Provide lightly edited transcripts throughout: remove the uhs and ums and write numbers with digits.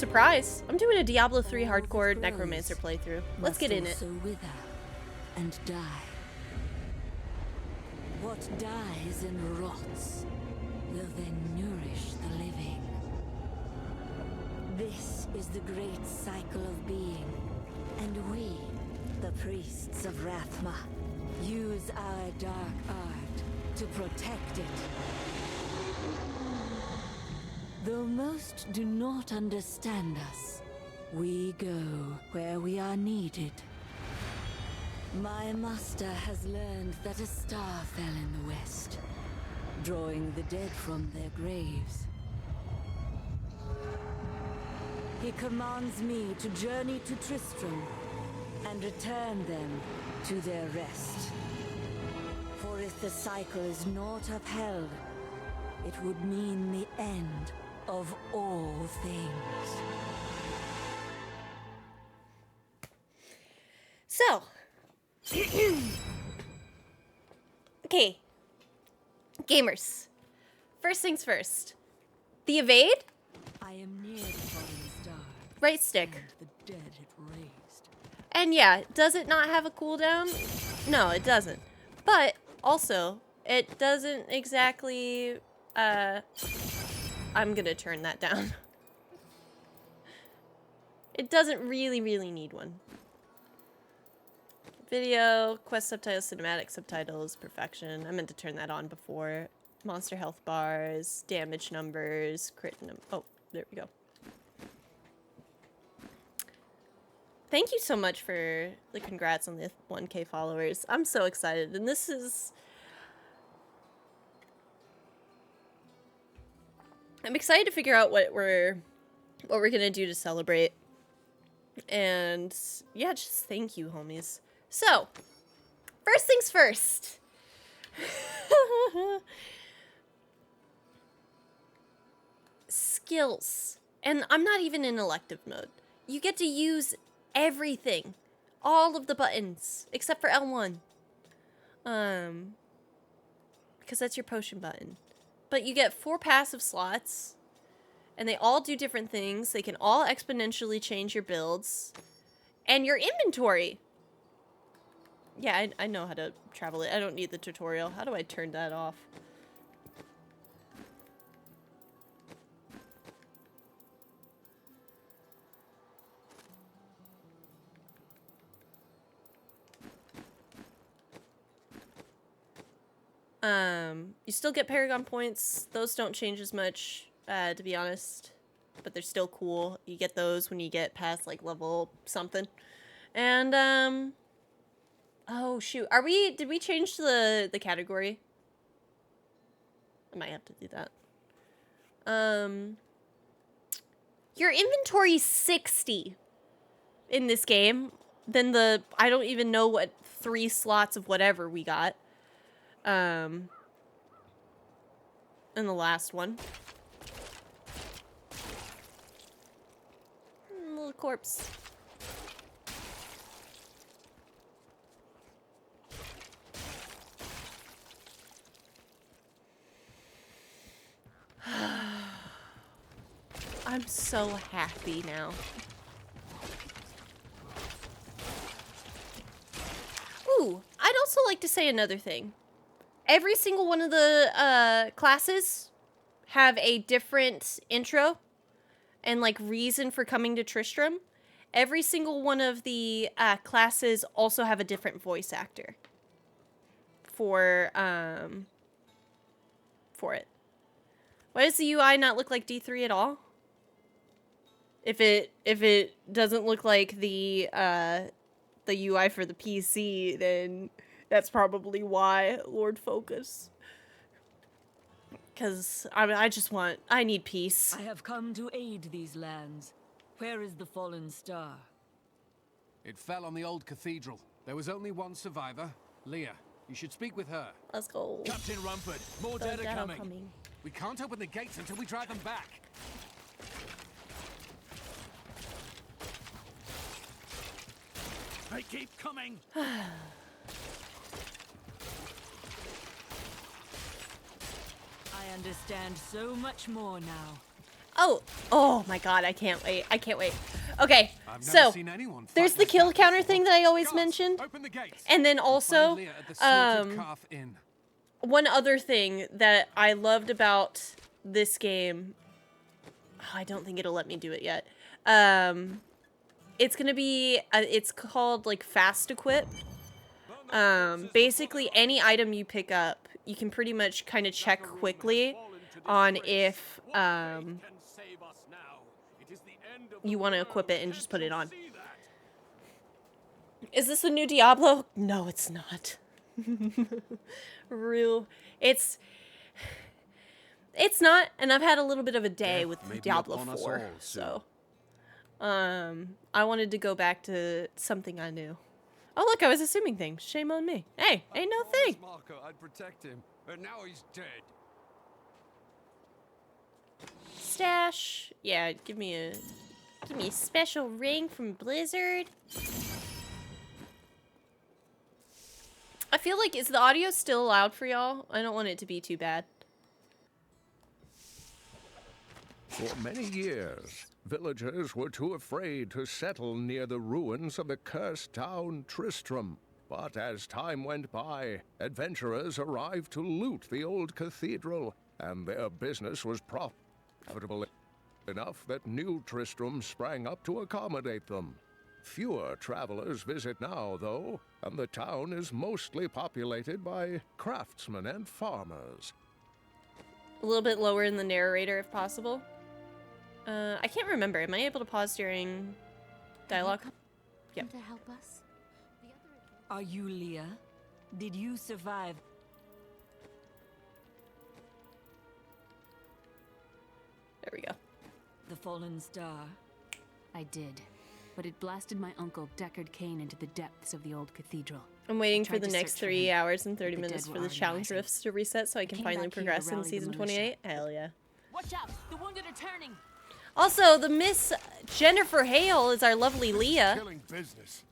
surprise. I'm doing a Diablo 3 hardcore necromancer playthrough. Let's get in it. Also wither and die. What dies and rots will then nourish the living. This is the great cycle of being, and we, the priests of Rathma, use our dark art to protect it. Though most do not understand us, we go where we are needed. My master has learned that a star fell in the west, drawing the dead from their graves. He commands me to journey to Tristram and return them to their rest. For if the cycle is not upheld, it would mean the end of all things. So, okay, gamers. First things first. The evade, I am near the falling star, right stick. and the dead it raised. And yeah, does it not have a cooldown? No, it doesn't. But also, it doesn't exactly, I'm gonna turn that down. It doesn't really need one. Video, quest subtitles, cinematic subtitles, perfection. I meant to turn that on before. Monster health bars, damage numbers, crit oh, there we go. Thank you so much for the congrats on the 1K followers. I'm so excited, and this is... I'm excited to figure out what we're gonna do to celebrate. And yeah, just thank you, homies. So, first things first. Skills. And I'm not even in elective mode. You get to use everything. All of the buttons. Except for L1. Because that's your potion button. But you get 4 passive slots. And they all do different things. They can all exponentially change your builds. And your inventory. Yeah, I know how to travel it. I don't need the tutorial. How do I turn that off? You still get Paragon points. Those don't change as much, to be honest. But they're still cool. You get those when you get past, like, level something. And, oh, shoot. Did we change the category? I might have to do that. Your inventory's 60 in this game. Then I don't even know what 3 slots of whatever we got. In the last one. Little corpse. I'm so happy now. Ooh, I'd also like to say another thing. Every single one of the classes have a different intro and like reason for coming to Tristram. Every single one of the classes also have a different voice actor for it. Why does the UI not look like D3 at all? If it doesn't look like the UI for the PC, then that's probably why, Lord Focus. Because I need peace. I have come to aid these lands. Where is the fallen star? It fell on the old cathedral. There was only one survivor, Leah. You should speak with her. Let's go. Captain Rumford, more dead are coming. We can't open the gates until we drive them back. They keep coming. I understand so much more now. Oh my god, I can't wait. I can't wait. Okay, I've never so seen anyone fight there's the like kill that counter before. thing that I always Guards, mentioned. open the gates. And then We'll also, find Leah at the Slaughtered Calf Inn. one other thing that I loved about this game, I don't think it'll let me do it yet. It's gonna be, it's called like fast equip. Basically any item you pick up, you can pretty much kind of check quickly on if, you want to equip it and just put it on. Is this a new Diablo? No, it's not. It's not, and I've had a little bit of a day with Diablo 4, so I wanted to go back to something I knew. Oh look, I was assuming things. Shame on me. Hey, ain't no thing. Marco, I'd protect him, but now he's dead. Stash. Yeah, give me a special ring from Blizzard. I feel like, is the audio still loud for y'all? I don't want it to be too bad. For many years, villagers were too afraid to settle near the ruins of the cursed town Tristram. But as time went by, adventurers arrived to loot the old cathedral, and their business was profitable enough that new Tristram sprang up to accommodate them. Fewer travelers visit now, though, and the town is mostly populated by craftsmen and farmers. A little bit lower in the narrator if possible. I can't remember. Am I able to pause during dialogue? Yep. To help us. Are you Leah? Did you survive? There we go. The fallen star? I did, but it blasted my uncle Deckard Cain into the depths of the old cathedral. I'm waiting for tried the to next search for 3 him, hours and 30 but the minutes dead for were the already challenge rising. rifts to reset so I can came finally back here to progress in rally the season militia. 28. Hell yeah. Watch out! The wounded are turning! Also, the Miss Jennifer Hale is our lovely Leah. Killing business.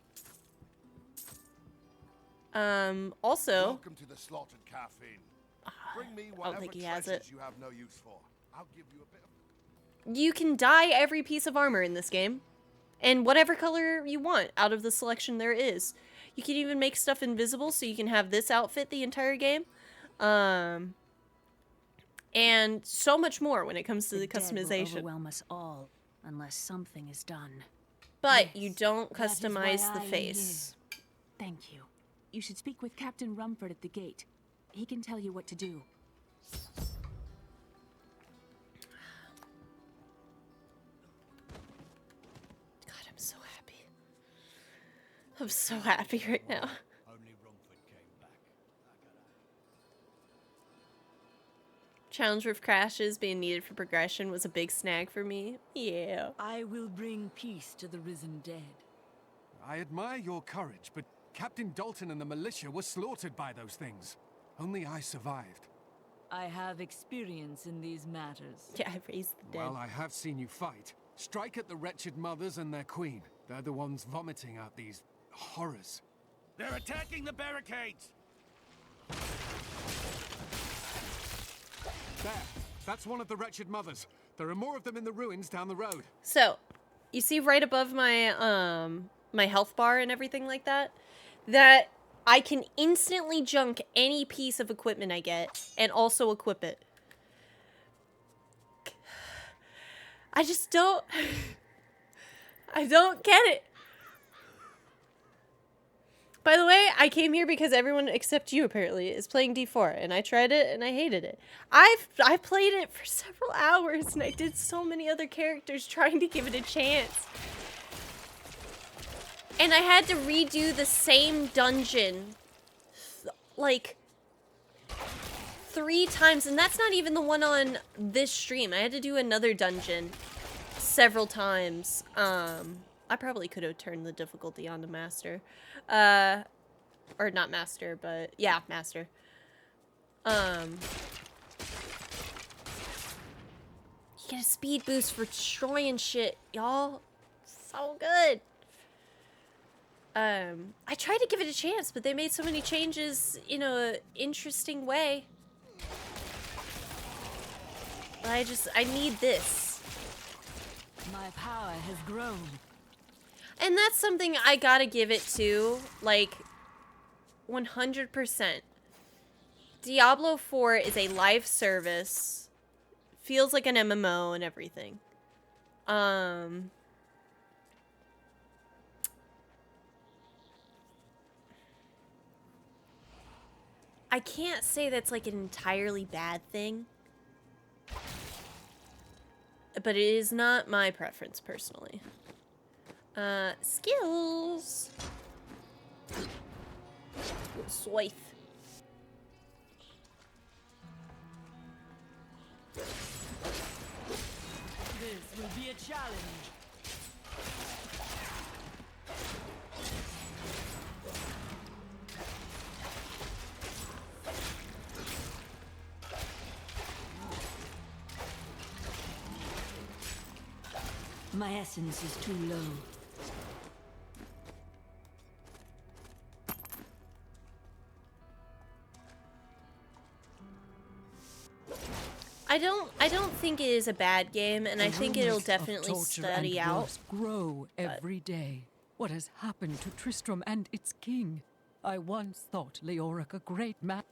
Also, Welcome to the Slaughtered Calf Inn. Bring me I don't whatever think he has treasures it. you have no use for. I'll give you a bit of... you can dye every piece of armor in this game. And whatever color you want out of the selection there is. You can even make stuff invisible so you can have this outfit the entire game. And so much more when it comes to the dead will customization. overwhelm us all unless something is done. But Yes, you don't that is why customize the I am face. Thank you. You should speak with Captain Rumford at the gate. He can tell you what to do. God, I'm so happy. I'm so happy right now. Only Rumford came back. Challenge with crashes being needed for progression was a big snag for me. Yeah. I will bring peace to the risen dead. I admire your courage, but Captain Dalton and the militia were slaughtered by those things. Only I survived. I have experience in these matters. Yeah, I raised the dead. Well, I have seen you fight. Strike at the wretched mothers and their queen. They're the ones vomiting out these horrors. They're attacking the barricades! There. That's one of the wretched mothers. There are more of them in the ruins down the road. So, you see right above my my health bar and everything like that, that I can instantly junk any piece of equipment I get and also equip it. I just don't I don't get it. By the way, I came here because everyone except you apparently is playing D4, and I tried it and I hated it. I played it for several hours and I did so many other characters trying to give it a chance. And I had to redo the same dungeon like 3 times, and that's not even the one on this stream. I had to do another dungeon several times. I probably could have turned the difficulty on to master. Or not master, but yeah, master. You get a speed boost for destroying shit, y'all. So good. I tried to give it a chance, but they made so many changes in a interesting way. I need this. My power has grown. And that's something I gotta give it to, like, 100%. Diablo 4 is a live service. Feels like an MMO and everything. I can't say that's like an entirely bad thing. But it is not my preference personally. Skills. Swipe. This will be a challenge. My essence is too low. I don't think it is a bad game, and I think it'll definitely study out. Grow every day. What has happened to Tristram and its king? I once thought Leoric a great man,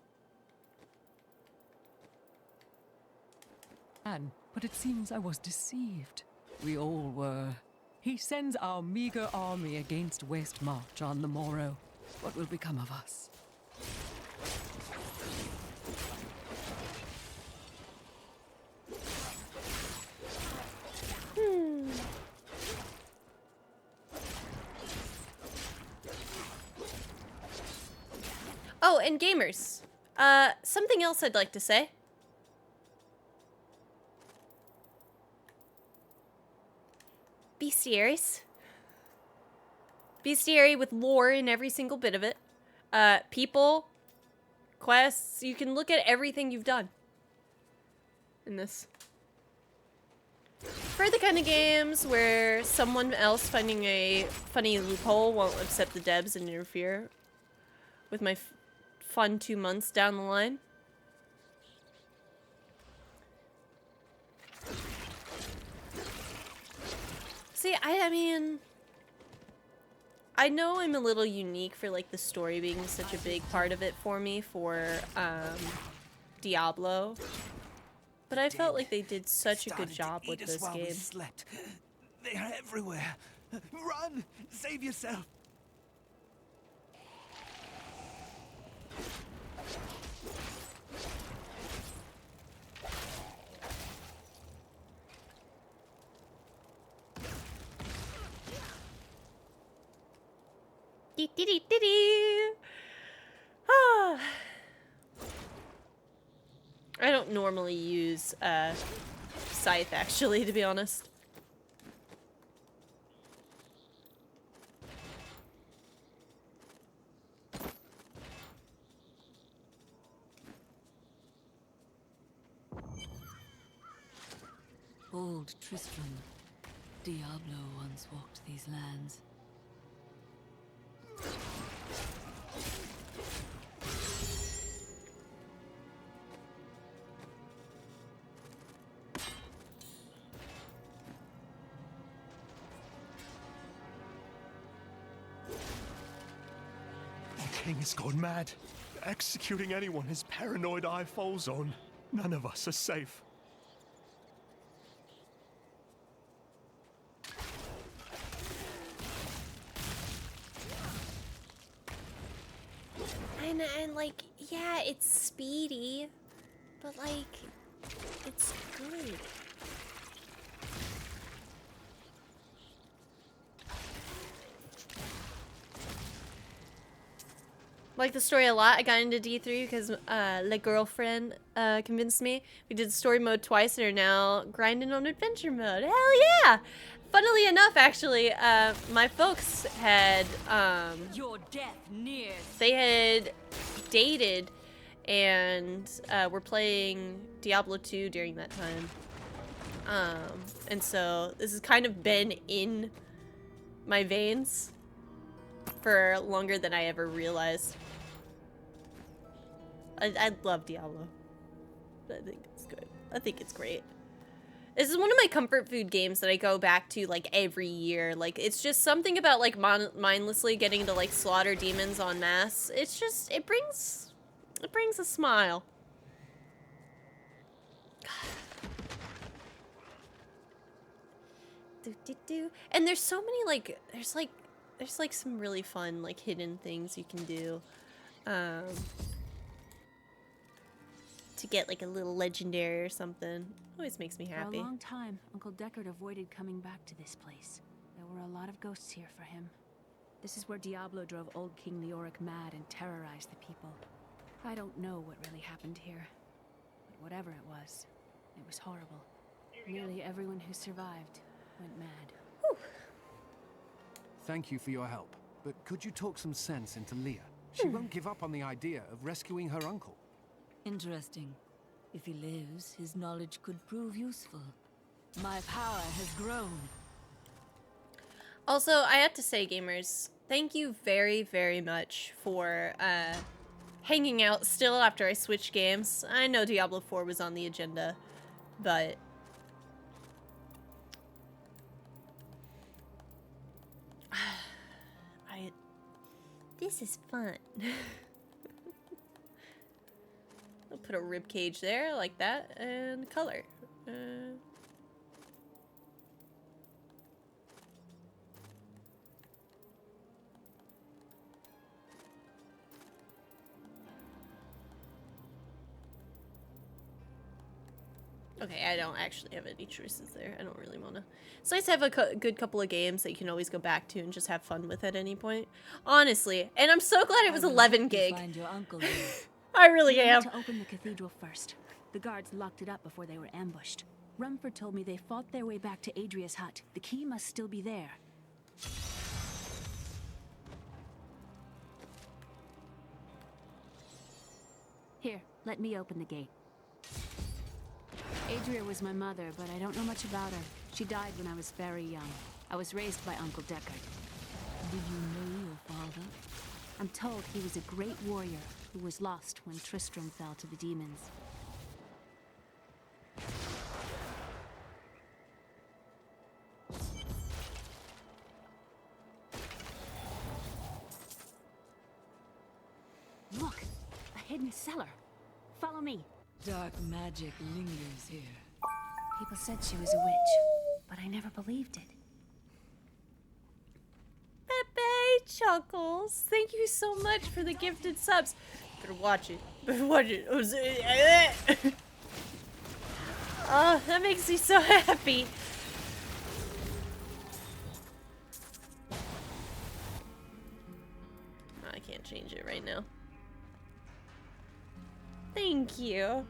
but it seems I was deceived. We all were. He sends our meager army against Westmarch on the morrow. What will become of us? Oh, and gamers. Something else I'd like to say. Bestiaries. Bestiary with lore in every single bit of it. People, quests, you can look at everything you've done in this. For the kind of games where someone else finding a funny loophole won't upset the devs and interfere with my fun 2 months down the line. See, I mean, I know I'm a little unique for like the story being such a big part of it for me for Diablo, but I felt like they did such a good job with this game. Slept. They are everywhere. Run! Save yourself! Dee dee dee dee dee. Ah. I don't normally use Scythe actually, to be honest. Old Tristram. Diablo once walked these lands. The king has gone mad. Executing anyone his paranoid eye falls on. None of us are safe. And like, yeah, it's speedy, but like, it's good. Like the story a lot. I got into D3 because La Girlfriend convinced me. We did story mode twice and are now grinding on adventure mode. Hell yeah! Funnily enough, actually, my folks had Your death nears. they had dated and were playing Diablo 2 during that time. And so this has kind of been in my veins for longer than I ever realized. I love Diablo. I think it's good. I think it's great. This is one of my comfort food games that I go back to like every year. Like it's just something about like mindlessly getting to like slaughter demons en masse. It's just it brings a smile. And there's so many like there's like some really fun like hidden things you can do. To get like a little legendary or something. Always makes me happy. For a long time, Uncle Deckard avoided coming back to this place. There were a lot of ghosts here for him. This is where Diablo drove old King Leoric mad and terrorized the people. I don't know what really happened here. But whatever it was horrible. Nearly everyone who survived went mad. Whew. Thank you for your help. But could you talk some sense into Leah? She won't give up on the idea of rescuing her uncle. Interesting. If he lives, his knowledge could prove useful. My power has grown. Also, I have to say, gamers, thank you very, very much for hanging out still after I switched games. I know Diablo 4 was on the agenda, but this is fun. I'll put a rib cage there, like that, and color. Okay, I don't actually have any choices there. I don't really want to. It's nice to have a good couple of games that you can always go back to and just have fun with at any point. Honestly. And I'm so glad it was 11 gig. Find your uncle. I really We am. need to open the cathedral first. The guards locked it up before they were ambushed. Rumford told me they fought their way back to Adria's hut. The key must still be there. Here, let me open the gate. Adria was my mother, but I don't know much about her. She died when I was very young. I was raised by Uncle Deckard. Did you know your father? I'm told he was a great warrior who was lost when Tristram fell to the demons. Look! A hidden cellar! Follow me! Dark magic lingers here. People said she was a witch, but I never believed it. Pepe Chuckles, thank you so much for the gifted subs. Better watch it. Better watch it. Oh, that makes me so happy. Oh, I can't change it right now. Thank you.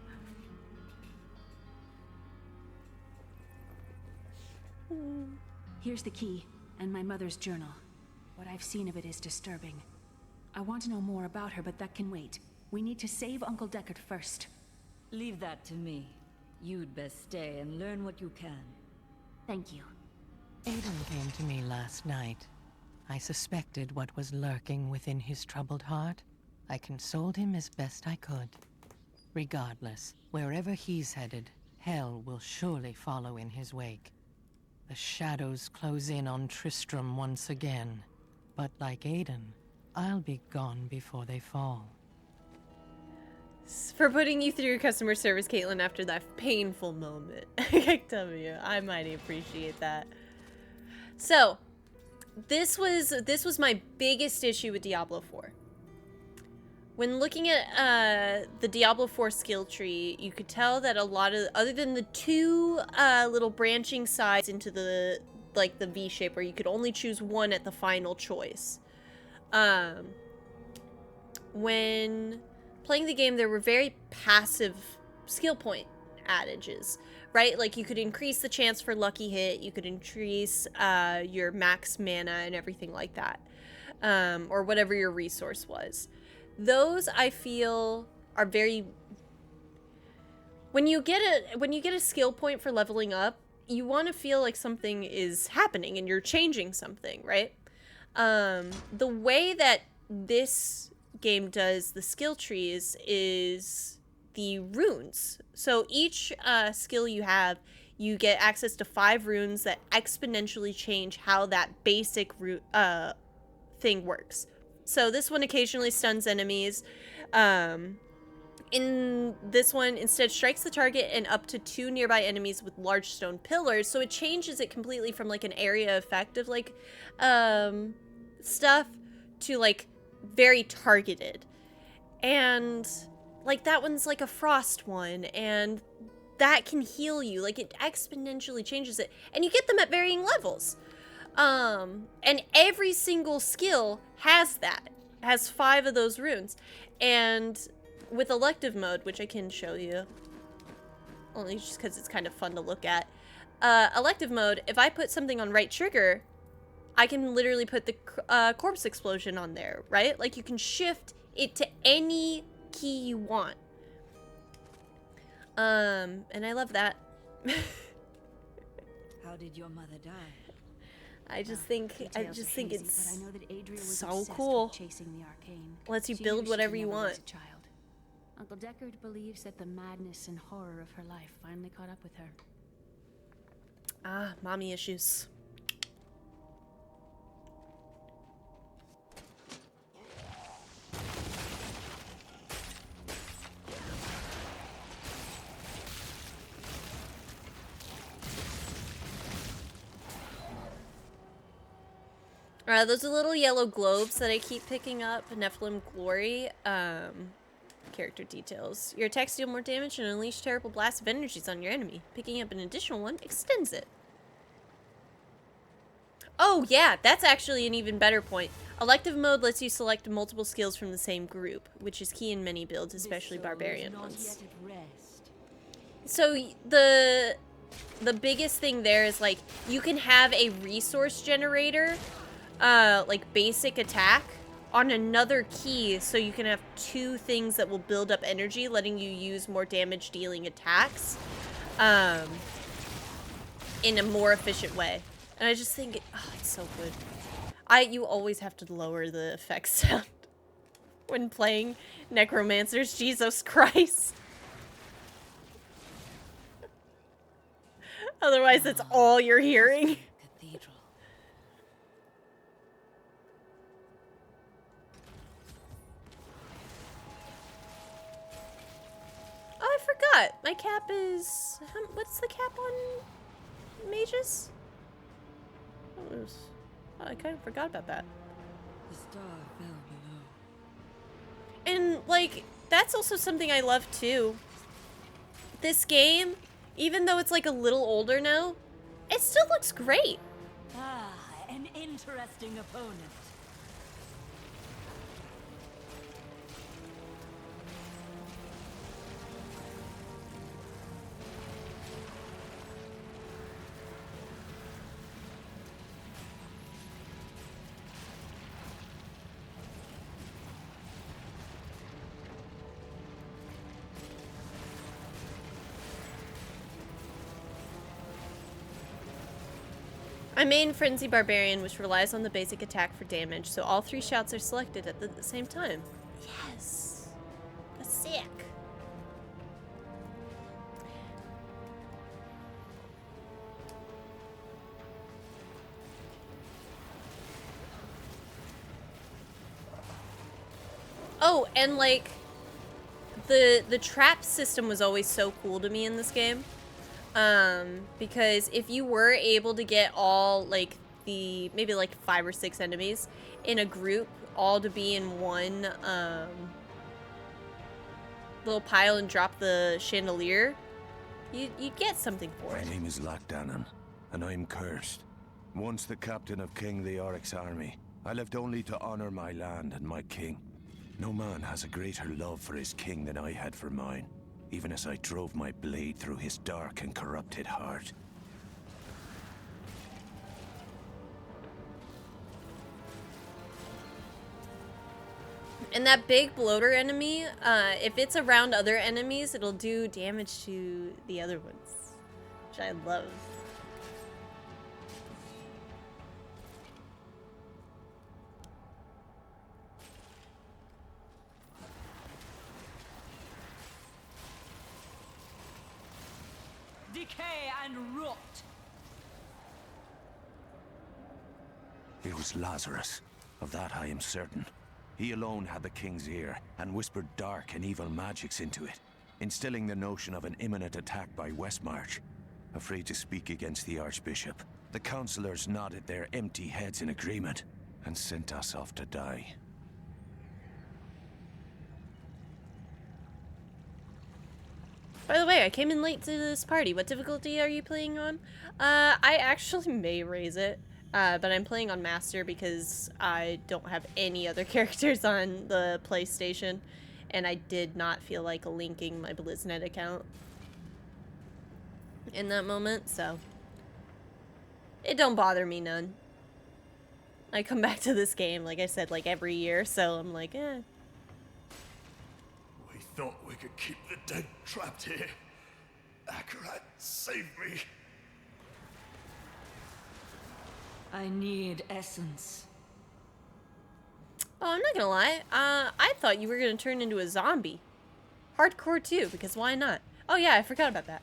Here's the key, and my mother's journal. What I've seen of it is disturbing. I want to know more about her, but that can wait. We need to save Uncle Deckard first. Leave that to me. You'd best stay and learn what you can. Thank you. Aiden came to me last night. I suspected what was lurking within his troubled heart. I consoled him as best I could. Regardless, wherever he's headed, hell will surely follow in his wake. The shadows close in on Tristram once again. But like Aiden, I'll be gone before they fall. For putting you through your customer service, Caitlin, after that painful moment. I tell you, I might appreciate that. So, this was my biggest issue with Diablo 4. When looking at the Diablo 4 skill tree, you could tell that a lot of, other than the two little branching sides into the, like the V shape where you could only choose one at the final choice. When playing the game, there were very passive skill point adages, right? Like you could increase the chance for lucky hit, you could increase your max mana and everything like that, or whatever your resource was. Those I feel are very. When you get a skill point for leveling up, you want to feel like something is happening and you're changing something, right? The way that this game does the skill trees is the runes. So each skill you have, you get access to 5 runes that exponentially change how that basic thing works. So this one occasionally stuns enemies. In this one, instead strikes the target and up to 2 nearby enemies with large stone pillars. So it changes it completely from like an area effect of like stuff to like very targeted. And like that one's like a frost one, and that can heal you. Like it exponentially changes it, and you get them at varying levels. And every single skill has 5 of those runes. And with elective mode, which I can show you, only just because it's kind of fun to look at, elective mode, if I put something on right trigger, I can literally put the corpse explosion on there, right? Like you can shift it to any key you want. And I love that. How did your mother die? I just think Details are hazy, it's but I know that Adria was so obsessed cool. with chasing the arcane. Lets you She build knew she whatever could you never want. lose a child. Uncle Deckard believes that the madness and horror of her life finally caught up with her. Ah, mommy issues. Those are little yellow globes that I keep picking up. Nephilim Glory. Character details. Your attacks deal more damage and unleash terrible blasts of energies on your enemy. Picking up an additional one extends it. Oh yeah, that's actually an even better point. Elective mode lets you select multiple skills from the same group, which is key in many builds, especially barbarian ones. So the biggest thing there is like you can have a resource generator, like basic attack on another key, so you can have 2 things that will build up energy, letting you use more damage dealing attacks in a more efficient way. And I just think it's so good. You always have to lower the effect sound when playing necromancers. Jesus Christ. Otherwise that's all you're hearing. Cathedral. Oh, I forgot. My cap is... what's the cap on mages? I kind of forgot about that. The star fell below. And, like, that's also something I love, too. This game, even though it's, like, a little older now, it still looks great. Ah, an interesting opponent. I main Frenzy Barbarian, which relies on the basic attack for damage, so all 3 shouts are selected at the same time. Yes! That's sick. Oh, and like, the trap system was always so cool to me in this game. Because if you were able to get all, like, maybe like 5 or 6 enemies in a group, all to be in one, little pile and drop the chandelier, you'd get something for My it. name is Lockdannon, and I'm cursed. Once the captain of King Leoric's army, I lived only to honor my land and my king. No man has a greater love for his king than I had for mine, even as I drove my blade through his dark and corrupted heart. And that big bloater enemy, if it's around other enemies, it'll do damage to the other ones, which I love. decay and rot. It was Lazarus. Of that I am certain. He alone had the king's ear, and whispered dark and evil magics into it, instilling the notion of an imminent attack by Westmarch. Afraid to speak against the Archbishop, the councillors nodded their empty heads in agreement, and sent us off to die. By the way, I came in late to this party. What difficulty are you playing on? I actually may raise it, but I'm playing on Master because I don't have any other characters on the PlayStation, and I did not feel like linking my BlizzNet account in that moment, so it don't bother me none. I come back to this game, like I said, like every year, so I'm like, eh. We thought we could keep the dead trapped here. Akarat, save me. I need essence. Oh, I'm not gonna lie. I thought you were gonna turn into a zombie. Hardcore too, because why not? Oh yeah, I forgot about that.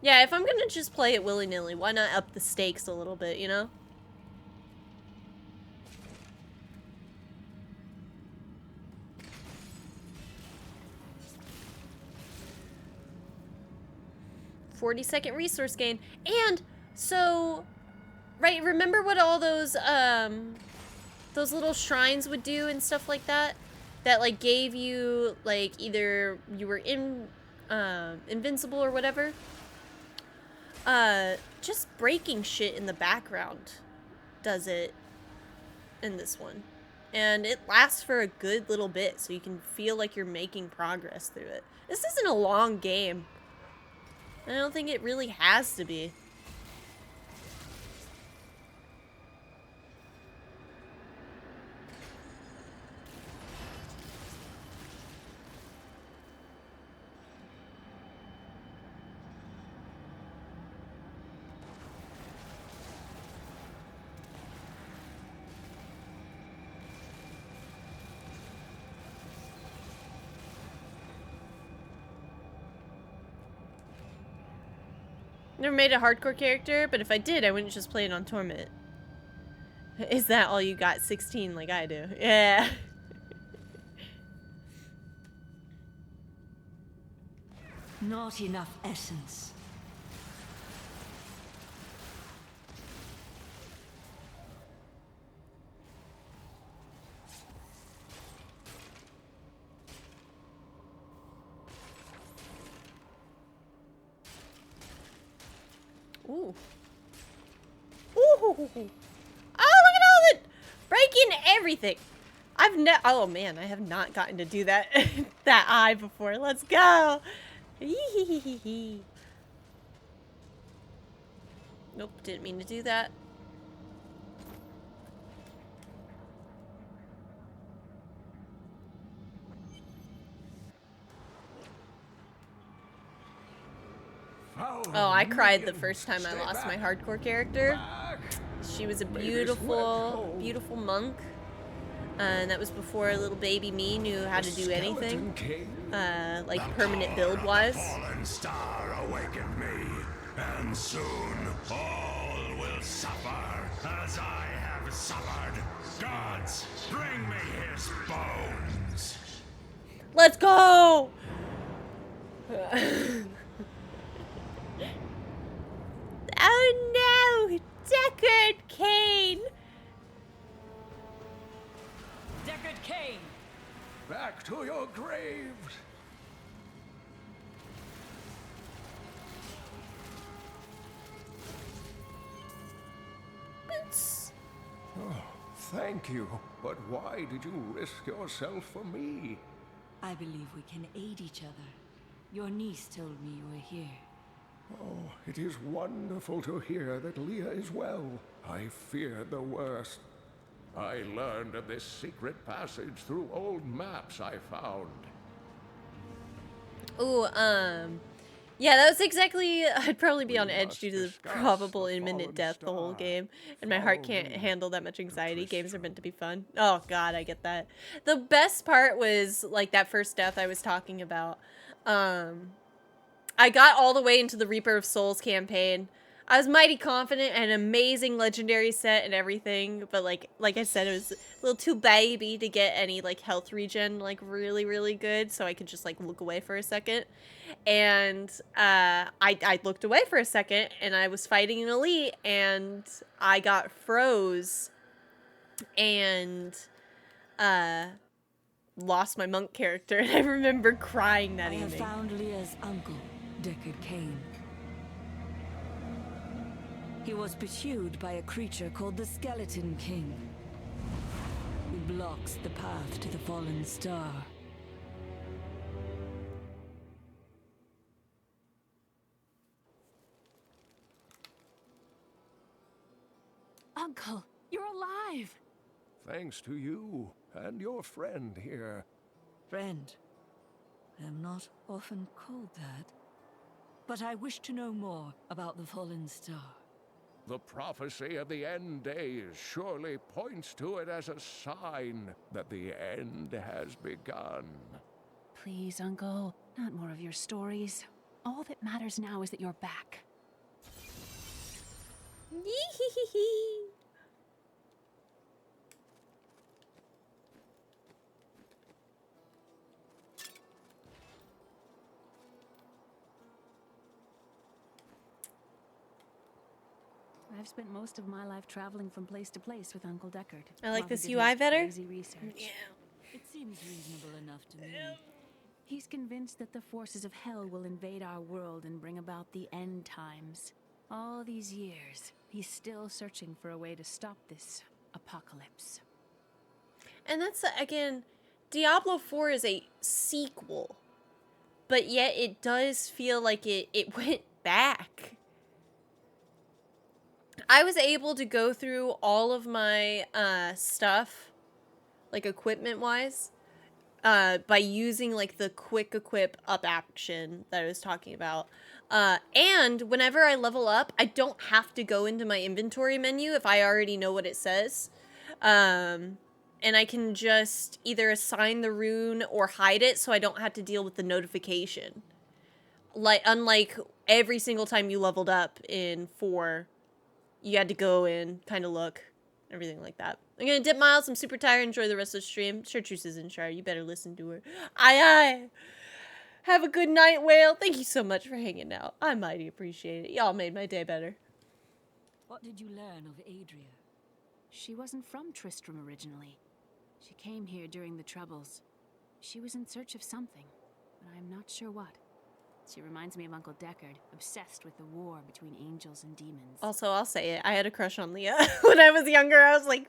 Yeah, if I'm gonna just play it willy-nilly, why not up the stakes a little bit, you know? "40-second resource gain." And so, right, remember what all those little shrines would do and stuff like that? That like gave you like either you were invincible or whatever? Just breaking shit in the background does it in this one. And it lasts for a good little bit, so you can feel like you're making progress through it. This isn't a long game. I don't think it really has to be. Never made a hardcore character, but if I did, I wouldn't just play it on Torment. Is that all you got? 16 like I do. Yeah. Not enough essence. Ooh. Ooh. Oh, look at all the breaking everything. Oh man, I have not gotten to do that that eye before. Let's go. Nope, didn't mean to do that. Oh, I cried the first time I lost my hardcore character. She was a beautiful, beautiful monk. And that was before little baby me knew how to do anything. Like permanent build-wise. Fallen star awakened me, and soon all will suffer as I have suffered. Gods, bring me his bones. Let's go! Oh no! Deckard Cain! Deckard Cain! Back to your graves! Oh, thank you. But why did you risk yourself for me? I believe we can aid each other. Your niece told me you were here. Oh, it is wonderful to hear that Leah is well. I feared the worst. I learned of this secret passage through old maps I found. Ooh, yeah, that was exactly, I'd probably be on edge due to the probable imminent death the whole game, and my heart can't handle that much anxiety. Games are meant to be fun. Oh god, I get that. The best part was, like, that first death I was talking about, I got all the way into the Reaper of Souls campaign. I was mighty confident and an amazing legendary set and everything, but like I said, it was a little too baby to get any like health regen like really, really good, so I could just like look away for a second. And I looked away for a second, and I was fighting an elite, and I got froze, and lost my monk character, and I remember crying that I have evening. found Leah's uncle, Deckard Cain. He was pursued by a creature called the Skeleton King, who blocks the path to the fallen star. Uncle, you're alive! Thanks to you and your friend here. Friend. I am not often called that. But I wish to know more about the fallen star. The prophecy of the end days surely points to it as a sign that the end has begun. Please, Uncle, not more of your stories. All that matters now is that you're back. I've spent most of my life traveling from place to place with Uncle Deckard. I like while he this did UI his better. crazy research. It seems reasonable enough to me. He's convinced that the forces of hell will invade our world and bring about the end times. All these years, he's still searching for a way to stop this apocalypse. And that's, again, Diablo 4 is a sequel, but yet it does feel like it went back. I was able to go through all of my stuff, like equipment-wise, by using like the quick equip up action that I was talking about. And whenever I level up, I don't have to go into my inventory menu if I already know what it says. And I can just either assign the rune or hide it so I don't have to deal with the notification. Like, unlike every single time you leveled up in 4, you had to go in, kind of look, everything like that. I'm gonna dip Miles. I'm super tired. Enjoy the rest of the stream. Chartreuse isn't sure. You better listen to her. Aye. Have a good night, Whale. Thank you so much for hanging out. I mighty appreciate it. Y'all made my day better. What did you learn of Adria? She wasn't from Tristram originally. She came here during the Troubles. She was in search of something, but I'm not sure what. She reminds me of Uncle Deckard, obsessed with the war between angels and demons. Also, I'll say it. I had a crush on Leah when I was younger. I was like,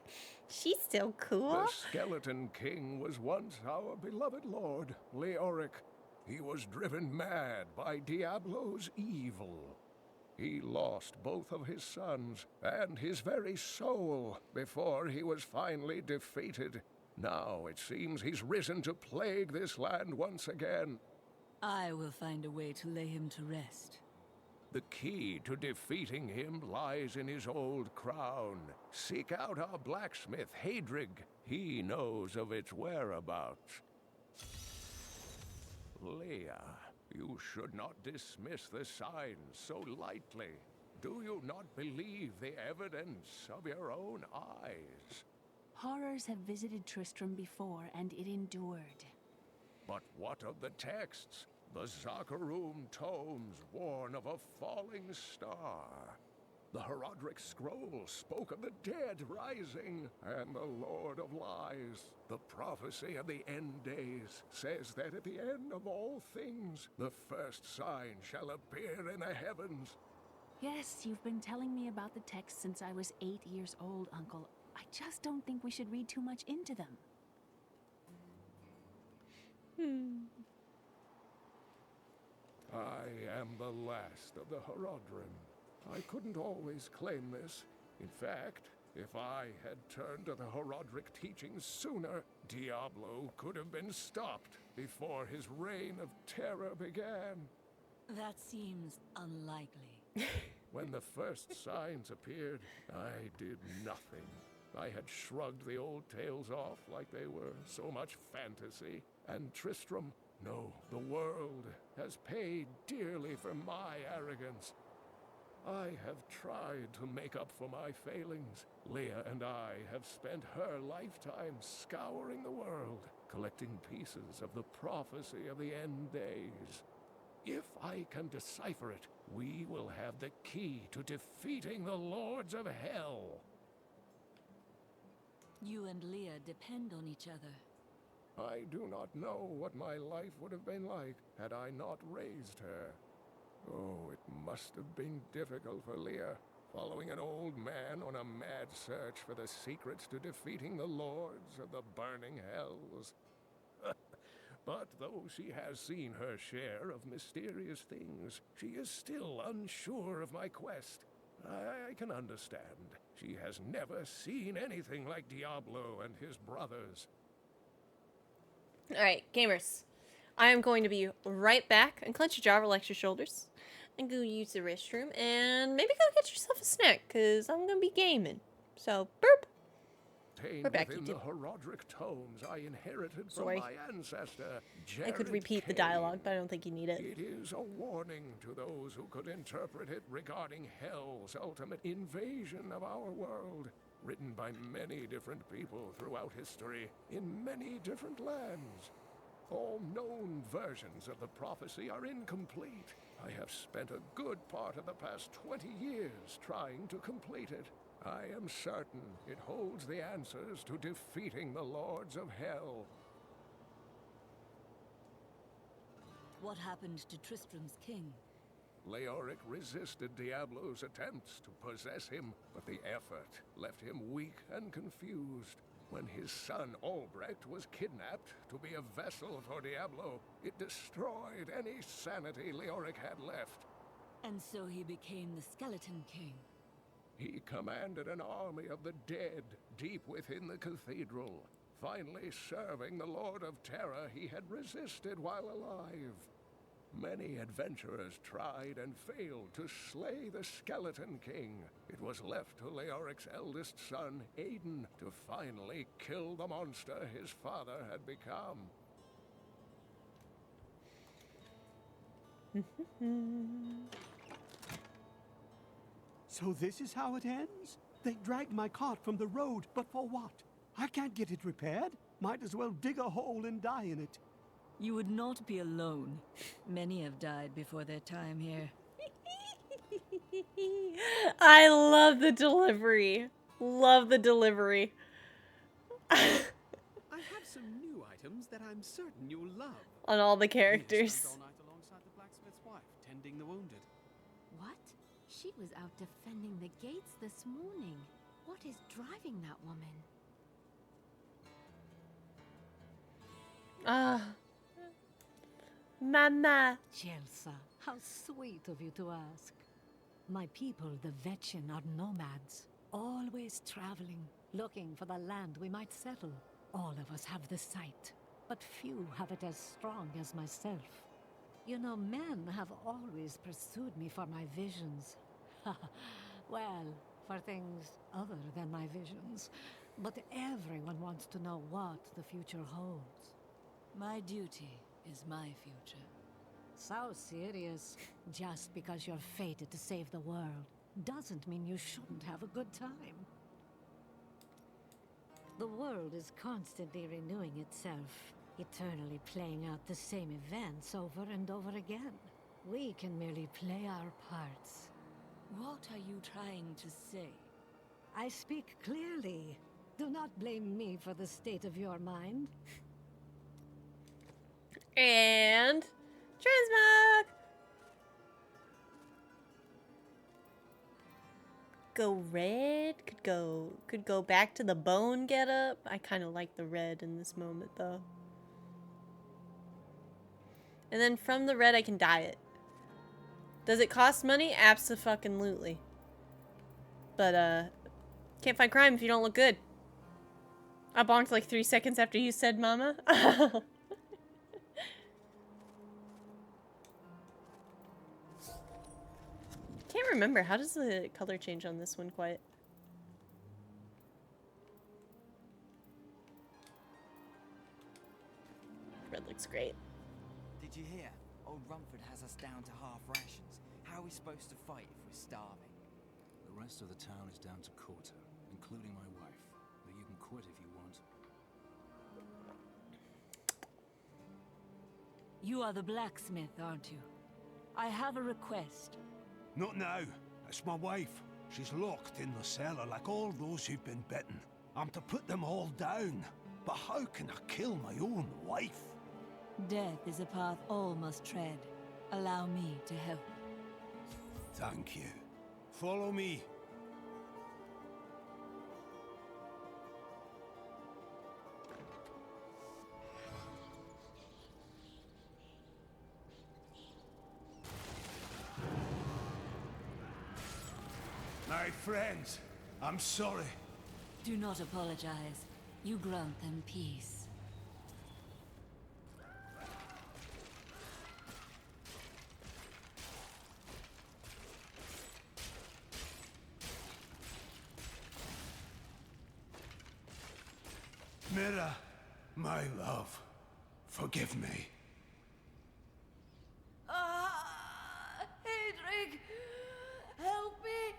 she's still cool. The Skeleton King was once our beloved lord, Leoric. He was driven mad by Diablo's evil. He lost both of his sons and his very soul before he was finally defeated. Now it seems he's risen to plague this land once again. I will find a way to lay him to rest. The key to defeating him lies in his old crown. Seek out our blacksmith, Hadrig. He knows of its whereabouts. Leah, you should not dismiss the signs so lightly. Do you not believe the evidence of your own eyes? Horrors have visited Tristram before, and it endured. But what of the texts? The Zakharum tomes warn of a falling star. The Herodric scroll spoke of the dead rising, and the Lord of Lies. The prophecy of the end days says that at the end of all things, the first sign shall appear in the heavens. Yes, you've been telling me about the texts since I was 8 years old, Uncle. I just don't think we should read too much into them. I am the last of the Herodrim. I couldn't always claim this. In fact, if I had turned to the Herodric teachings sooner, Diablo could have been stopped before his reign of terror began. That seems unlikely. When the first signs appeared, I did nothing. I had shrugged the old tales off like they were so much fantasy, and Tristram, No, the world has paid dearly for my arrogance. I have tried to make up for my failings. Leah and I have spent her lifetime scouring the world, collecting pieces of the prophecy of the end days. If I can decipher it, we will have the key to defeating the Lords of Hell. You and Leah depend on each other. I do not know what my life would have been like had I not raised her. Oh, it must have been difficult for Leah, following an old man on a mad search for the secrets to defeating the Lords of the Burning Hells. But though she has seen her share of mysterious things, she is still unsure of my quest. I can understand. She has never seen anything like Diablo and his brothers. Alright, gamers. I am going to be right back. And clench your jaw, relax your shoulders. And go use the restroom. And maybe go get yourself a snack, because I'm going to be gaming. So, burp. We're back, Within YouTube. the Herodric tomes I inherited from Sorry. my ancestor, I could Jared repeat the Kane. dialogue, but I don't think you need it. It is a warning to those who could interpret it regarding Hell's ultimate invasion of our world, written by many different people throughout history, in many different lands. All known versions of the prophecy are incomplete. I have spent a good part of the past 20 years trying to complete it. I am certain it holds the answers to defeating the Lords of Hell. What happened to Tristram's king? Leoric resisted Diablo's attempts to possess him, but the effort left him weak and confused. When his son Albrecht was kidnapped to be a vessel for Diablo, it destroyed any sanity Leoric had left. And so he became the Skeleton King. He commanded an army of the dead deep within the cathedral, finally serving the Lord of Terror he had resisted while alive. Many adventurers tried and failed to slay the Skeleton King. It was left to Leoric's eldest son, Aiden, to finally kill the monster his father had become. So this is how it ends? They dragged my cart from the road, but for what? I can't get it repaired. Might as well dig a hole and die in it. You would not be alone. Many have died before their time here. I love the delivery. Love the delivery. I have some new items that I'm certain you'll love. On all the Leah characters. spent all night alongside the blacksmith's wife, tending the wounded. What? She was out defending the gates this morning. What is driving that woman? Ah. Mama. Chelsea, how sweet of you to ask. My people, the Vetchin, are nomads, always traveling, looking for the land we might settle. All of us have the sight, but few have it as strong as myself. You know, men have always pursued me for my visions. Well, for things other than my visions. But everyone wants to know what the future holds. My duty is my future. So serious. Just because you're fated to save the world doesn't mean you shouldn't have a good time. The world is constantly renewing itself, eternally playing out the same events over and over again. We can merely play our parts. What are you trying to say? I speak clearly. Do not blame me for the state of your mind. And transmog. Go red. Could go back to the bone getup. I kind of like the red in this moment though. And then from the red I can dye it. Does it cost money? Abso-fucking-lutely. But can't fight crime if you don't look good. I bonked like 3 seconds after you said mama. Can't remember. How does the color change on this one quite? Red looks great. Did you hear? Old Rumford has us down to half rations. How are we supposed to fight if we're starving? The rest of the town is down to quarter, including my wife. But you can quit if you want. You are the blacksmith, aren't you? I have a request. Not now. It's my wife. She's locked in the cellar like all those who've been bitten. I'm to put them all down. But how can I kill my own wife? Death is a path all must tread. Allow me to help. Thank you. Follow me. My friends, I'm sorry. Do not apologize. You grant them peace. Mira, my love, forgive me. Hedrig! Help me!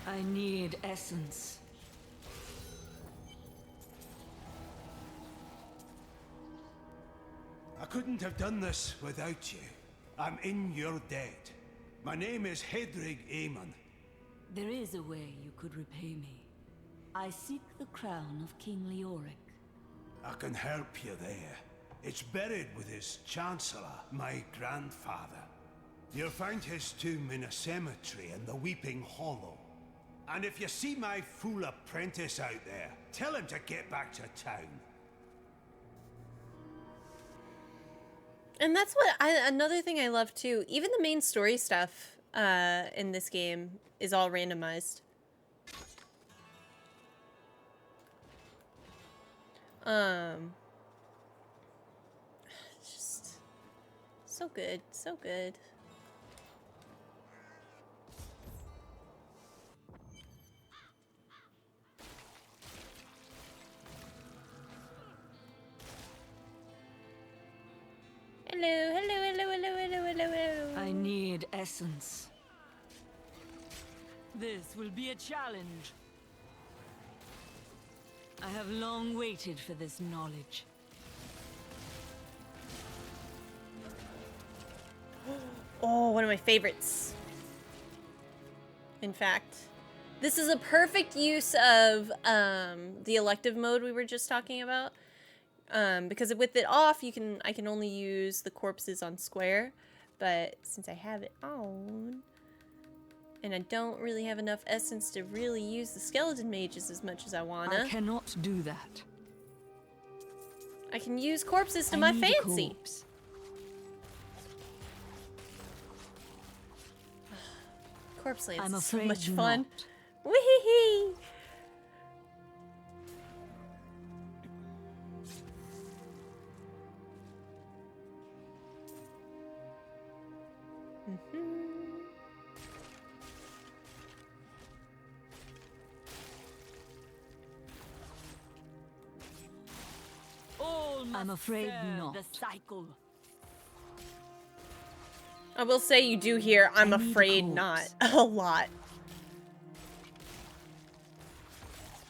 I need essence. I couldn't have done this without you. I'm in your debt. My name is Hedrig Aemon. There is a way you could repay me. I seek the crown of King Leoric. I can help you there. It's buried with his chancellor, my grandfather. You'll find his tomb in a cemetery in the Weeping Hollow. And if you see my fool apprentice out there, tell him to get back to town. And that's what another thing I love too. Even the main story stuff in this game is all randomized. Just so good, so good. Hello, hello, hello, hello, hello, hello, hello. I need essence. This will be a challenge. I have long waited for this knowledge. Oh, one of my favorites. In fact, this is a perfect use of the elective mode we were just talking about. Because with it off, I can only use the corpses on square, but since I have it on, and I don't really have enough essence to really use the skeleton mages as much as I wanna. I cannot do that. I can use corpses to my fancy. Corpse Lands is so much fun. Wee-hee-hee! I'm afraid not. The cycle. I will say you do hear "I'm afraid not" a lot.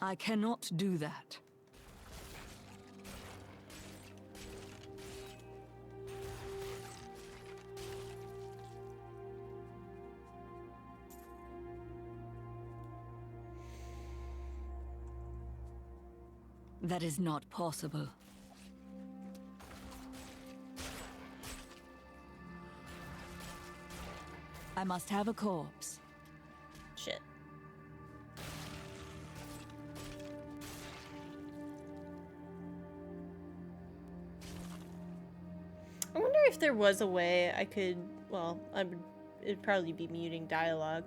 I cannot do that. That is not possible. I must have a corpse. Shit. I wonder if there was a way I could, well, it'd probably be muting dialogue,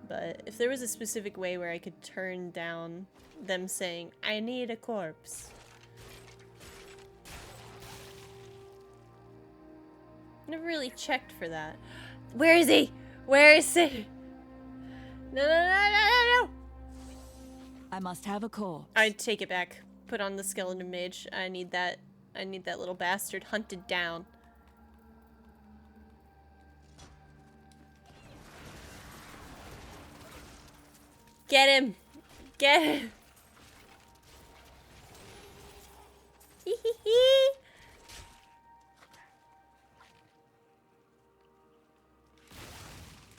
but if there was a specific way where I could turn down them saying, "I need a corpse." Never really checked for that. Where is he? Where is he? No, no, no, no, no, no! I must have a corpse. I take it back. put on the skeleton mage. I need that little bastard hunted down. Get him! Get him! Hee hee hee!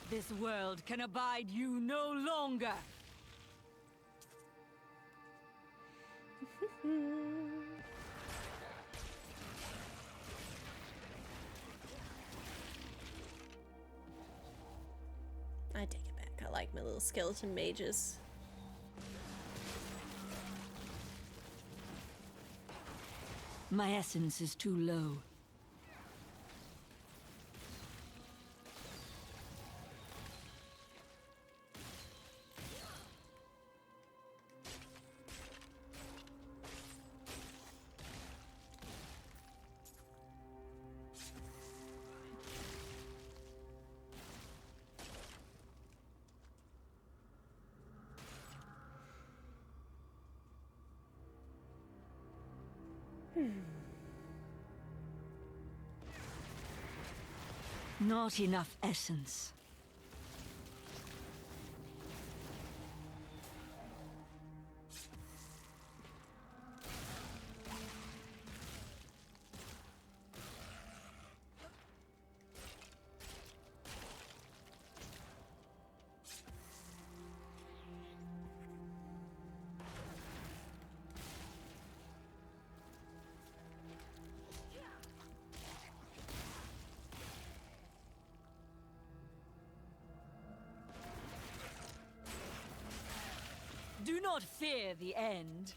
This world can abide you no longer. I take it back. I like my little skeleton mages. My essence is too low. Not enough essence. Do not fear the end.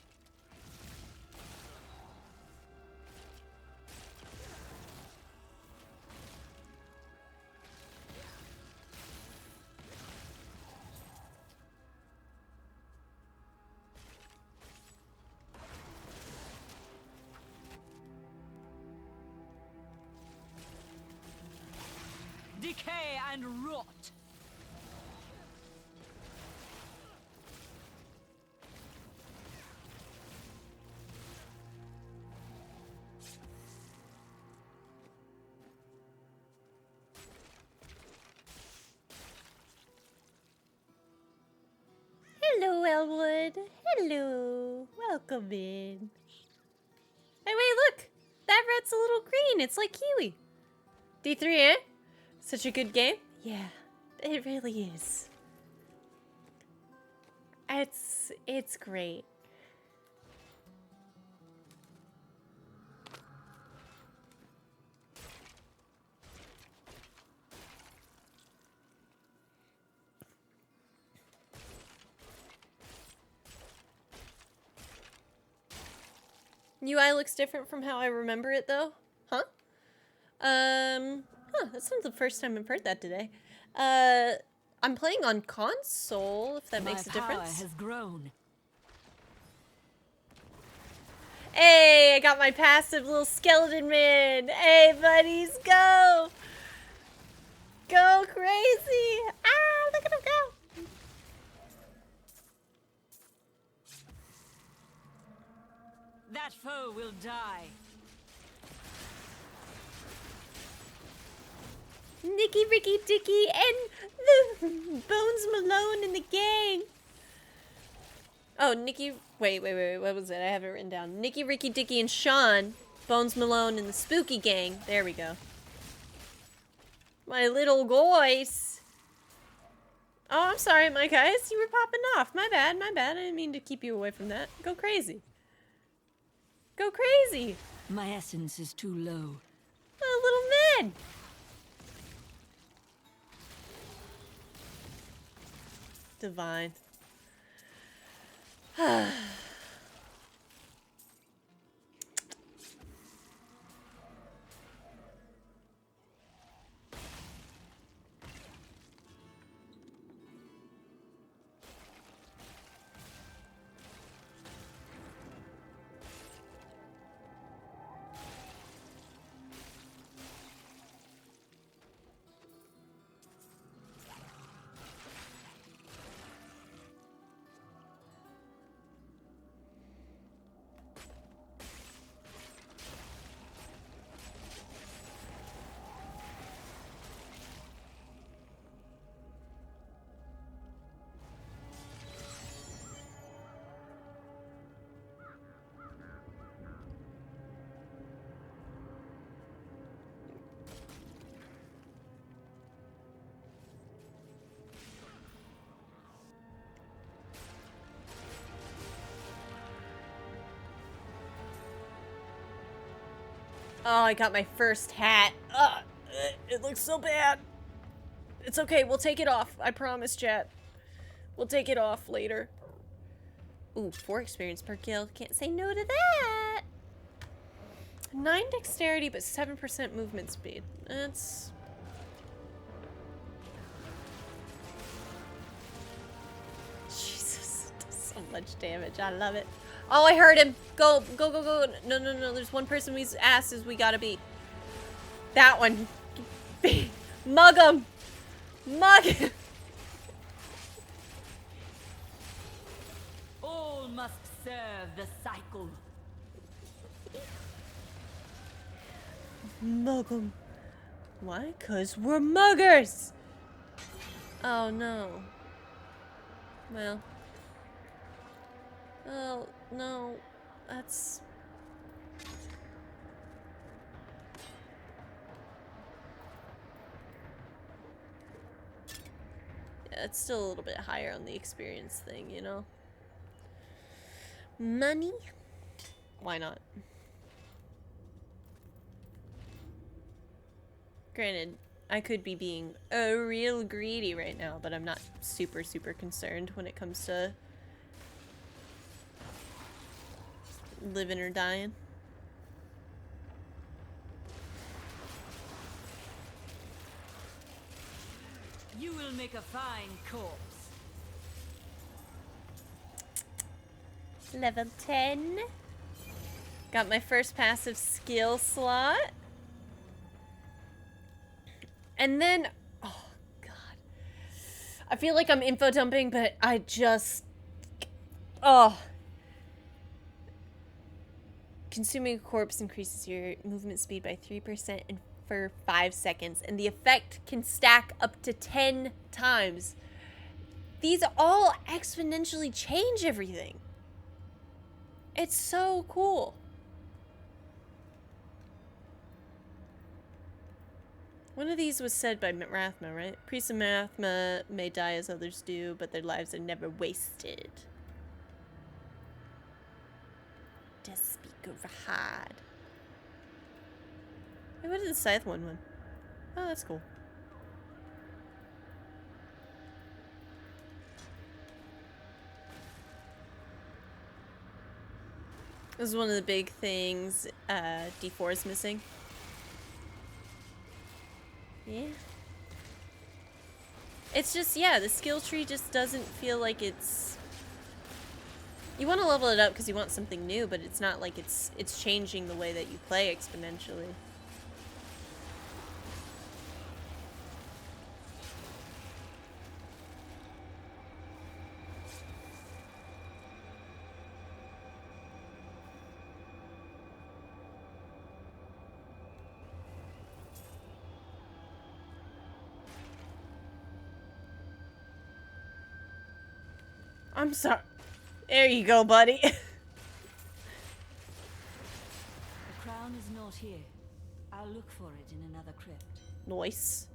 Decay and rot. Hello, Elwood. Hello. Welcome in. Hey, wait, look. That red's a little green. It's like kiwi. D3, eh? Such a good game? Yeah, it really is. It's great. UI looks different from how I remember it, though. Huh? That's not the first time I've heard that today. I'm playing on console, if that makes a difference. My power has grown. Hey, I got my passive little skeleton man. Hey, buddies, go! Go crazy! Ah, look at him go! That foe will die. Nicky, Ricky, Dicky, and the Bones Malone in the gang. Oh, Nicky, wait, what was it? I have it written down. Nicky, Ricky, Dicky, and Sean, Bones Malone, and the Spooky Gang. There we go. My little guys. Oh, I'm sorry, my guys. You were popping off. My bad, my bad. I didn't mean to keep you away from that. Go crazy. Go crazy. My essence is too low. Oh, little man. Divine. Oh, I got my first hat. It looks so bad. It's okay, we'll take it off. I promise, chat. We'll take it off later. Ooh, 4 experience per kill. Can't say no to that. 9 dexterity, but 7% movement speed. That's... Jesus, it does so much damage. I love it. Oh, I heard him. Go, go, go, go. No, no, no. There's one person we asked is we gotta beat. That one. Mug him. Mug him. All must serve the cycle. Mug him. Why? 'Cause we're muggers. Oh, no. Well. Oh, no. That's... Yeah, it's still a little bit higher on the experience thing, you know? Money? Why not? Granted, I could be being real greedy right now, but I'm not super, super concerned when it comes to living or dying. You will make a fine corpse. Level 10. Got my first passive skill slot. And then, oh god. I feel like I'm info dumping, but I just, oh. Consuming a corpse increases your movement speed by 3% and for 5 seconds, and the effect can stack up to 10 times. These all exponentially change everything. It's so cool. One of these was said by Rathma, right? Priests of Rathma may die as others do, but their lives are never wasted. Just speak over hard. Hey, what did the scythe one win? Oh, that's cool. This is one of the big things D4 is missing. Yeah. It's just, yeah, the skill tree just doesn't feel like it's... You want to level it up because you want something new, but it's not like it's changing the way that you play exponentially. I'm sorry. There you go, buddy. The crown is not here. I'll look for it in another crypt. Nice.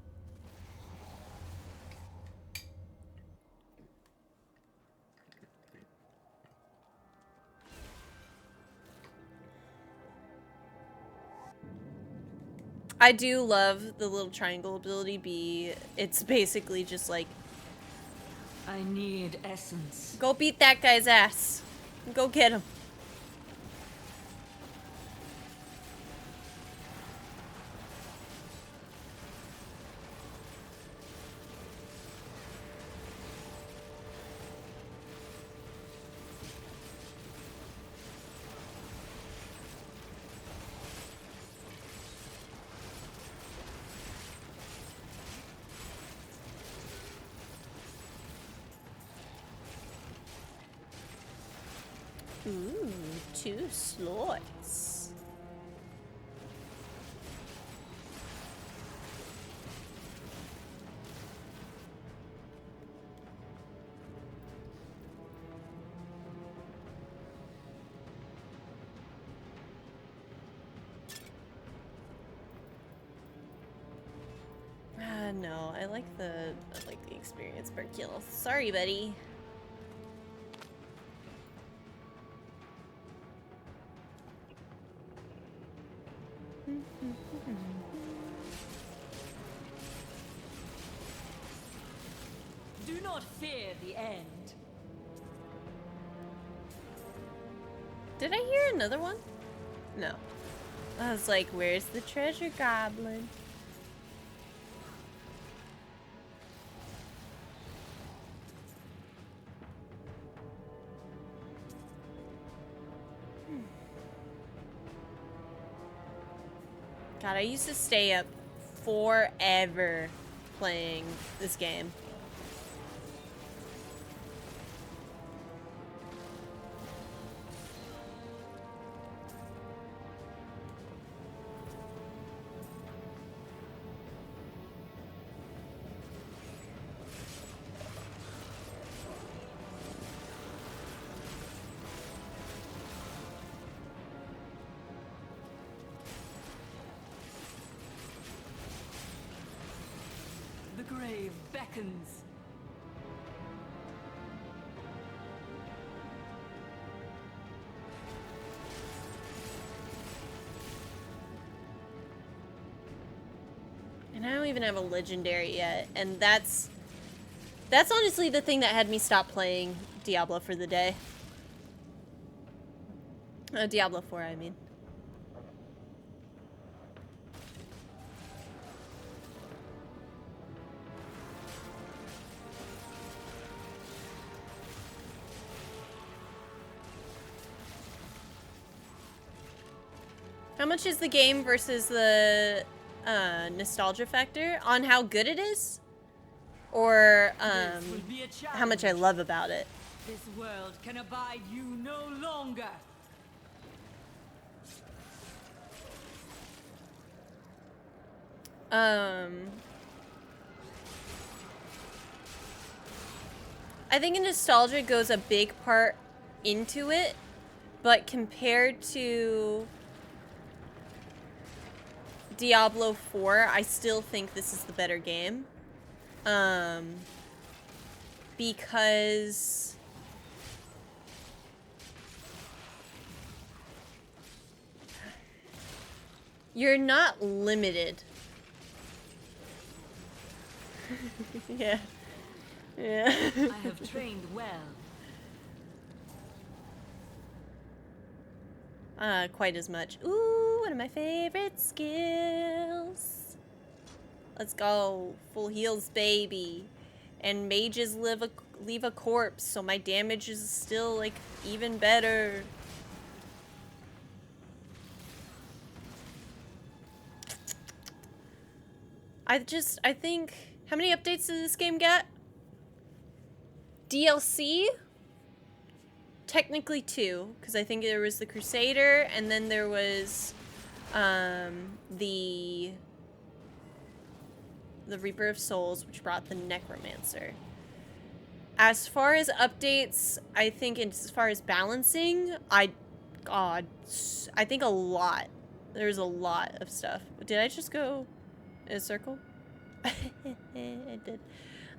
I do love the little triangle ability. It's basically just like, I need essence. go beat that guy's ass. Go get him. Ooh, 2 slots. No, I like the experience per kill. Sorry, buddy. Do not fear the end. Did I hear another one? No. I was like, where's the treasure goblin? God, I used to stay up forever playing this game. The grave beckons. And I don't even have a legendary yet, and that's honestly the thing that had me stop playing Diablo for the day. Diablo 4, I mean. How much is the game versus the nostalgia factor on how good it is? Or how much I love about it? This world can abide you no longer. I think nostalgia goes a big part into it, but compared to Diablo 4, I still think this is the better game. Because you're not limited. Yeah. Yeah. I have trained well. Quite as much. Ooh, one of my favorite skills. Let's go. Full heals, baby. And mages leave a corpse, so my damage is still, like, even better. I think, how many updates did this game get? DLC? Technically 2, because I think there was the Crusader, and then there was, the Reaper of Souls, which brought the Necromancer. As far as updates, I think as far as balancing, I think a lot. There's a lot of stuff. Did I just go in a circle? I did.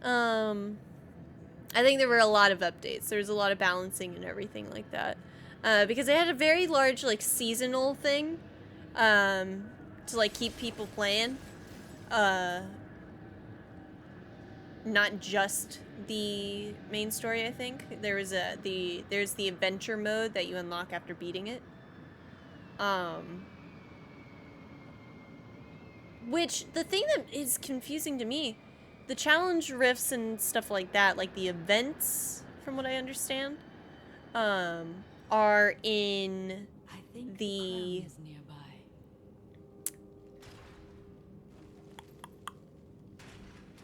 I think there were a lot of updates. There's a lot of balancing and everything like that. Because they had a very large, like, seasonal thing, to, like, keep people playing. Not just the main story, I think. There's the adventure mode that you unlock after beating it. Which, the thing that is confusing to me, the challenge rifts and stuff like that, like the events, from what I understand, are in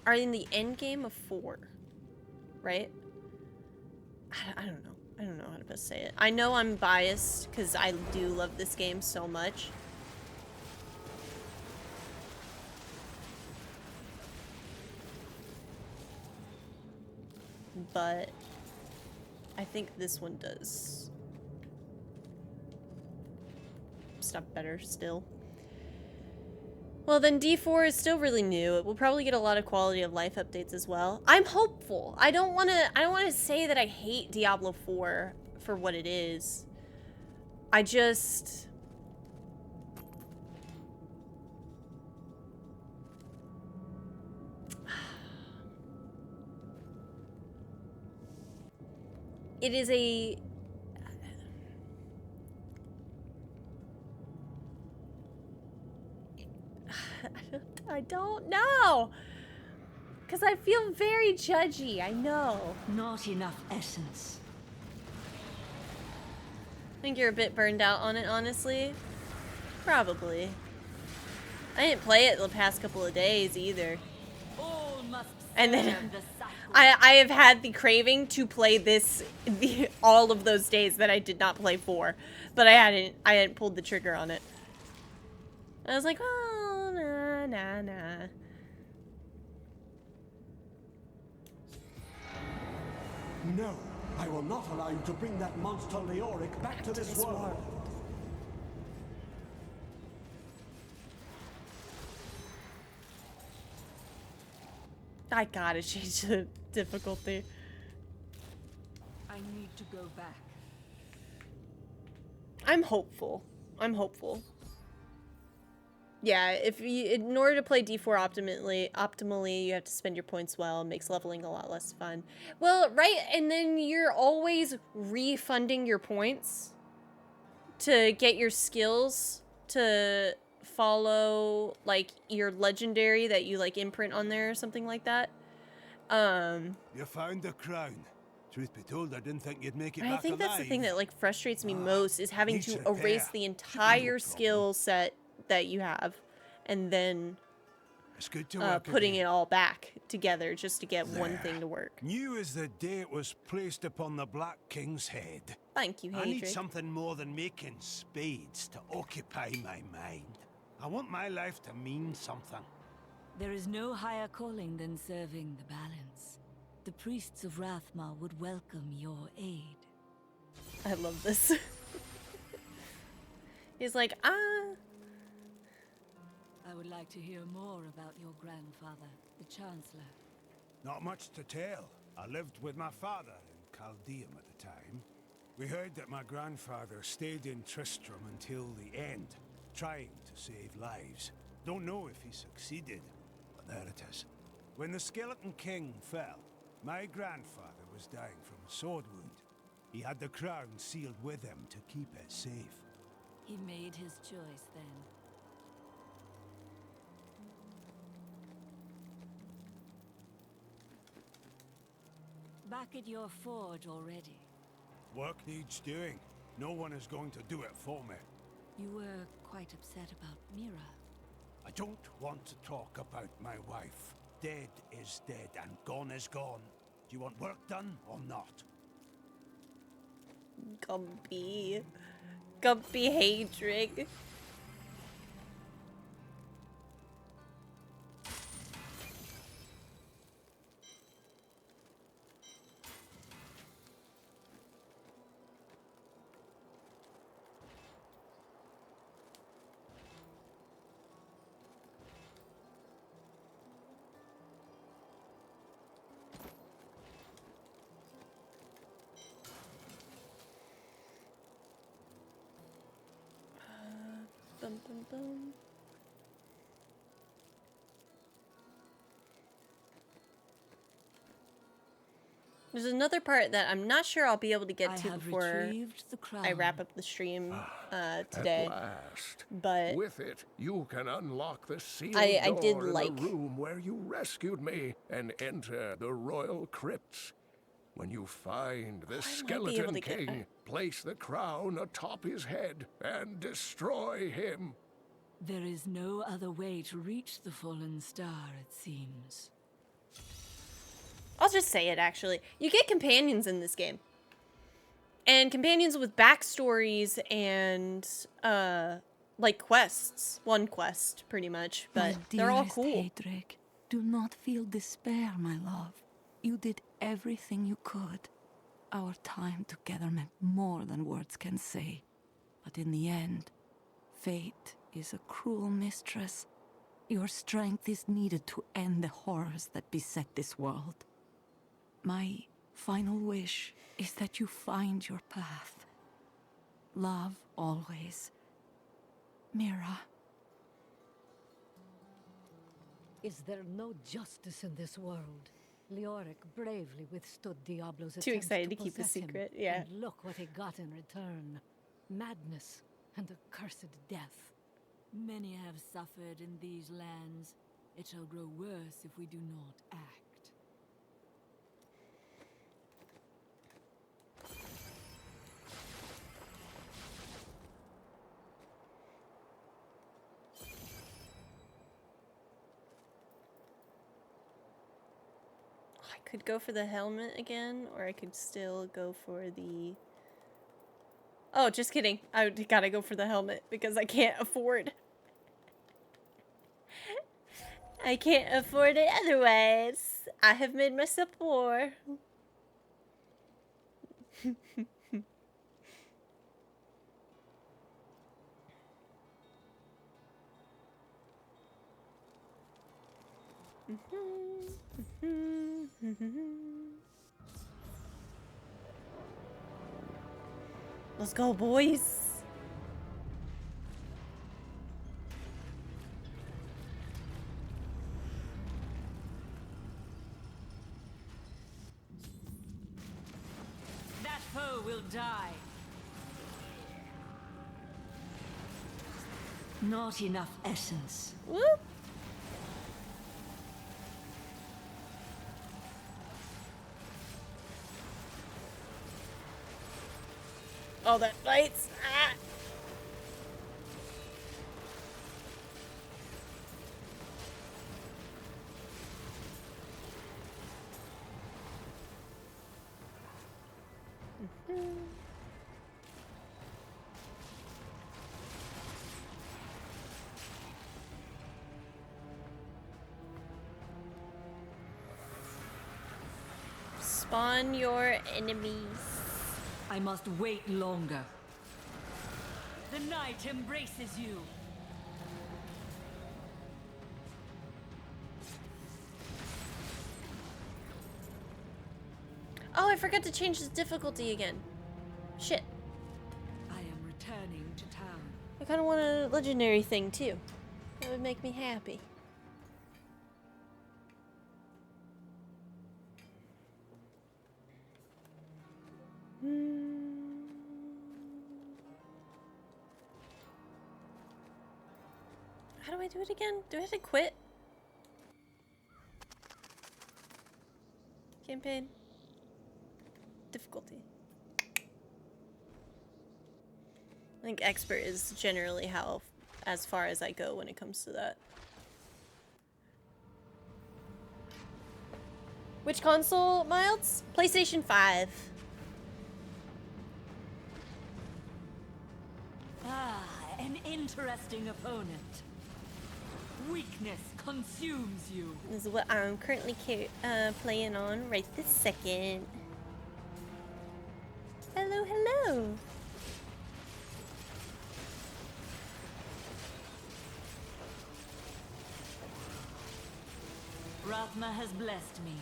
the end game of 4, right? I don't know. I don't know how to best say it. I know I'm biased because I do love this game so much. But I think this one does stuff better still. Well, then D4 is still really new. It will probably get a lot of quality of life updates as well. I'm hopeful. I don't want to say that I hate Diablo 4 for what it is. it is a... I don't know. Because I feel very judgy, I know. Not enough essence. I think you're a bit burned out on it, honestly. Probably. I didn't play it the past couple of days either. All must And then serve the cycle. I have had the craving to play this all of those days that I did not play 4, but I hadn't pulled the trigger on it. I was like, oh, nah. No, I will not allow you to bring that monster Leoric back to this world. I gotta change the difficulty. I need to go back. I'm hopeful. Yeah, in order to play D4 optimally, you have to spend your points well. It makes leveling a lot less fun. Well, right, and then you're always refunding your points to get your skills to follow, like, your legendary that you, like, imprint on there or something like that. You found the crown. Truth be told, I didn't think you'd make it And back I think that's the thing alive. that, like, frustrates me most is having needs to repair. erase the entire skill set that you have and then It's good to work putting again. it all back together just to get one There. thing to work. New as the day it was placed upon the Black King's head. Thank you, I need Hadric. something more than making spades to occupy my mind. I want my life to mean something. There is no higher calling than serving the balance. The priests of Rathma would welcome your aid. I love this. He's like, I would like to hear more about your grandfather, the Chancellor. Not much to tell. I lived with my father in Chaldeum at the time. We heard that my grandfather stayed in Tristram until the end, trying to save lives. Don't know if he succeeded, but there it is. When the Skeleton King fell, my grandfather was dying from a sword wound. He had the crown sealed with him to keep it safe. He made his choice then. Back at your forge already. Work needs doing. No one is going to do it for me. You were quite upset about Mira. I don't want to talk about my wife. Dead is dead and gone is gone. Do you want work done or not? Gumpy Hadric. Bum, bum, bum. There's another part that I'm not sure I'll be able to get to before I wrap up the stream today. At last. But with it, you can unlock the sealed I door did in like the room where you rescued me and enter the royal crypts. When you find the Skeleton King, place the crown atop his head and destroy him. There is no other way to reach the fallen star, it seems. I'll just say it, actually. You get companions in this game. And companions with backstories and, like, quests. One quest, pretty much. But they're all cool. Hadric, do not feel despair, my love. You did everything you could. Our time together meant more than words can say. But in the end, fate is a cruel mistress. Your strength is needed to end the horrors that beset this world. My final wish is that you find your path. Love always. Mira. Is there no justice in this world? Leoric bravely withstood Diablo's Too attempts excited to to keep a possess him, secret, yeah. And look what he got in return. Madness and a cursed death. Many have suffered in these lands. It shall grow worse if we do not act. I could go for the helmet again, or I could still go for the... Oh, just kidding. I gotta go for the helmet because I can't afford... I can't afford it otherwise. I have made myself poor. Let's go, boys. That foe will die. Not enough essence. Whoop. Oh, that lights. Ah. Spawn your enemies. I must wait longer. The night embraces you. Oh, I forgot to change the difficulty again. Shit. I am returning to town. I kind of want a legendary thing too. That would make me happy. How do I do it again? Do I have to quit? Campaign. Difficulty. I think expert is generally as far as I go when it comes to that. Which console, Miles? PlayStation 5. Ah, an interesting opponent. Weakness consumes you. This is what I'm currently playing on right this second. Hello, hello. Rathma has blessed me.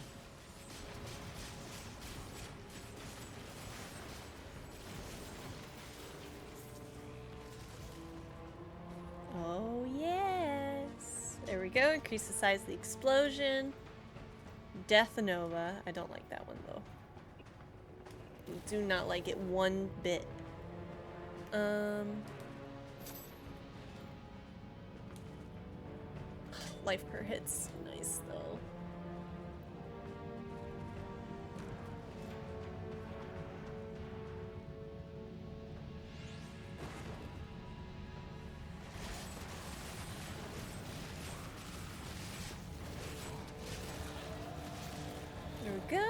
Oh, yes. There we go. Increase the size of the explosion. Death Nova. I don't like that one, though. Do not like it one bit. Life per hit's nice, though. There we go.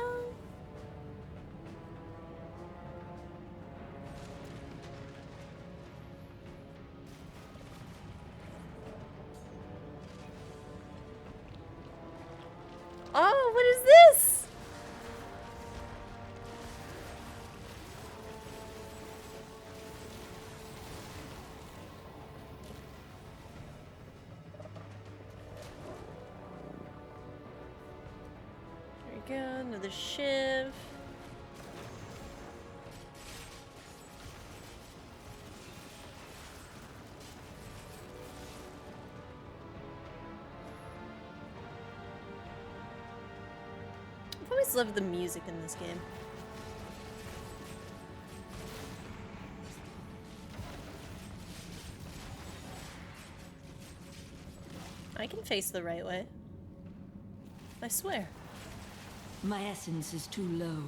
Oh, what is this? There we go, another shiv. always love the music in this game. I can face the right way. I swear. My essence is too low.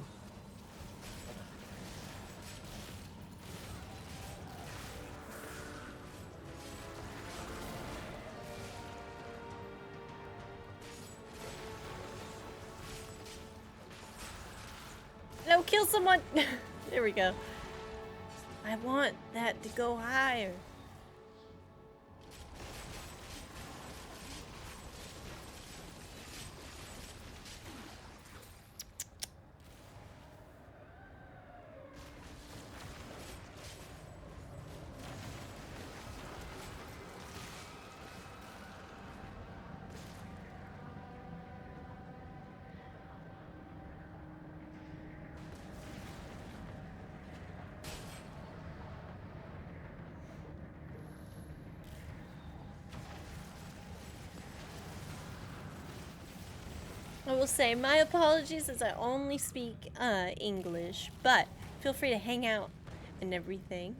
No, kill someone! There we go. I want that to go higher. I will say my apologies as I only speak English, but feel free to hang out and everything,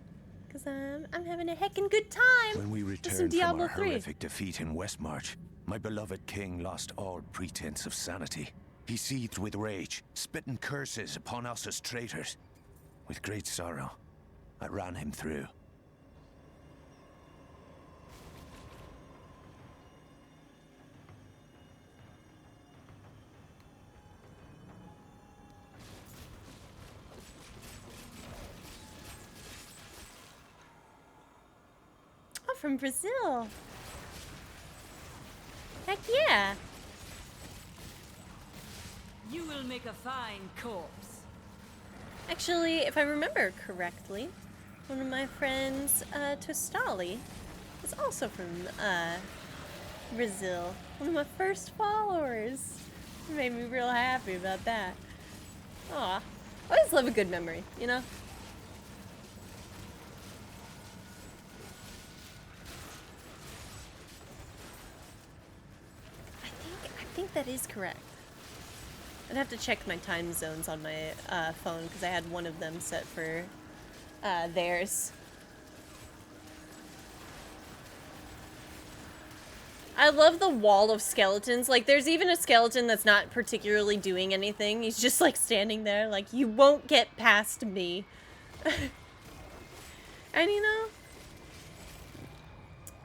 because I'm having a heckin' good time. When we with some returned from Diablo our 3. horrific defeat in Westmarch, my beloved king lost all pretense of sanity. He seethed with rage, spitting curses upon us as traitors. With great sorrow, I ran him through. Oh, from Brazil. Heck yeah. You will make a fine corpse. Actually, if I remember correctly, one of my friends, Tostali, is also from Brazil. One of my first followers. Made me real happy about that. Aw. I always love a good memory, you know? I think that is correct. I'd have to check my time zones on my phone because I had one of them set for theirs. I love the wall of skeletons. Like, there's even a skeleton that's not particularly doing anything. He's just, like, standing there, like, you won't get past me. And, you know,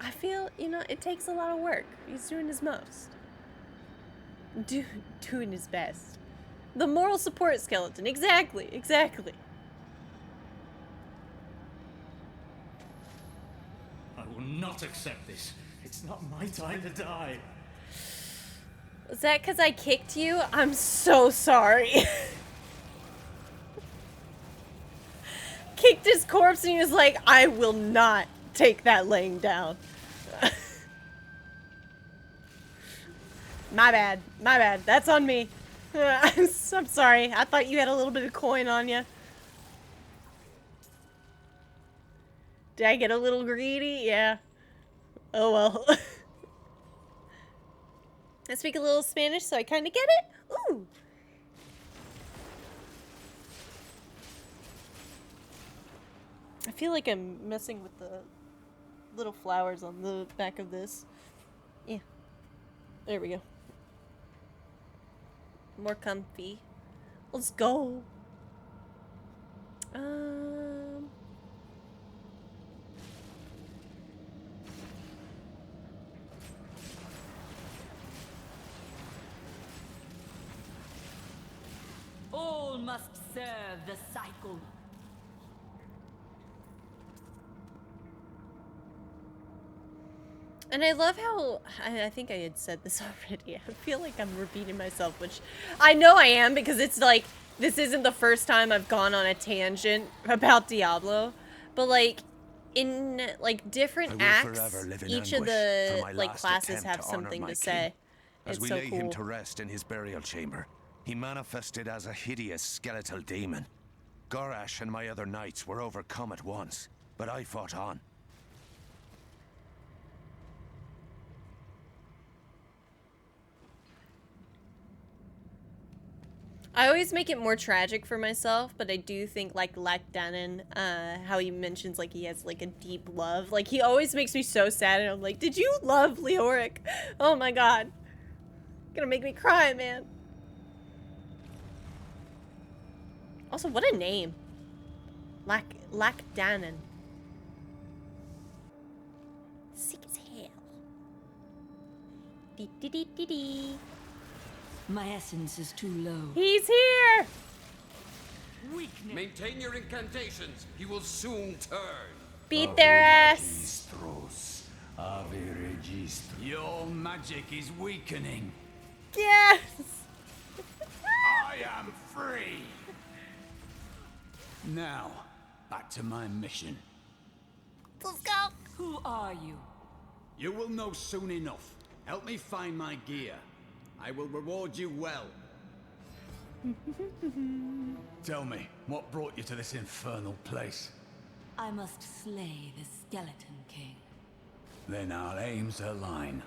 I feel, you know, it takes a lot of work. He's doing his most. Doing his best. The moral support skeleton. Exactly, exactly. I will not accept this. It's not my time to die. Was that because I kicked you? I'm so sorry. Kicked his corpse and he was like, I will not take that laying down. My bad. My bad. That's on me. I'm sorry. I thought you had a little bit of coin on you. Did I get a little greedy? Yeah. Oh well. I speak a little Spanish, so I kind of get it. Ooh. I feel like I'm messing with the little flowers on the back of this. Yeah. There we go. More comfy. Let's go. All must serve the cycle. And I love how, I think I had said this already, I feel like I'm repeating myself, which I know I am because it's like, this isn't the first time I've gone on a tangent about Diablo, but like, in like different acts, each of the like classes have something to say. As It's we so lay him cool. to rest in his burial chamber, he manifested as a hideous skeletal demon. Gorash and my other knights were overcome at once, but I fought on. I always make it more tragic for myself, but I do think like Danon, how he mentions like he has like a deep love. Like he always makes me so sad and I'm like, did you love Leoric? Oh my god. Gonna make me cry, man. Also, what a name. Danon. Sick as hell. Dee dee dee dee dee. My essence is too low. He's here! Weakness. Maintain your incantations. He will soon turn. Beat their ass. Your magic is weakening. Yes! I am free. Now, back to my mission. Let's go. Who are you? You will know soon enough. Help me find my gear. I will reward you well. Tell me, what brought you to this infernal place? I must slay the Skeleton King. Then our aims align.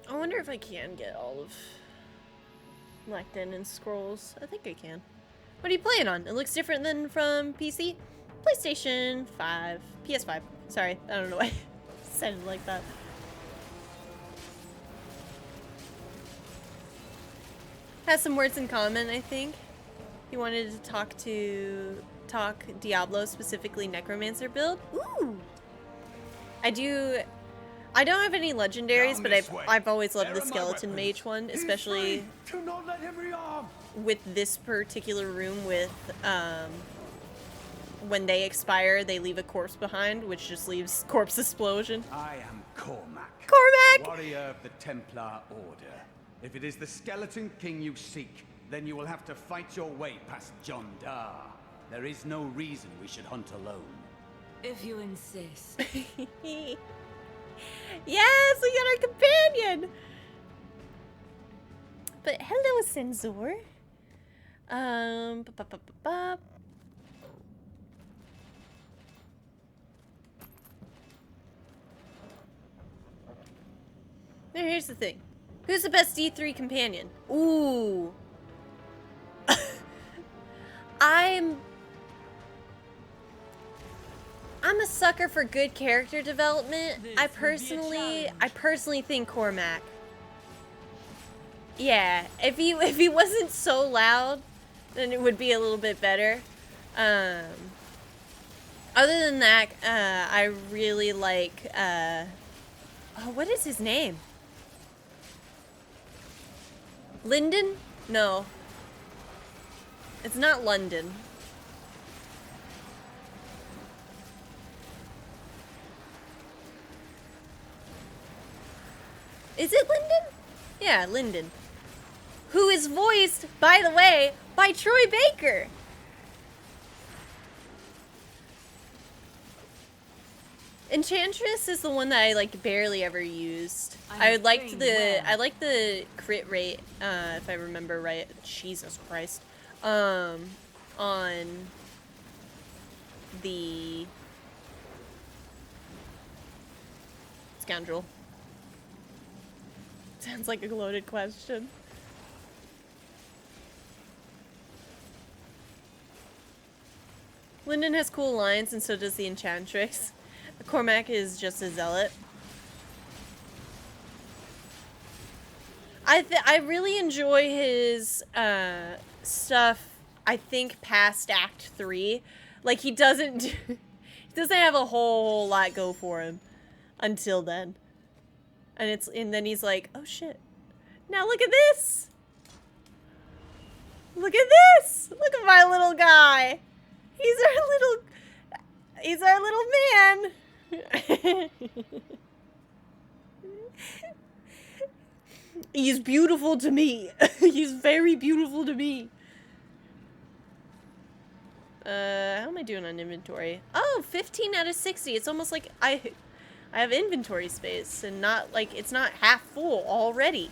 I wonder if I can get all of Lacton and Scrolls. I think I can. What are you playing on? It looks different than from PC? PlayStation 5. PS5. Sorry, I don't know why it sounded like that. Has some words in common, I think. He wanted to talk Diablo, specifically Necromancer build. Ooh! I don't have any legendaries, but I've always loved the Skeleton Mage one, especially Do not let him rearm. with this particular room with, when they expire, they leave a corpse behind, which just leaves corpse explosion. I am Cormac. Cormac! Warrior of the Templar Order. If it is the Skeleton King you seek, then you will have to fight your way past John Dar. There is no reason we should hunt alone. If you insist. Yes, we got our companion! But hello, Sensor. Now here's the thing. Who's the best D3 companion? Ooh. I'm a sucker for good character development. I personally think Cormac. Yeah, if he wasn't so loud, then it would be a little bit better. Other than that, I really like oh, what is his name? Lyndon? No. It's not London. Is it Lyndon? Yeah, Lyndon. Who is voiced, by the way, by Troy Baker. Enchantress is the one that I like barely ever used. I liked the crit rate, if I remember right. Jesus Christ. On the Scoundrel. Sounds like a loaded question. Lyndon has cool lines, and so does the Enchantrix. Cormac is just a zealot. I really enjoy his stuff. I think past Act 3, like he doesn't have a whole lot go for him until then. And then he's like, oh shit. Now look at this! Look at this! Look at my little guy! He's our little man! He's beautiful to me. He's very beautiful to me. How am I doing on inventory? Oh, 15 out of 60. It's almost like I have inventory space and not like it's not half full already.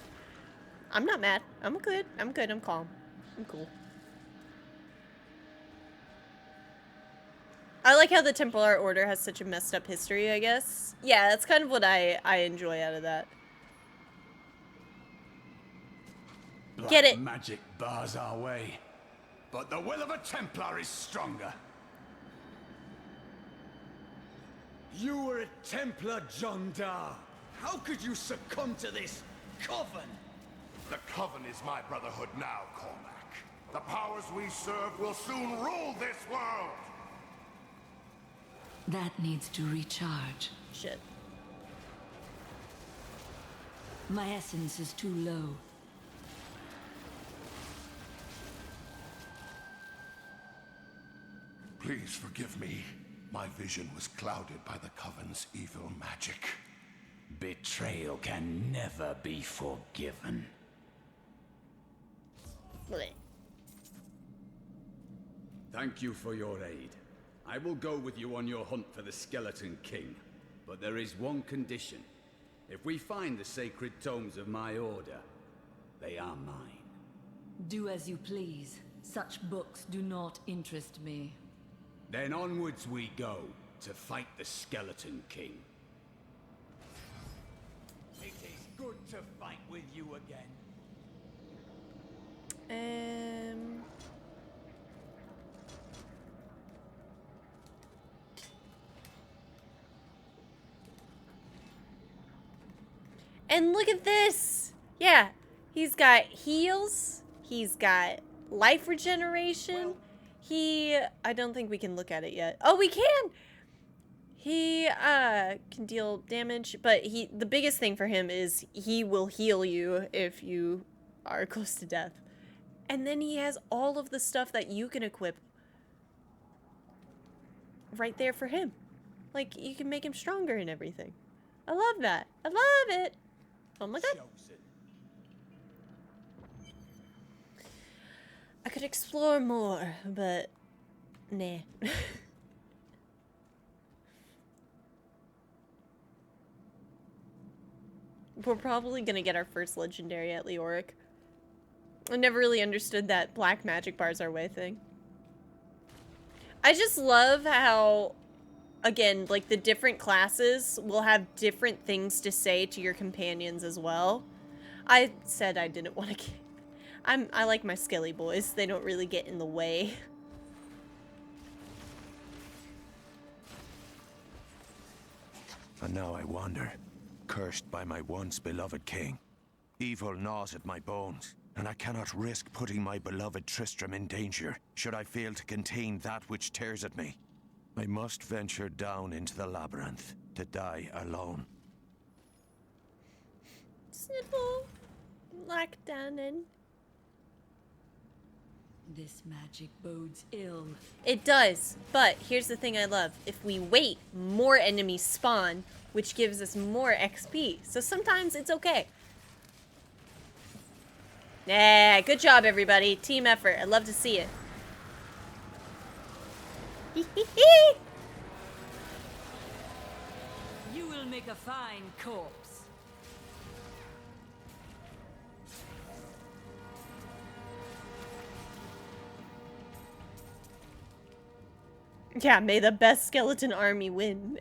I'm not mad. I'm good. I'm good. I'm calm. I'm cool. I like how the Templar Order has such a messed up history, I guess. Yeah, that's kind of what I enjoy out of that. Black Get it. magic bars our way, but the will of a Templar is stronger. You were a Templar, John Dar. How could you succumb to this coven? The Coven is my brotherhood now, Cormac. The powers we serve will soon rule this world! That needs to recharge. Shit. My essence is too low. Please forgive me. My vision was clouded by the Coven's evil magic. Betrayal can never be forgiven. Blech. Thank you for your aid. I will go with you on your hunt for the Skeleton King. But there is one condition. If we find the sacred tomes of my order, they are mine. Do as you please. Such books do not interest me. Then onwards we go to fight the Skeleton King. It is good to fight with you again. And look at this! Yeah, he's got heals, he's got life regeneration, I don't think we can look at it yet. Oh, we can! He, can deal damage, but the biggest thing for him is he will heal you if you are close to death. And then he has all of the stuff that you can equip right there for him. Like, you can make him stronger and everything. I love that. I love it. Oh my god. I could explore more, but nah. We're probably gonna get our first legendary at Leoric. I never really understood that black magic bars our way thing. I just love how, again, like the different classes will have different things to say to your companions as well. I said I didn't want to get... I like my skelly boys. They don't really get in the way. And now I wander, cursed by my once beloved king. Evil gnaws at my bones, and I cannot risk putting my beloved Tristram in danger, should I fail to contain that which tears at me. I must venture down into the labyrinth, to die alone. Sniffle. Like Dannon. This magic bodes ill. It does, but here's the thing I love. If we wait, more enemies spawn, which gives us more XP. So sometimes it's okay. Yeah, good job, everybody. Team effort. I love to see it. You will make a fine corpse. Yeah, may the best skeleton army win.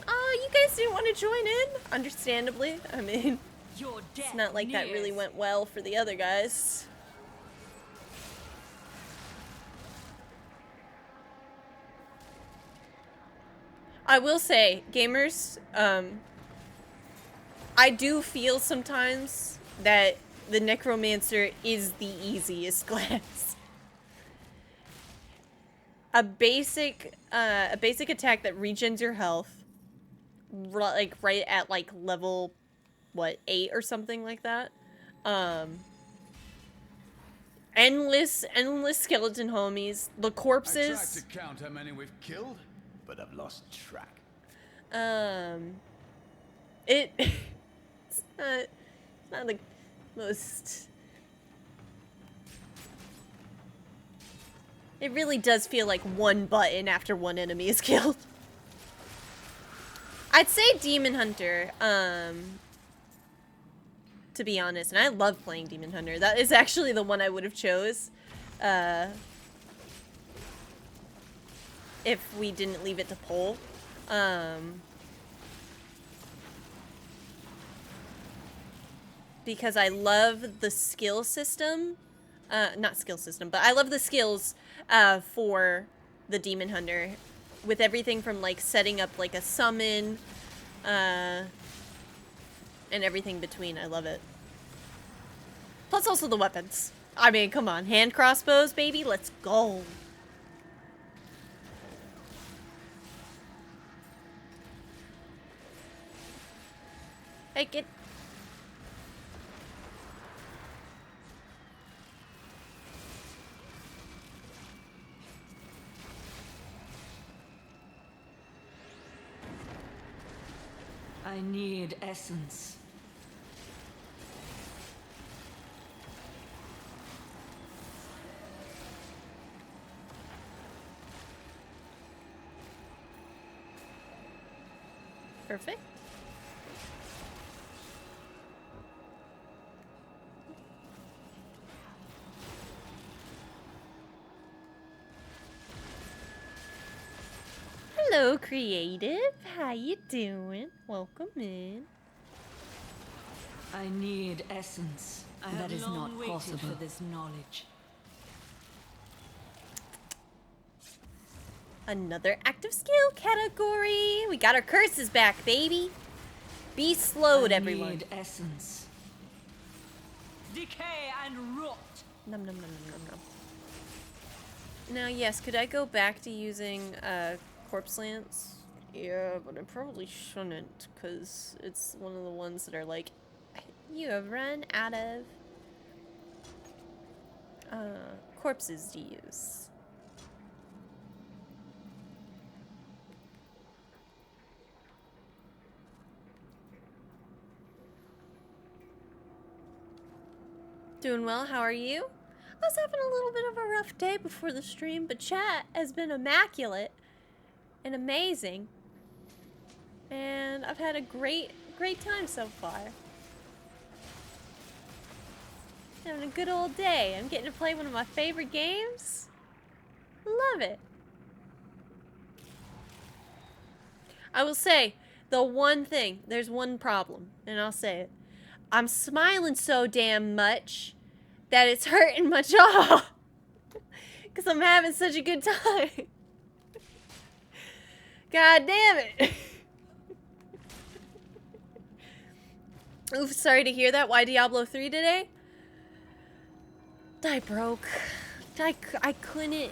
Oh, you guys didn't want to join in? Understandably. I mean, it's not like that really went well for the other guys. I will say, gamers, I do feel sometimes that the Necromancer is the easiest class. A basic attack that regens your health, like right at like level, what, 8 or something like that. Endless skeleton homies. The corpses. I tried to count how many we've killed, but I've lost track. It's not the most It really does feel like one button after one enemy is killed. I'd say Demon Hunter, to be honest, and I love playing Demon Hunter. That is actually the one I would have chose, if we didn't leave it to poll. Because I love the skill system, not skill system, but I love the skills for the Demon Hunter, with everything from like setting up like a summon, and everything between. I love it. Plus also the weapons. I mean, come on, hand crossbows, baby, let's go. Hey, get. I need essence. Perfect. Hello, creative. How you doing? Welcome in. I need essence. That is not possible for this knowledge. Another active skill category. We got our curses back, baby. Be slowed, everyone. I need essence. Decay and rot. Nom nom nom nom nom nom. Now, yes, could I go back to using corpse lance? Yeah, but I probably shouldn't, because it's one of the ones that are like, you have run out of corpses to use. Doing well, how are you? I was having a little bit of a rough day before the stream, but chat has been immaculate and amazing. And I've had a great time so far. Having a good old day. I'm getting to play one of my favorite games. Love it. I will say, the one thing, there's one problem, and I'll say it. I'm smiling so damn much that it's hurting my jaw. Because I'm having such a good time. God damn it. Oof, sorry to hear that. Why Diablo 3 today? I broke. I couldn't.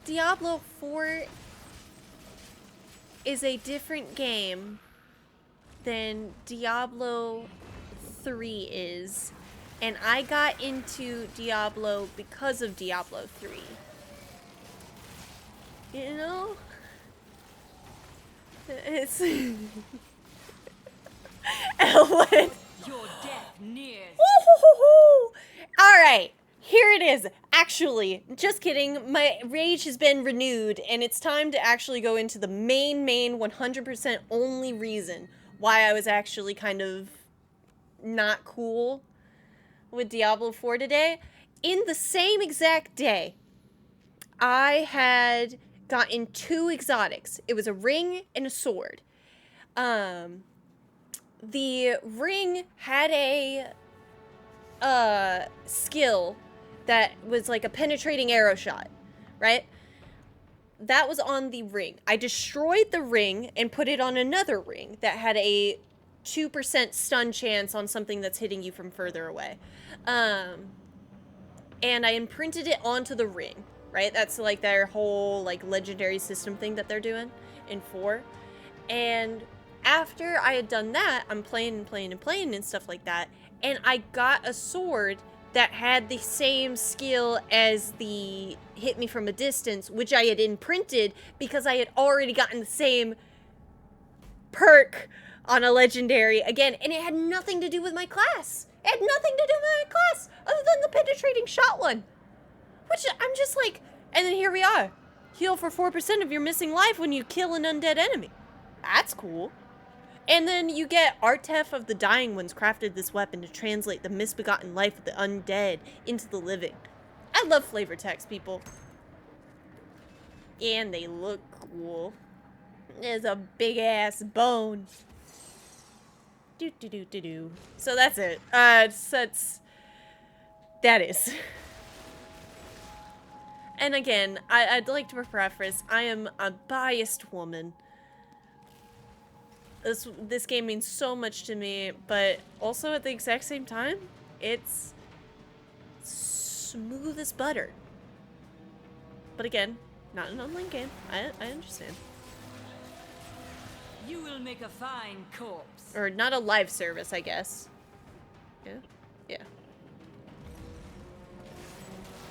Diablo 4 is a different game than Diablo 3 is, and I got into Diablo because of Diablo 3. You know? It's Elwood. Your death nears. Alright, here it is. Actually, just kidding. My rage has been renewed, and it's time to actually go into the main 100% only reason why I was actually kind of not cool with Diablo 4 today. In the same exact day, I had gotten 2 exotics. It was a ring and a sword. The ring had a skill that was like a penetrating arrow shot, right? That was on the ring. I destroyed the ring and put it on another ring that had a 2% stun chance on something that's hitting you from further away. And I imprinted it onto the ring, right? That's like their whole like legendary system thing that they're doing in 4. And after I had done that, I'm playing and stuff like that, and I got a sword that had the same skill as the hit me from a distance, which I had imprinted because I had already gotten the same perk on a legendary again, and it had nothing to do with my class. It had nothing to do with my class other than the penetrating shot one. Which I'm just like, and then here we are. Heal for 4% of your missing life when you kill an undead enemy. That's cool. And then you get Artef of the Dying Ones crafted this weapon to translate the misbegotten life of the undead into the living. I love flavor text, people. And they look cool. There's a big ass bone. Do do do do do. So that's it. That is. And again, I'd like to preface, I am a biased woman. This game means so much to me, but also at the exact same time, it's smooth as butter. But again, not an online game. I understand. You will make a fine corpse. Or not a live service, I guess. Yeah? Yeah.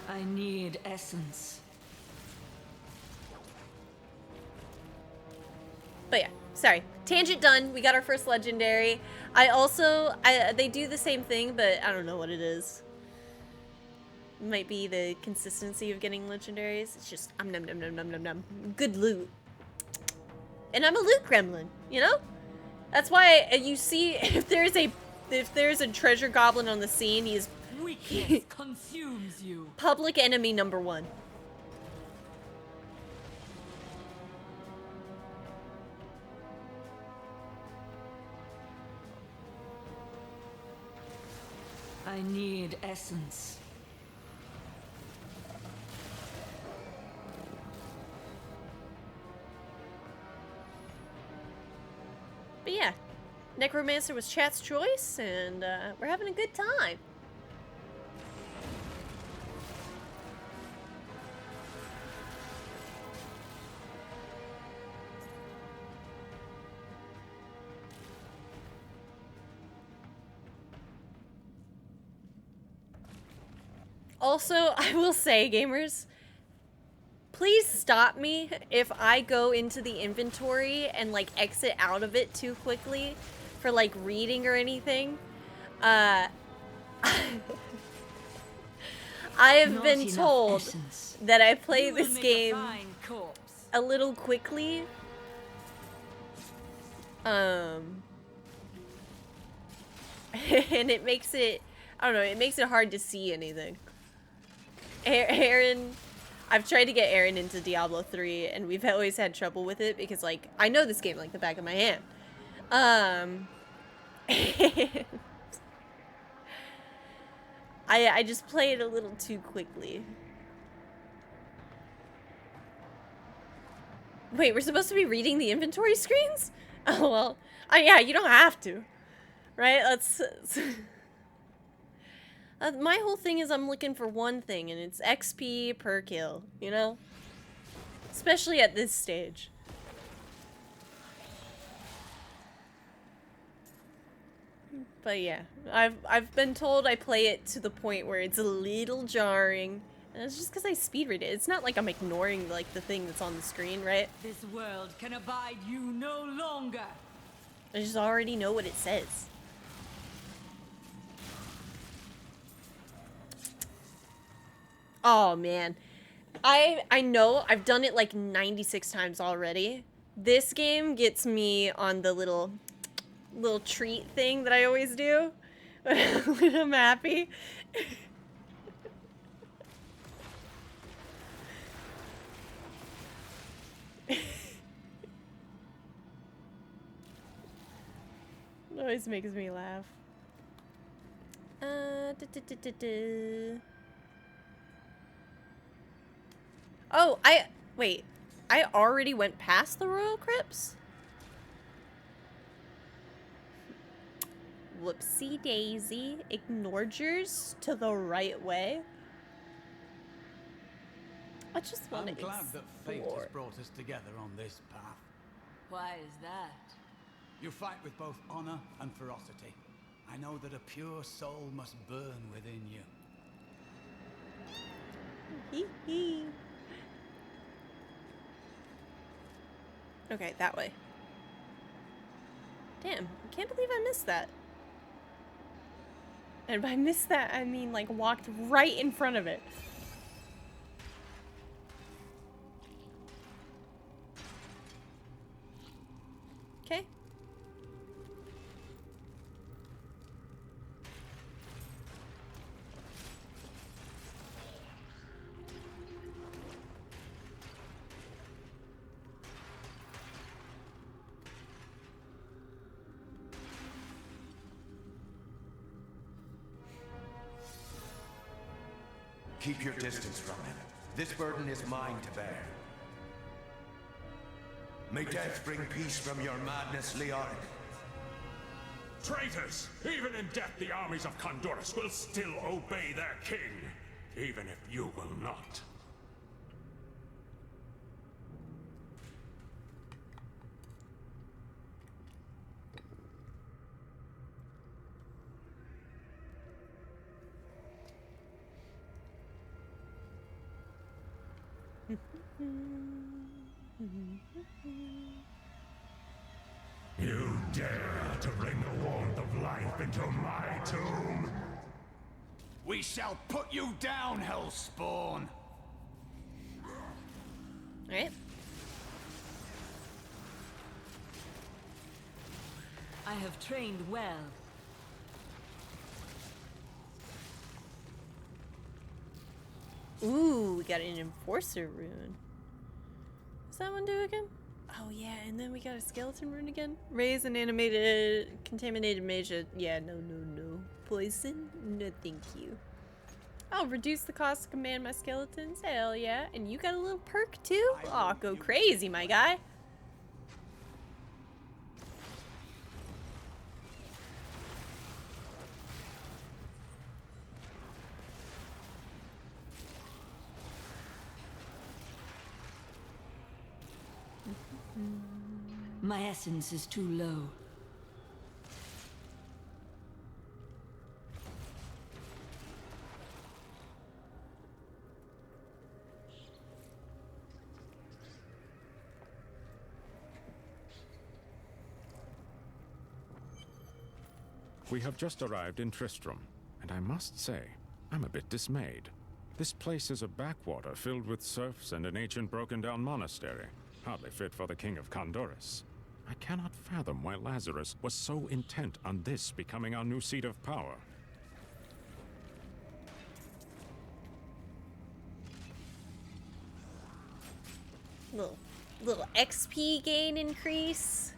I need essence. But yeah, sorry. Tangent done. We got our first legendary. They do the same thing, but I don't know what it is. Might be the consistency of getting legendaries. It's just num num num num num num. Good loot. And I'm a loot gremlin, you know? That's why you see if there's a treasure goblin on the scene, he's Weakness consumes you. public enemy number 1. I need essence. But yeah, Necromancer was chat's choice, and we're having a good time. Also, I will say, gamers, please stop me if I go into the inventory and, like, exit out of it too quickly for, like, reading or anything. I have been told that I play this game a little quickly. And it makes it, I don't know, it makes it hard to see anything. Aaron, I've tried to get Aaron into Diablo 3, and we've always had trouble with it because, like, I know this game like the back of my hand. I just play it a little too quickly. Wait, we're supposed to be reading the inventory screens? Oh, well. Yeah, you don't have to. Right? My whole thing is I'm looking for one thing, and it's XP per kill, you know? Especially at this stage. But yeah, I've been told I play it to the point where it's a little jarring. And it's just because I speed read it. It's not like I'm ignoring, like, the thing that's on the screen, right? This world can abide you no longer. I just already know what it says. Oh, man. I know I've done it like 96 times already. This game gets me on the little treat thing that I always do when I'm happy. It always makes me laugh. Oh, wait. I already went past the Royal Crypts? Whoopsie daisy. Ignored yours to the right way. I just want to I'm glad that fate explore. has brought us together on this path. Why is that? You fight with both honor and ferocity. I know that a pure soul must burn within you. Hee hee. Okay, that way. Damn, I can't believe I missed that. And by missed that, I mean like walked right in front of it. Okay. Keep your distance from him. This burden is mine to bear. May death bring peace from your madness, Leoric. Traitors! Even in death, the armies of Condorus will still obey their king, even if you will not. You dare to bring the warmth of life into my tomb? We shall put you down, Hellspawn! Alright. I have trained well. Ooh, we got an Enforcer rune. What's that one do again? Oh yeah, and then we got a skeleton rune again. Raise an animated, contaminated mage. Yeah, no. Poison? No, thank you. Oh, reduce the cost to command my skeletons. Hell yeah. And you got a little perk too? Oh, go crazy, my guy. My essence is too low. We have just arrived in Tristram, and I must say, I'm a bit dismayed. This place is a backwater filled with serfs and an ancient broken-down monastery, hardly fit for the King of Condorus. I cannot fathom why Lazarus was so intent on this becoming our new seat of power. Little XP gain increase.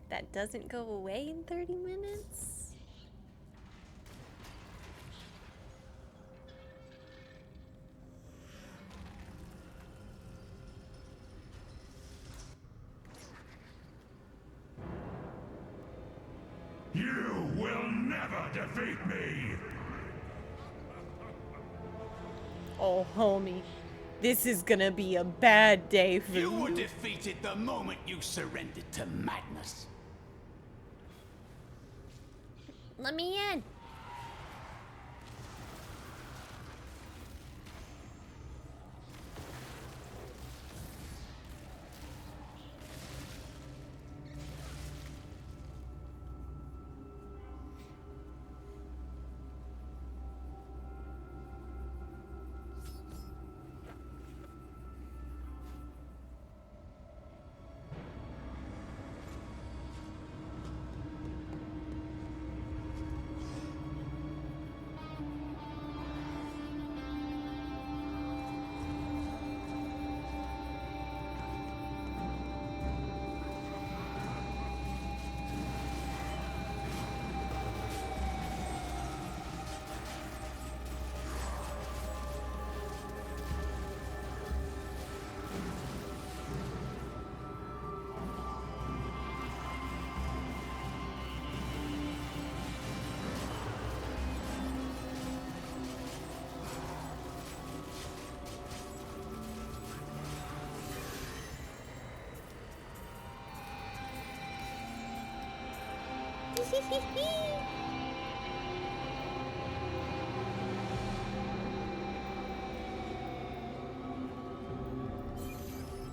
That doesn't go away in 30 minutes? You will never defeat me! Oh, homie. This is gonna be a bad day for you. You were defeated the moment you surrendered to madness. Let me in.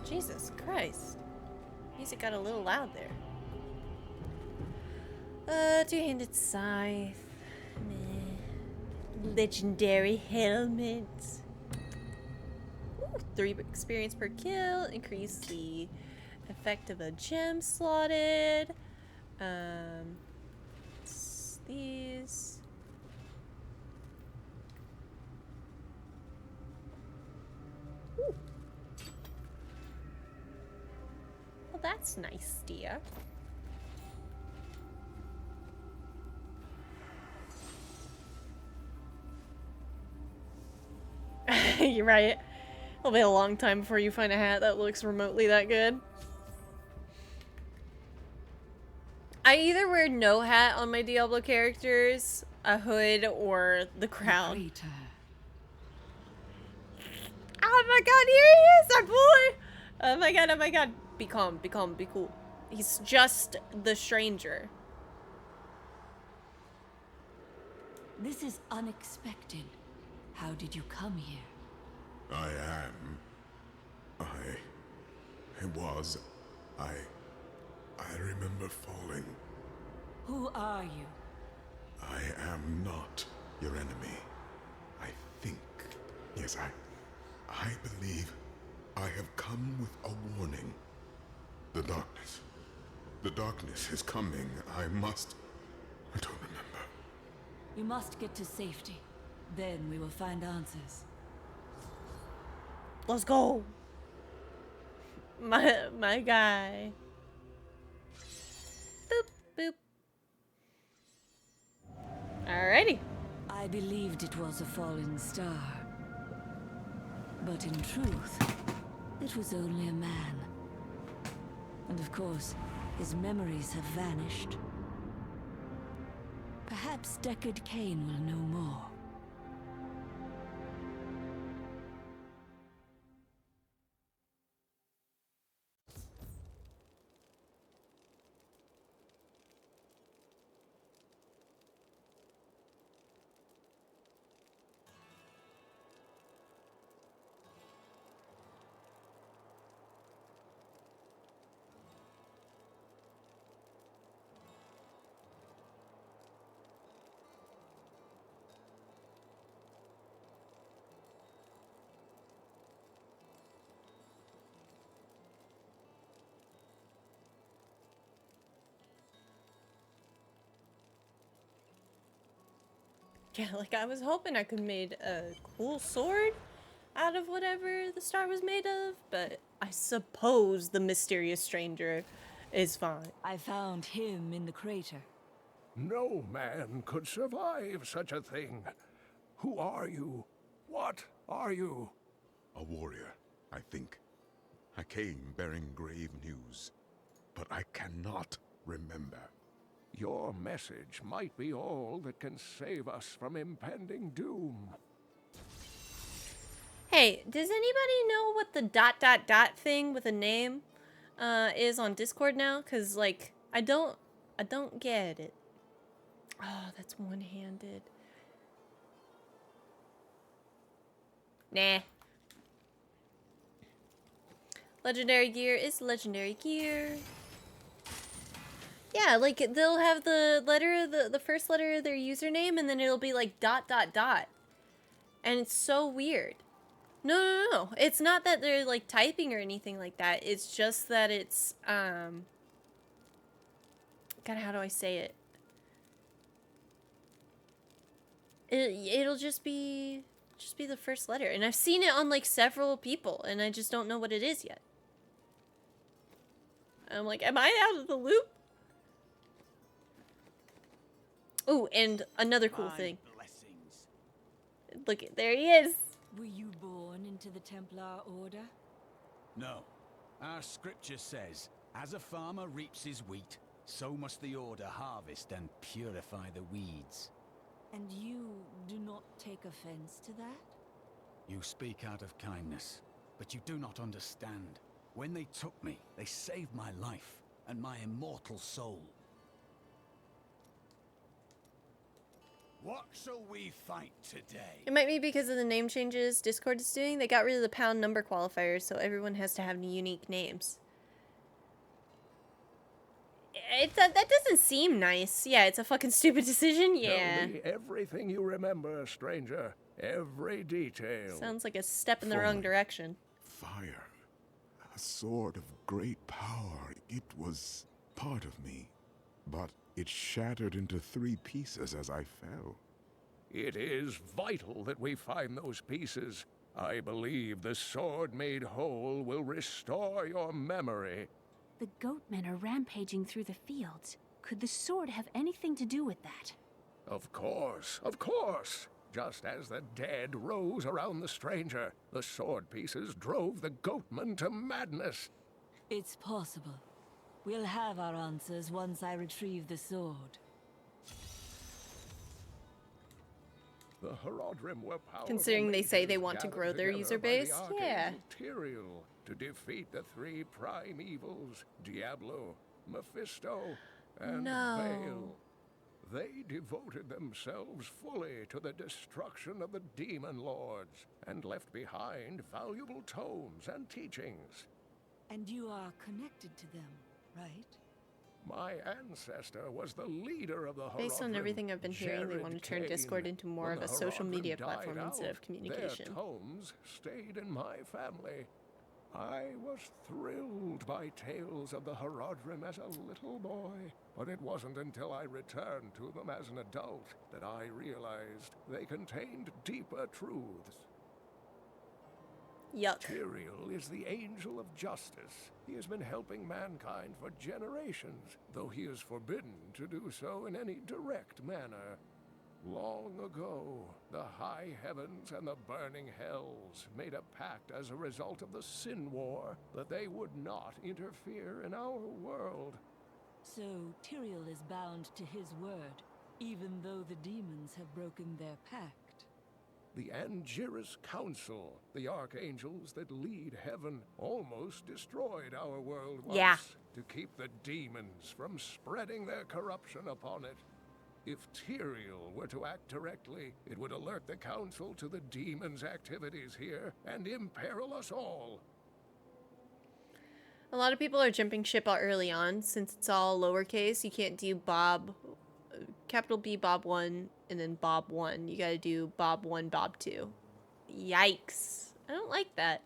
Jesus Christ. Music got a little loud there. Two-handed scythe. Meh. Legendary helmet. Ooh, 3 experience per kill. Increase the effect of a gem slotted. These. Ooh. Well, that's nice, dear. You're right. It'll be a long time before you find a hat that looks remotely that good. I either wear no hat on my Diablo characters, a hood, or the crown. Oh my god, here he is, our boy! Oh my god, oh my god. Be calm, be calm, be cool. He's just the stranger. This is unexpected. How did you come here? I remember falling. Who are you? I am not your enemy. I think. Yes, I believe I have come with a warning. The darkness. The darkness is coming. I don't remember. You must get to safety. Then we will find answers. Let's go. My guy. Boop, boop. Alrighty. I believed it was a fallen star. But in truth, it was only a man. And of course, his memories have vanished. Perhaps Deckard Cain will know more. Yeah, like I was hoping I could made a cool sword out of whatever the star was made of, but I suppose the mysterious stranger is fine. I found him in the crater. No man could survive such a thing. Who are you? What are you? A warrior, I think. I came bearing grave news, but I cannot remember. Your message might be all that can save us from impending doom. Hey, does anybody know what the ... thing with a name is on Discord now? Cause like I don't get it. Oh, that's one-handed. Nah. Legendary gear is legendary gear. Yeah, like they'll have the letter, the first letter of their username, and then it'll be like ... And it's so weird. No. It's not that they're like typing or anything like that. It's just that it's God, how do I say it? It'll just be the first letter, and I've seen it on like several people, and I just don't know what it is yet. I'm like, am I out of the loop? Oh, and another cool thing. Blessings. Look, there he is. Were you born into the Templar Order? No. Our scripture says, as a farmer reaps his wheat, so must the Order harvest and purify the weeds. And you do not take offense to that? You speak out of kindness, but you do not understand. When they took me, they saved my life and my immortal soul. What shall we fight today? It might be because of the name changes Discord is doing. They got rid of the pound number qualifiers, so everyone has to have unique names. That doesn't seem nice. Yeah, it's a fucking stupid decision. Yeah. Tell me everything you remember, stranger. Every detail. Sounds like a step in the wrong direction. Fire. A sword of great power. It was part of me. But it shattered into 3 pieces as I fell. It is vital that we find those pieces. I believe the sword made whole will restore your memory. The goatmen are rampaging through the fields. Could the sword have anything to do with that? Of course, of course. Just as the dead rose around the stranger, the sword pieces drove the goatmen to madness. It's possible. We'll have our answers once I retrieve the sword. The Horadrim were powerful. Considering they say they mages want to gathered grow their together user by base, the yeah. Archangel Tyrael to defeat the 3 prime evils, Diablo, Mephisto, and No. Baal. They devoted themselves fully to the destruction of the demon lords and left behind valuable tomes and teachings. And you are connected to them, right? My ancestor was the leader of the Horadrim. Based on everything I've been hearing, they Jared want to turn Kane. Discord into more When of a the social Horadrim media died platform instead of out, communication. Their tomes stayed in my family. I was thrilled by tales of the Horadrim as a little boy, but it wasn't until I returned to them as an adult that I realized they contained deeper truths. Yuck. Tyrael is the angel of justice. He has been helping mankind for generations, though he is forbidden to do so in any direct manner. Long ago, the high heavens and the burning hells made a pact as a result of the Sin War that they would not interfere in our world. So Tyrael is bound to his word, even though the demons have broken their pact. The Angiris Council, the archangels that lead heaven, almost destroyed our world once to keep the demons from spreading their corruption upon it. If Tyrael were to act directly, it would alert the Council to the demons' activities here and imperil us all. A lot of people are jumping ship out early on since it's all lowercase. You can't do Bob, capital B Bob 1 and then Bob 1. You gotta do Bob 1, Bob 2. Yikes. I don't like that.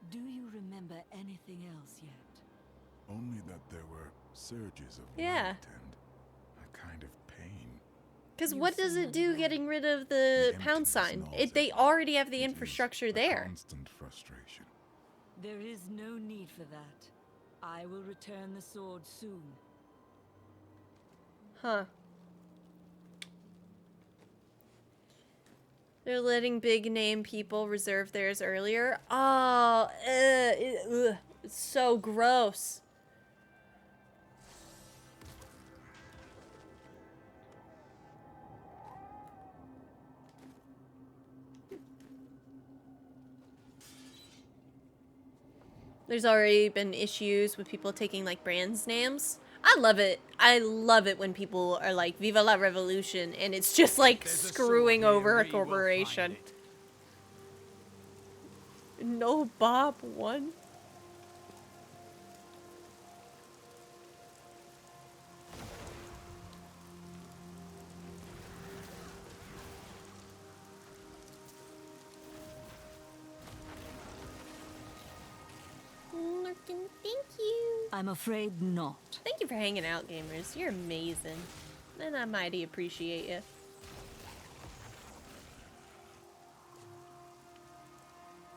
Do you remember anything else yet? Only that there were surges of Yeah. light and a kind of pain. Because what does it do getting rid of the pound sign? They already have the infrastructure there. Constant frustration. There is no need for that. I will return the sword soon. Huh. They're letting big name people reserve theirs earlier. Oh, ugh, it's so gross. There's already been issues with people taking like brands names. I love it. I love it when people are like Viva la Revolution and it's just like screwing over a corporation. No Bob 1. Thank you. I'm afraid not. Thank you for hanging out, gamers. You're amazing. And I mighty appreciate you.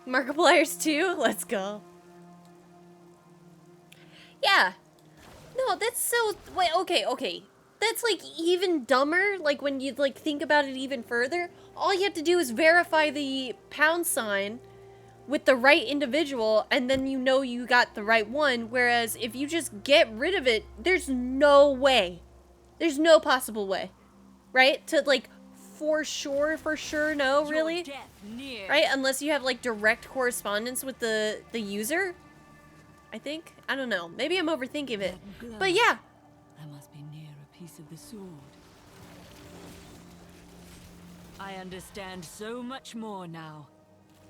Markiplier's 2? Let's go. Yeah. No, that's so... Wait, okay. That's, like, even dumber. Like, when you, like, think about it even further. All you have to do is verify the pound sign with the right individual, and then you know you got the right one. Whereas, if you just get rid of it, there's no way. There's no possible way. Right? To, like... For sure, no, really? Right? Unless you have, like, direct correspondence with the user? I think? I don't know. Maybe I'm overthinking it. But yeah. I must be near a piece of the sword. I understand so much more now.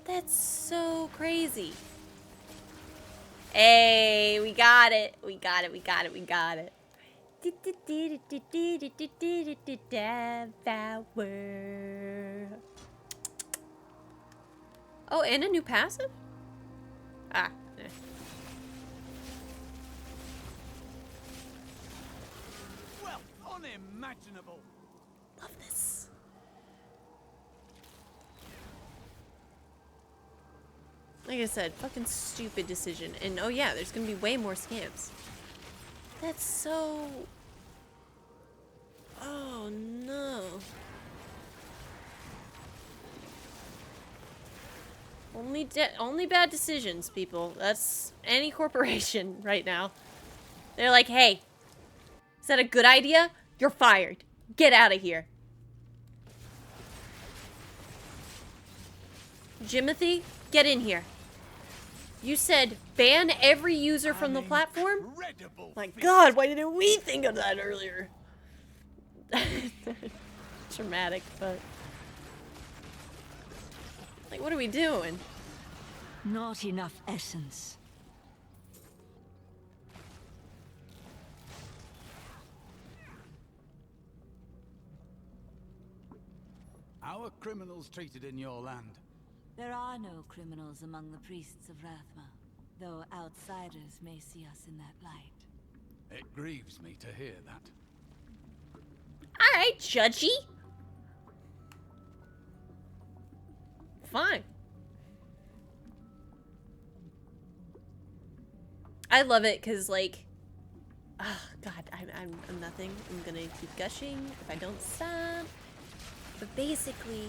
That's so crazy. Hey, we got it. We got it. We got it. We got it. Devour. Oh, and a new passive? Ah. Eh. Well, unimaginable. Love this. Like I said, fucking stupid decision. And oh yeah, there's gonna be way more scams. That's so... Oh no. Only bad decisions, people. That's any corporation right now. They're like, hey, is that a good idea? You're fired. Get out of here. Jimothy, get in here. You said ban every user from the platform? My god, why didn't we think of that earlier? Dramatic, but... Like, what are we doing? Not enough essence. How are criminals treated in your land? There are no criminals among the priests of Rathma, though outsiders may see us in that light. It grieves me to hear that. Alright, judgy. Fine. I love it because, like, oh god, I'm nothing. I'm gonna keep gushing if I don't stop. But basically,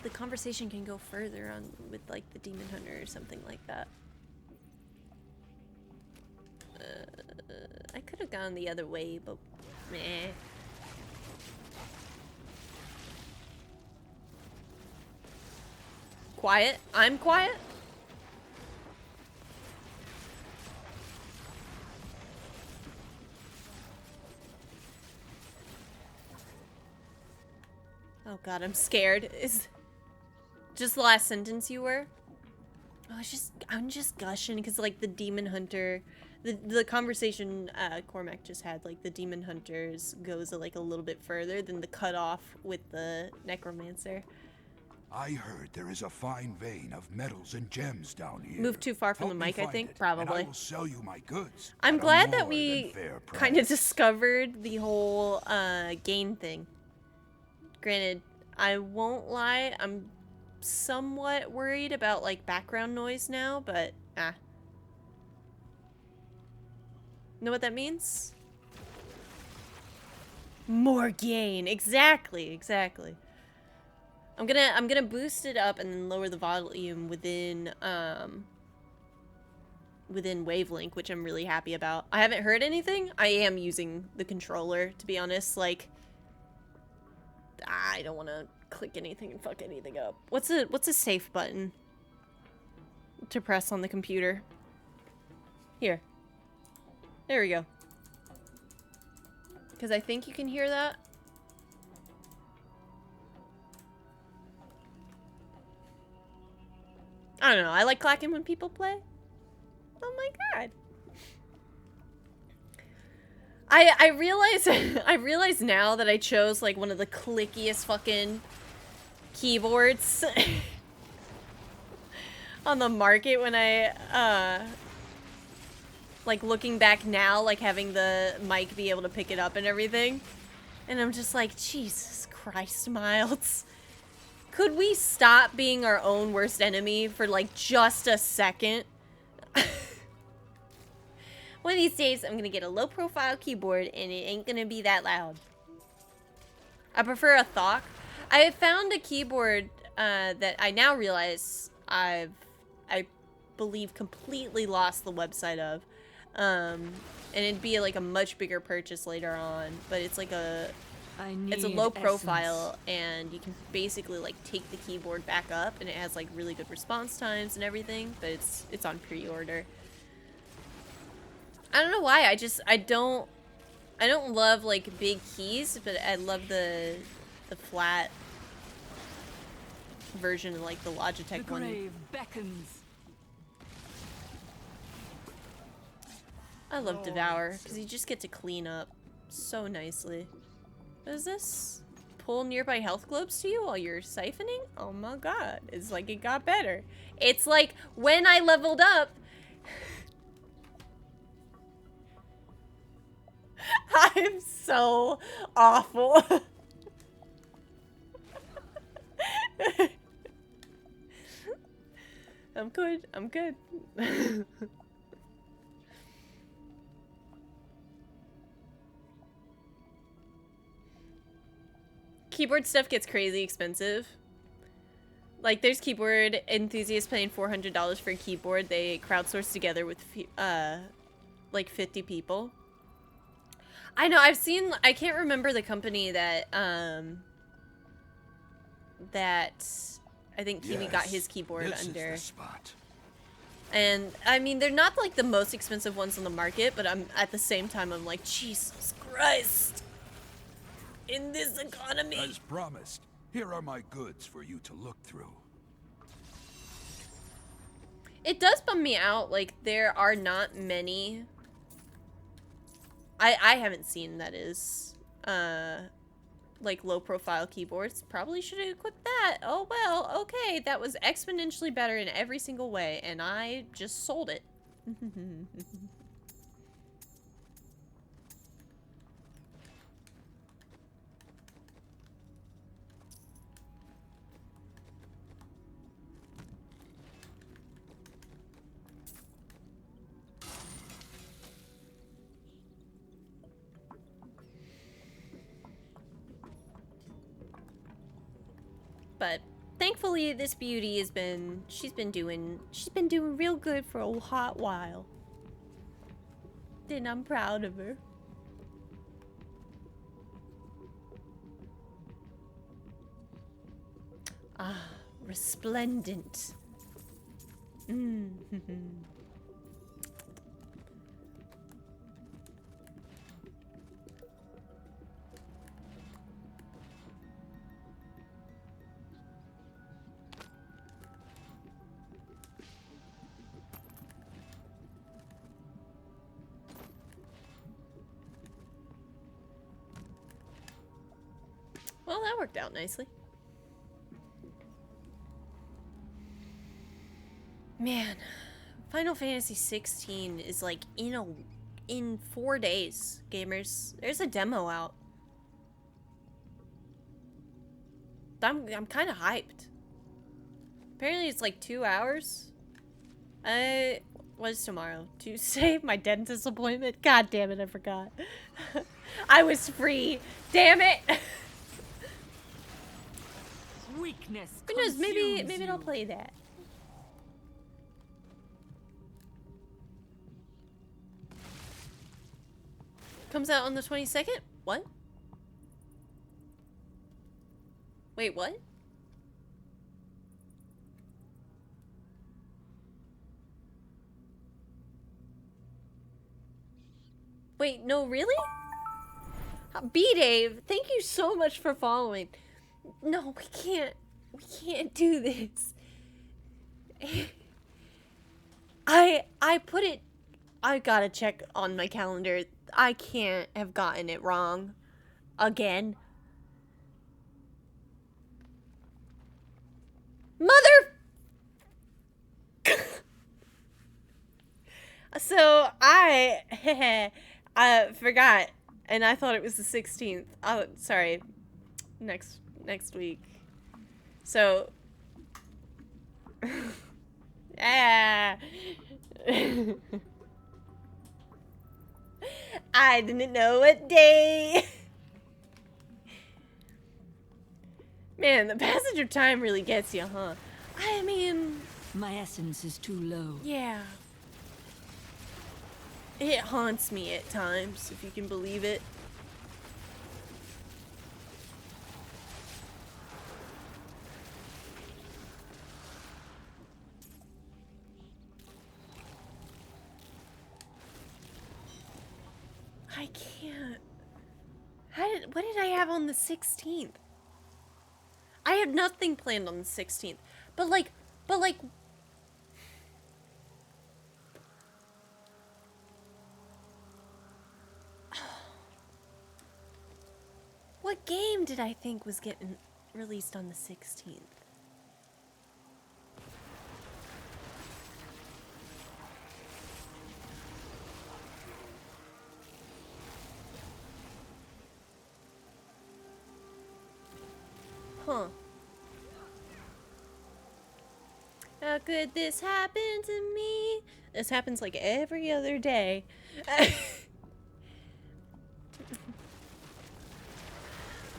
the conversation can go further on with like the demon hunter or something like that. I could have gone the other way, but meh. Quiet. I'm quiet. Oh god, I'm scared. Is just the last sentence you were? Oh, I'm just gushing because like the demon hunter, the conversation Cormac just had, like the demon hunters goes like a little bit further than the cutoff with the necromancer. I heard there is a fine vein of metals and gems down here. Moved too far from the mic, I think. Probably. And I will sell you my goods. I'm at a glad that more we than fair price. kind of discovered the whole gain thing. Granted, I won't lie, I'm somewhat worried about like background noise now, but know what that means? More gain. Exactly. I'm gonna boost it up and then lower the volume within Wavelink, which I'm really happy about. I haven't heard anything. I am using the controller, to be honest. Like, I don't want to click anything and fuck anything up. What's a safe button to press on the computer? Here. There we go. Because I think you can hear that. I don't know. I like clacking when people play. Oh my god. I realize now that I chose like one of the clickiest fucking keyboards on the market when I like looking back now, like having the mic be able to pick it up and everything. And I'm just like, Jesus Christ, Miles. Could we stop being our own worst enemy for like just a second? One of these days, I'm gonna get a low-profile keyboard, and it ain't gonna be that loud. I prefer a Thok. I found a keyboard that I now realize I believe completely lost the website of, and it'd be like a much bigger purchase later on. But it's like it's a low profile, and you can basically like take the keyboard back up, and it has like really good response times and everything. But it's on pre-order. I don't know why, I don't I don't love like big keys, but I love the flat version of like the Logitech The one. grave beckons. I love Devour because you just get to clean up so nicely. What is this? Pull nearby health globes to you while you're siphoning? Oh my god. It's like it got better. It's like when I leveled up. I'm so awful. I'm good. I'm good. Keyboard stuff gets crazy expensive. Like, there's keyboard enthusiasts paying $400 for a keyboard they crowdsourced together with, like, 50 people. I know, I've seen, I can't remember the company that I think Kiwi got his keyboard under. And, I mean, they're not, like, the most expensive ones on the market, but at the same time, I'm like, Jesus Christ! In this economy! As promised, here are my goods for you to look through. It does bum me out, like, there are not many... I haven't seen, that is, like, low-profile keyboards. Probably should have equipped that. Oh, well, okay. That was exponentially better in every single way, and I just sold it. But thankfully this beauty has been she's been doing real good for a hot while. And I'm proud of her. Ah, resplendent. Well, that worked out nicely. Man, Final Fantasy 16 is like in 4 days, gamers. There's a demo out. I'm kind of hyped. Apparently it's like 2 hours. What's tomorrow? Tuesday? My dentist appointment? God damn it, I forgot. I was free. Damn it. Weakness. Who knows? Maybe I'll play that. Comes out on the 22nd? What? Wait, what? Wait, no, really? B-Dave, thank you so much for following. No, we can't do this. I put it, I gotta check on my calendar. I can't have gotten it wrong. Again. Mother! So, I forgot, and I thought it was the 16th. Oh, sorry. Next week. So, I didn't know what day. Man, the passage of time really gets you, huh? I mean... My essence is too low. Yeah. It haunts me at times, if you can believe it. I can't. What did I have on the 16th? I have nothing planned on the 16th. But like what game did I think was getting released on the 16th? Huh. How could this happen to me? This happens like every other day.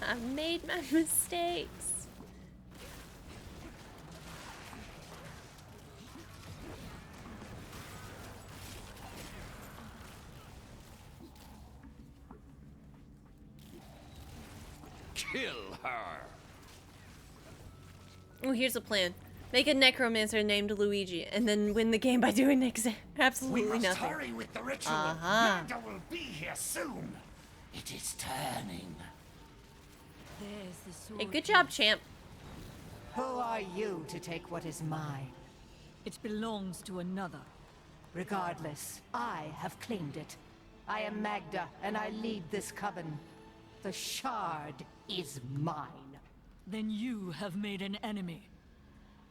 I've made my mistakes. Kill her. Oh, here's a plan. Make a necromancer named Luigi, and then win the game by doing absolutely We must nothing. hurry with the ritual. Uh-huh. Murder will be here soon. It is turning. There's the sword. Hey, good job, champ. Who are you to take what is mine? It belongs to another. Regardless, I have claimed it. I am Magda, and I lead this coven. The shard is mine. Then you have made an enemy.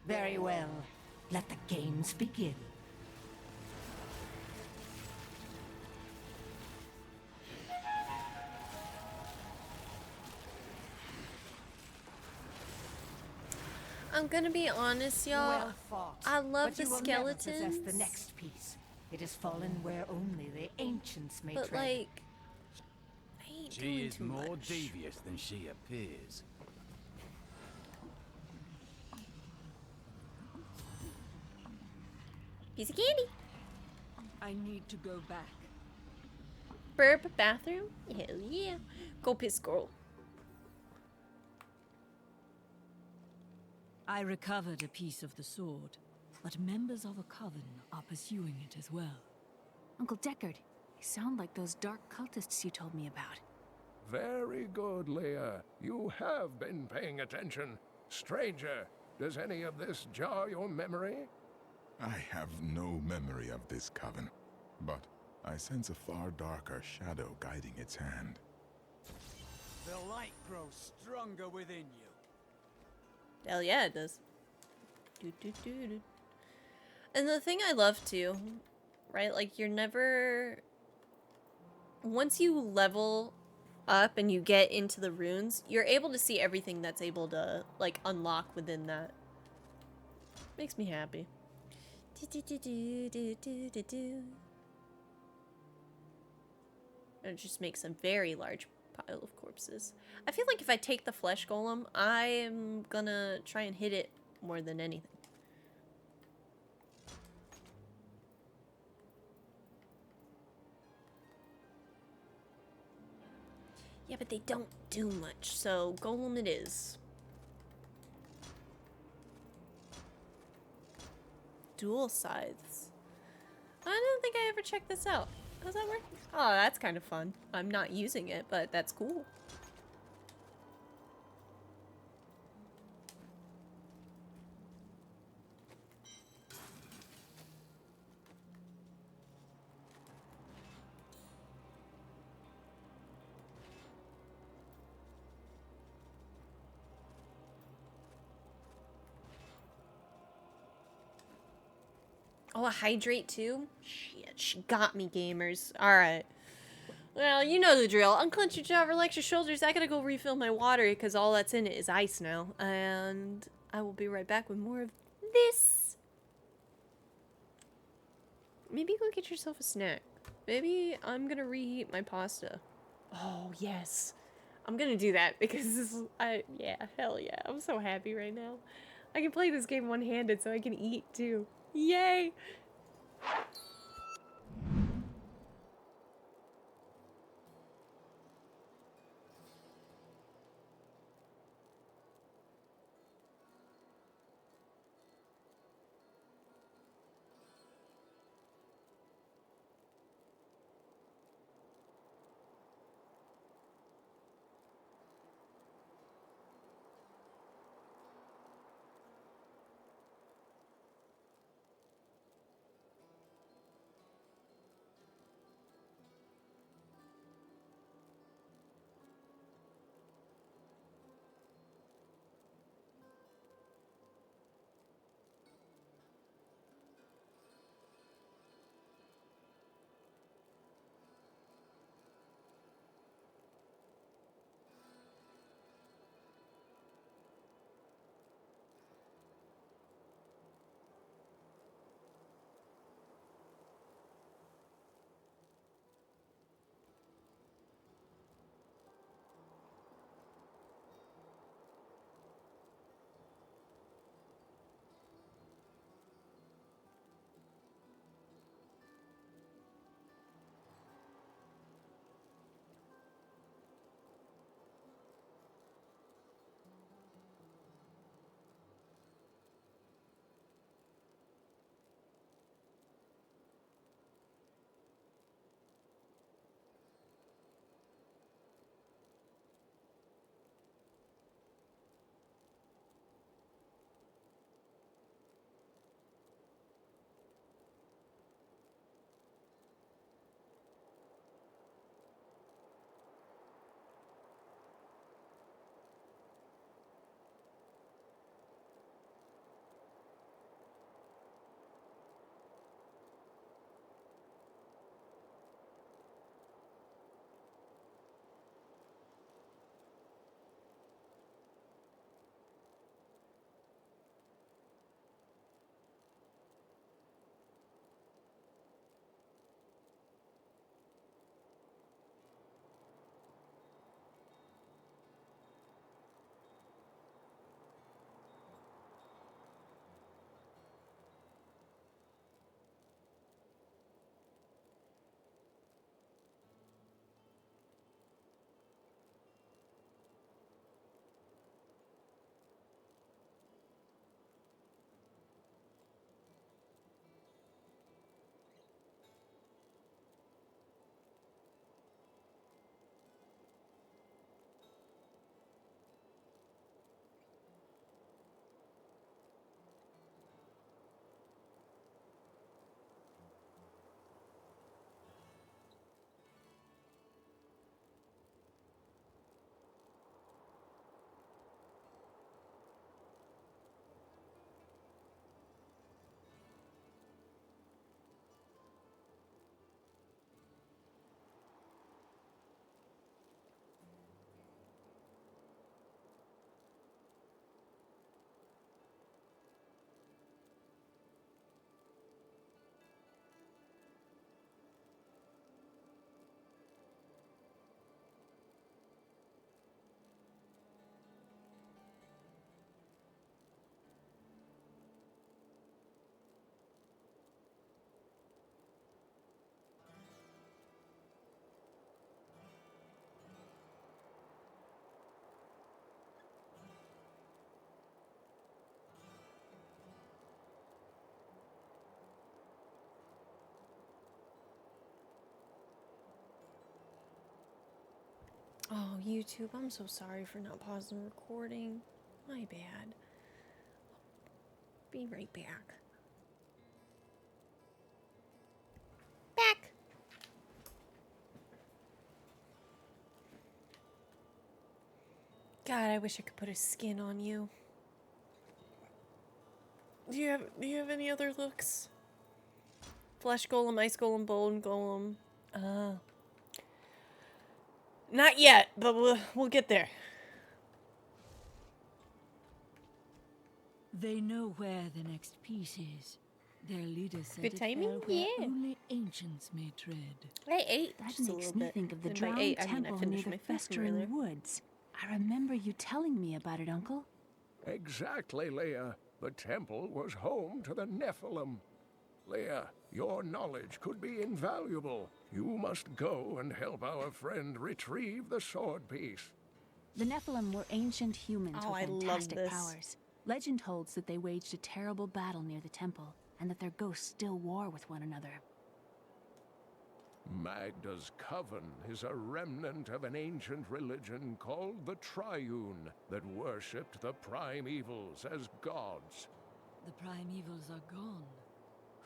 Very well. Let the games begin. I'm gonna be honest, y'all. Well fought. I love But the you will skeletons. never possess the next piece. It has fallen where only the ancients may But tread. like, I ain't She doing is too more much. devious than she appears. Piece of candy. I need to go back. Burp bathroom? Hell yeah. Go piss, girl. I recovered a piece of the sword, but members of a coven are pursuing it as well. Uncle Deckard, they sound like those dark cultists you told me about. Very good, Leah. You have been paying attention. Stranger, does any of this jar your memory? I have no memory of this coven, but I sense a far darker shadow guiding its hand. The light grows stronger within you. Hell yeah, it does. Do, do, do, do. And the thing I love too, right? Like, you're never... Once you level up and you get into the runes, you're able to see everything that's able to, like, unlock within that. Makes me happy. Do, do, do, do, do, do, do, do. And it just makes a very large pile of corpses. I feel like if I take the flesh golem, I am gonna try and hit it more than anything. Yeah, but they don't do much, so golem it is. Dual scythes. I don't think I ever checked this out. How's that work? Oh, that's kind of fun. I'm not using it, but that's cool. Oh, a hydrate too? Shit, she got me, gamers. Alright. Well, you know the drill. Unclench your jaw, relax your shoulders. I gotta go refill my water because all that's in it is ice now. And I will be right back with more of this. Maybe go get yourself a snack. Maybe I'm gonna reheat my pasta. Oh, yes. I'm gonna do that because this is... yeah, hell yeah. I'm so happy right now. I can play this game one-handed so I can eat too. Yay! Oh, YouTube, I'm so sorry for not pausing the recording. My bad. Be right back. Back! God, I wish I could put a skin on you. Do you have any other looks? Flesh golem, ice golem, bone golem. Not yet, but we'll get there. They know where the next piece is. Their leader said Good it timing? fell where Yeah. only ancients may tread. I ate That just a makes little me bit. think of the And by drowned ate, I mean I temple near finished the my food from earlier. festering woods. I remember you telling me about it, Uncle. Exactly, Leah. The temple was home to the Nephilim. Leah, your knowledge could be invaluable. You must go and help our friend retrieve the sword piece. The Nephilim were ancient humans Oh, I with love fantastic this. powers. Legend holds that they waged a terrible battle near the temple, and that their ghosts still war with one another. Magda's coven is a remnant of an ancient religion called the Triune that worshipped the primevals as gods. The primevals are gone.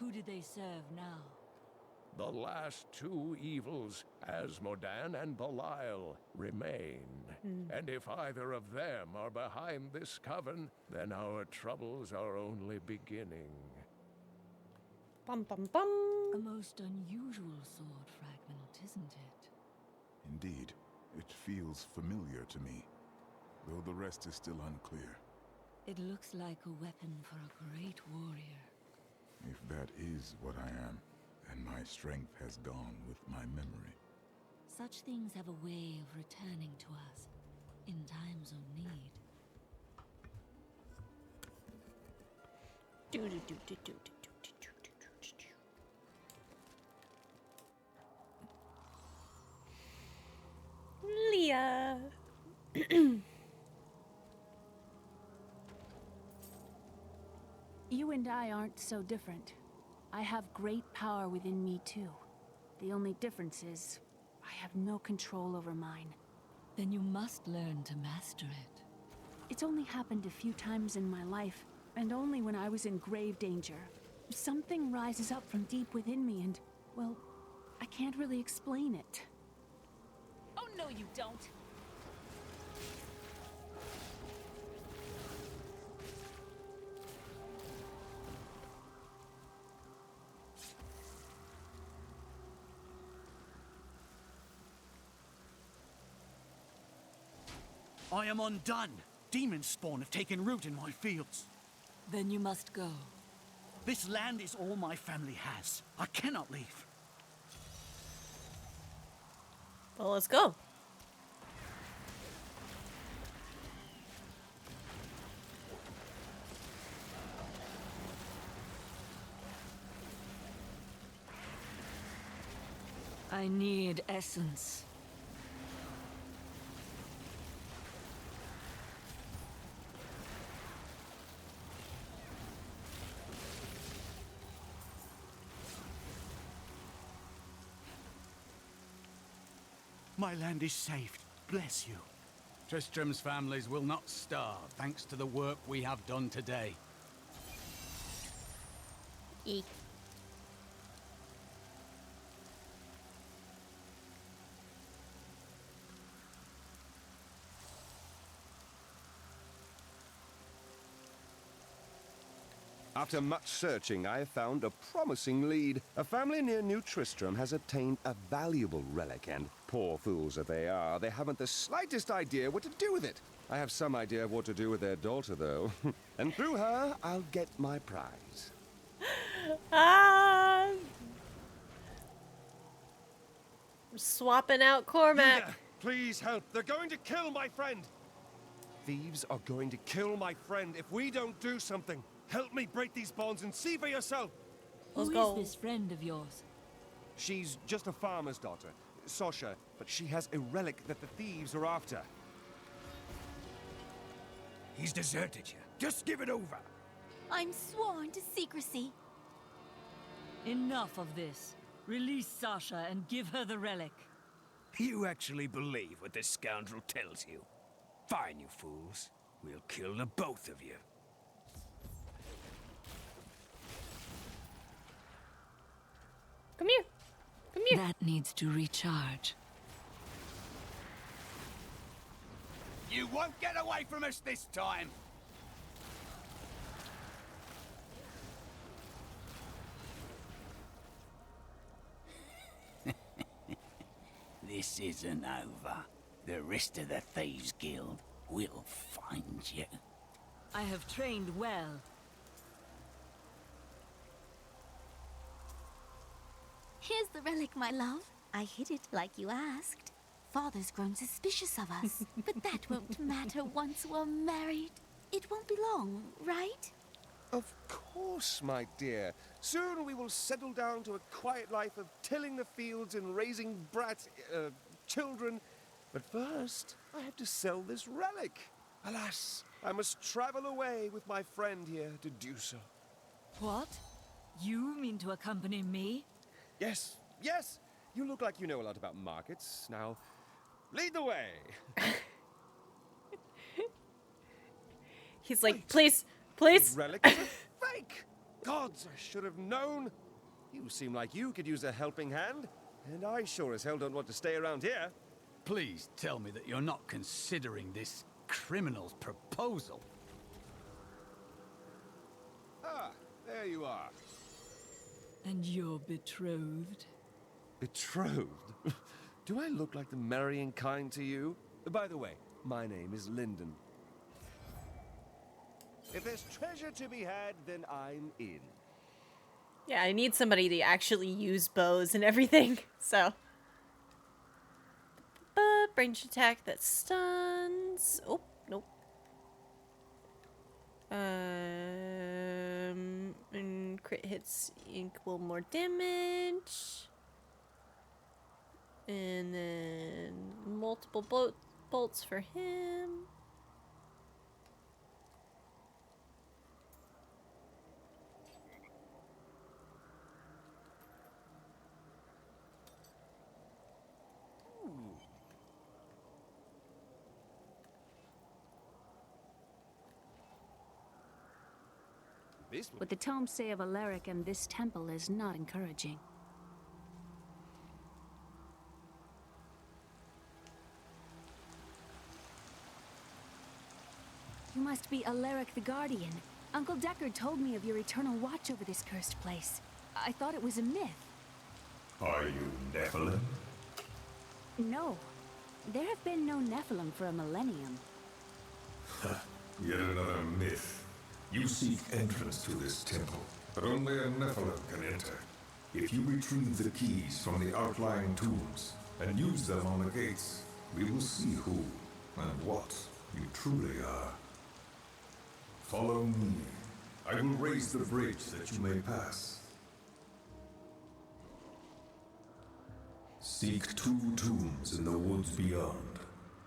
Who did they serve now? The last two evils, Asmodan and Belial, remain. And if either of them are behind this coven, then our troubles are only beginning. Bum bum bum. A most unusual sword fragment, isn't it? Indeed, it feels familiar to me, though the rest is still unclear. It looks like a weapon for a great warrior. If that is what I am, then my strength has gone with my memory. Such things have a way of returning to us in times of need. Do do do do do do. Leah. You and I aren't so different. I have great power within me too. The only difference is, I have no control over mine. Then you must learn to master it. It's only happened a few times in my life, and only when I was in grave danger. Something rises up from deep within me and, well, I can't really explain it. Oh, no, you don't. I am undone. Demon spawn have taken root in my fields. Then you must go. This land is all my family has. I cannot leave. Well, let's go. I need essence. My land is saved. Bless you. Tristram's families will not starve thanks to the work we have done today. Eek. After much searching, I have found a promising lead. A family near New Tristram has obtained a valuable relic, and poor fools that they are, they haven't the slightest idea what to do with it. I have some idea of what to do with their daughter, though. And through her, I'll get my prize. I'm swapping out Cormac. Leader, please help. They're going to kill my friend. Thieves are going to kill my friend if we don't do something. Help me break these bonds and see for yourself. Let's Who go. is this friend of yours? She's just a farmer's daughter, Sasha, but she has a relic that the thieves are after. He's deserted you. Just give it over. I'm sworn to secrecy. Enough of this. Release Sasha and give her the relic. You actually believe what this scoundrel tells you? Fine, you fools. We'll kill the both of you. Come here. Come here. That needs to recharge. You won't get away from us this time! This isn't over. The rest of the Thieves Guild will find you. I have trained well. Here's the relic, my love. I hid it like you asked. Father's grown suspicious of us, but that won't matter once we're married. It won't be long, right? Of course, my dear. Soon we will settle down to a quiet life of tilling the fields and raising children. But first, I have to sell this relic. Alas, I must travel away with my friend here to do so. What? You mean to accompany me? Yes, yes! You look like you know a lot about markets. Now, lead the way! He's like, please, please! The relic is a fake! Gods, I should have known! You seem like you could use a helping hand, and I sure as hell don't want to stay around here. Please tell me that you're not considering this criminal's proposal. Ah, there you are. And you're betrothed? Betrothed? Do I look like the marrying kind to you? By the way, my name is Lyndon. If there's treasure to be had, then I'm in. Yeah, I need somebody to actually use bows and everything, so. Ranged attack that stuns. Oh, nope. And crit hits equal more damage. And then multiple bolts for him. What the tomes say of Alaric and this temple is not encouraging. You must be Alaric the Guardian. Uncle Deckard told me of your eternal watch over this cursed place. I thought it was a myth. Are you Nephilim? No. There have been no Nephilim for a millennium. Yet another myth. You seek entrance to this temple, but only a Nephilim can enter. If you retrieve the keys from the outlying tombs and use them on the gates, we will see who and what you truly are. Follow me. I will raise the bridge that you may pass. Seek 2 tombs in the woods beyond.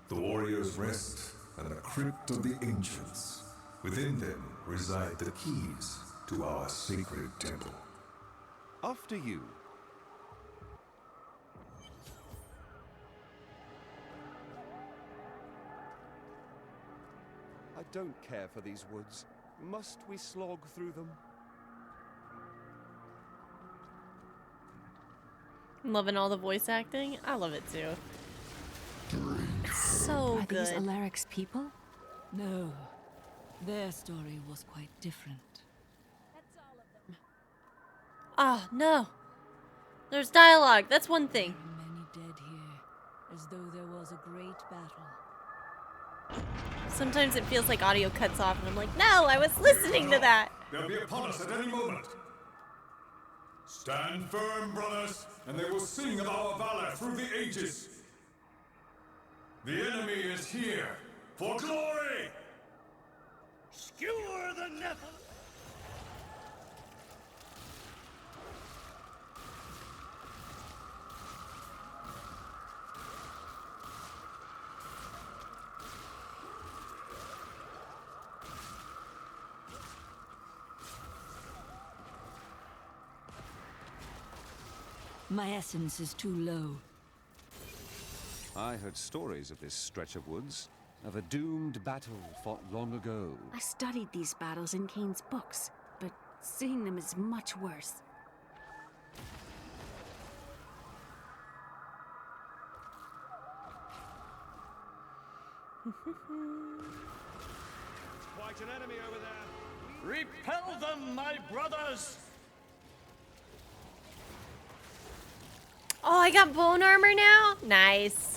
The Warrior's Rest and the Crypt of the Ancients. Within them reside the keys to our sacred temple. After you. I don't care for these woods. Must we slog through them? I'm loving all the voice acting. I love it too. So Are good. these Alaric's people? No. Their story was quite different. Ah, no. There's dialogue. That's one thing. Many dead here, as though there was a great battle. Sometimes it feels like audio cuts off and I'm like, no, I was listening to that. They'll be upon us at any moment. Stand firm, brothers, and they will sing of our valor through the ages. The enemy is here for glory! Skewer the Nephilim! My essence is too low. I heard stories of this stretch of woods, of a doomed battle fought long ago. I studied these battles in Kane's books, but seeing them is much worse. Quite an enemy over there. Repel them, my brothers! Oh, I got bone armor now? Nice.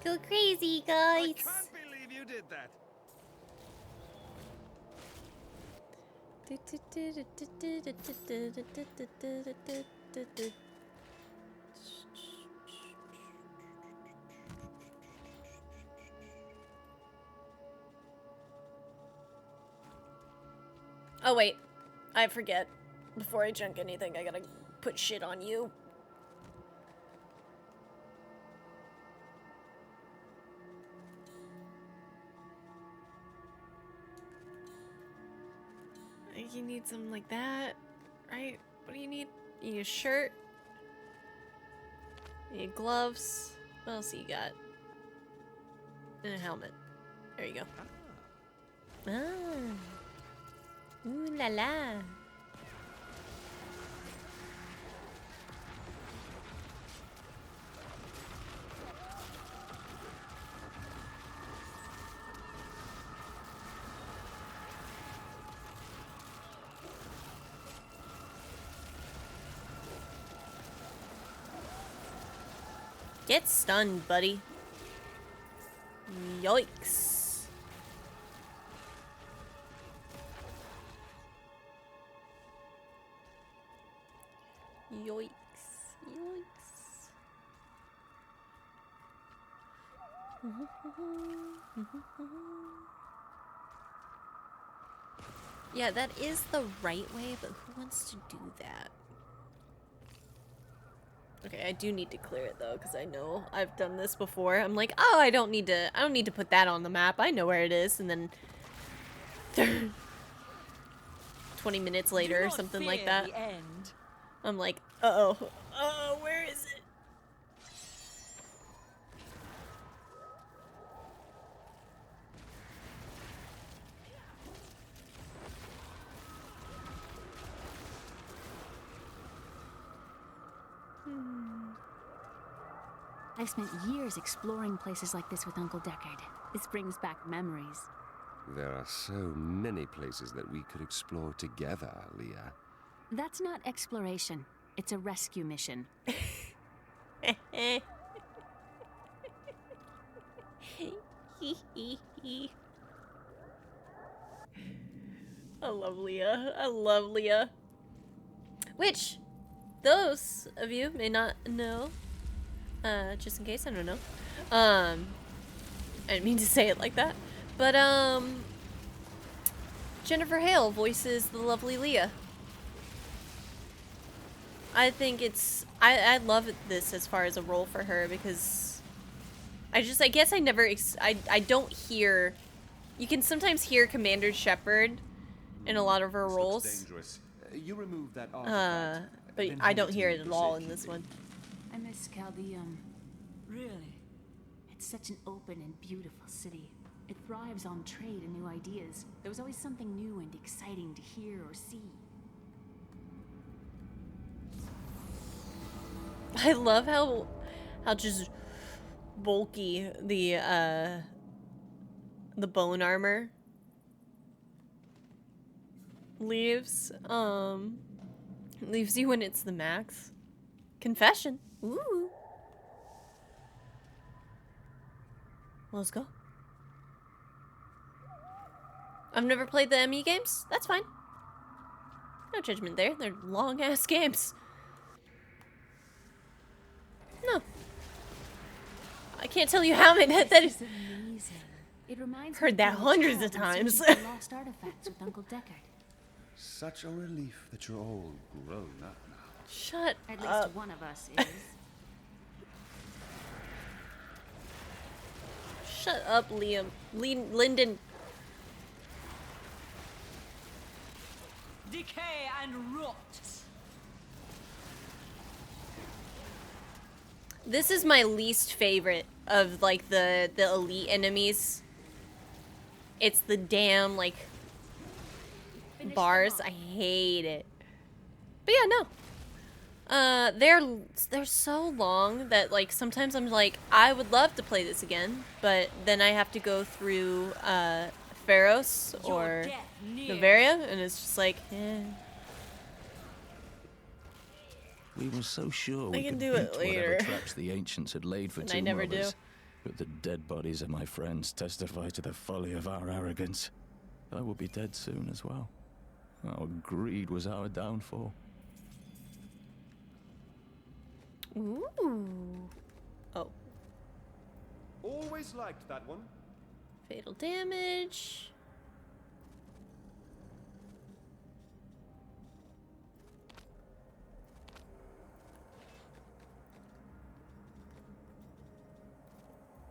Go crazy, guys. I can't believe you did that. Oh wait, I forget. Before I junk anything, I gotta put shit on you. You need something like that, right? What do you need? You need a shirt. You need gloves. What else you got? And a helmet. There you go. Ah. Ooh la la. Get stunned, buddy. Yikes. Yoinks. Yoinks. Yeah, that is the right way, but who wants to do that? Okay, I do need to clear it though, because I know I've done this before. I'm like, oh, I don't need to put that on the map. I know where it is, and then 20 minutes later or something like that. The end. I'm like, uh-oh. Uh-oh, where is it? I've spent years exploring places like this with Uncle Deckard. This brings back memories. There are so many places that we could explore together, Leah. That's not exploration. It's a rescue mission. I love Leah. I love Leah. Which, those of you may not know, just in case, I don't know. I didn't mean to say it like that. But, Jennifer Hale voices the lovely Leah. I think it's, I love this as far as a role for her because I guess I never, I don't hear, you can sometimes hear Commander Shepard in a lot of her roles. You remove that artifact, But I don't hear it at all in this one. I miss Chaldeum. Really? It's such an open and beautiful city. It thrives on trade and new ideas. There was always something new and exciting to hear or see. I love how just bulky the bone armor leaves. Leaves you when it's the max. Confession. Ooh. Let's go. I've never played the ME games. That's fine. No judgment there. They're long-ass games. No. I can't tell you how many that is. Amazing. It reminds Heard me that of hundreds of child times. searching for lost artifacts with Uncle Deckard. Such a relief that you're all grown up now. Shut At up. least one of us is. Shut up, Liam. Lyndon. decay and rot. This is my least favorite of like the elite enemies. It's the damn like bars. I hate it. But yeah, no. They're so long that like sometimes I'm like I would love to play this again, but then I have to go through Pharos or Novaria, and it's just like, eh. We were so sure I we can could do beat it later. whatever traps the ancients had laid for And two I never do. robbers. But the dead bodies of my friends testify to the folly of our arrogance. I will be dead soon as well. Our greed was our downfall. Ooh. Oh. Always liked that one. Fatal damage.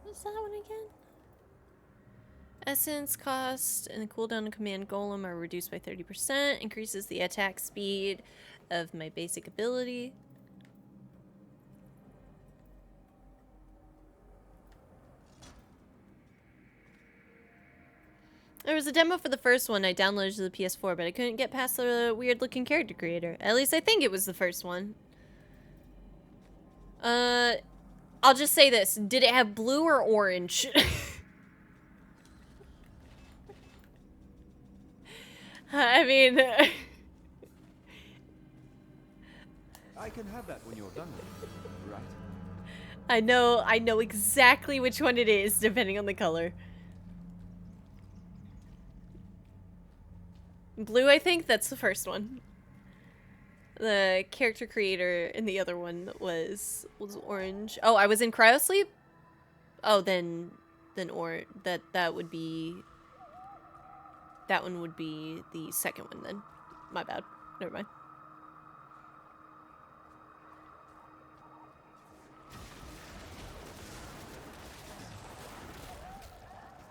What's that one again? Essence cost and the cooldown of command golem are reduced by 30%. Increases the attack speed of my basic ability. There was a demo for the first one I downloaded to the PS4, but I couldn't get past the weird looking character creator. At least I think it was the first one. I'll just say this. Did it have blue or orange? I mean... I can have that when you're done with it, right? I know exactly which one it is, depending on the color. Blue, I think that's the first one. The character creator in the other one was orange. Oh, I was in cryosleep? Oh, then that would be that one would be the second one then. My bad. Never mind.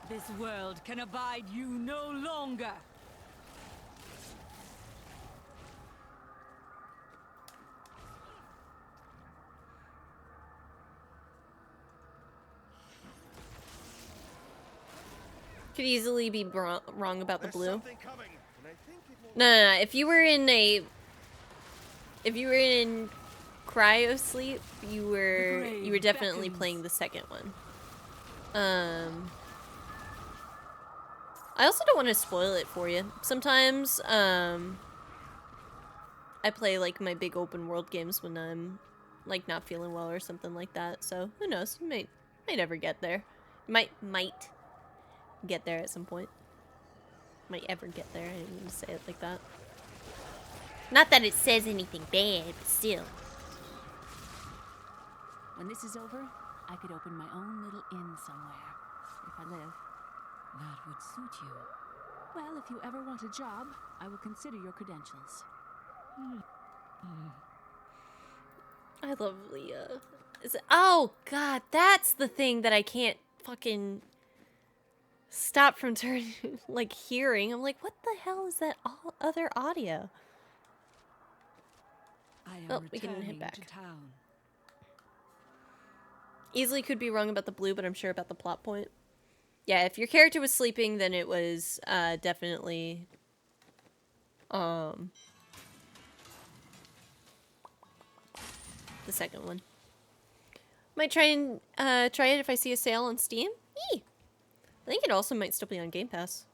This world can abide you no longer. Could easily be wrong about the blue. No. If you were in cryo sleep, you were definitely playing the second one. I also don't want to spoil it for you. Sometimes I play like my big open world games when I'm like not feeling well or something like that. So who knows? You might ever get there. Might get there at some point. Might ever get there. I didn't mean to say it like that. Not that it says anything bad, but still. When this is over, I could open my own little inn somewhere, if I live. That would suit you. Well, if you ever want a job, I will consider your credentials. I love Leah. Oh god, that's the thing that I can't fucking stop from turning like hearing. I'm like, what the hell is that other audio? Oh, we can head back. Easily could be wrong about the blue, but I'm sure about the plot point. Yeah, if your character was sleeping, then it was definitely the second one. Might try and try it if I see a sale on Steam. Eee! I think it also might still be on Game Pass.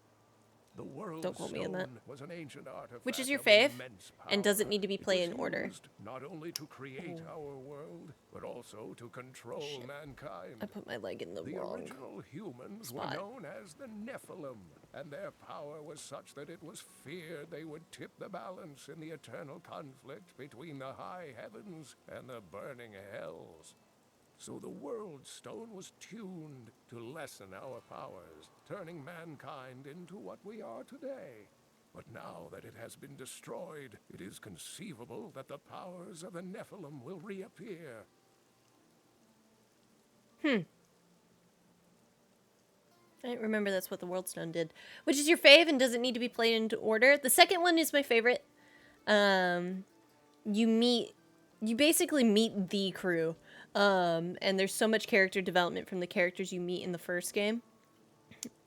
The world's Don't quote me on that. stone was an ancient artifact Which is your of fave? immense And does it power. need to be It played was in order? used not only to create our world, but also to control mankind. I put my leg in the wrong original humans spot. were known as the Nephilim, and their power was such that it was feared they would tip the balance in the eternal conflict between the high heavens and the burning hells. So the World Stone was tuned to lessen our powers, turning mankind into what we are today. But now that it has been destroyed, it is conceivable that the powers of the Nephilim will reappear. I remember that's what the World Stone did. Which is your fave and does it need to be played into order? The second one is my favorite. You basically meet the crew. And there's so much character development from the characters you meet in the first game.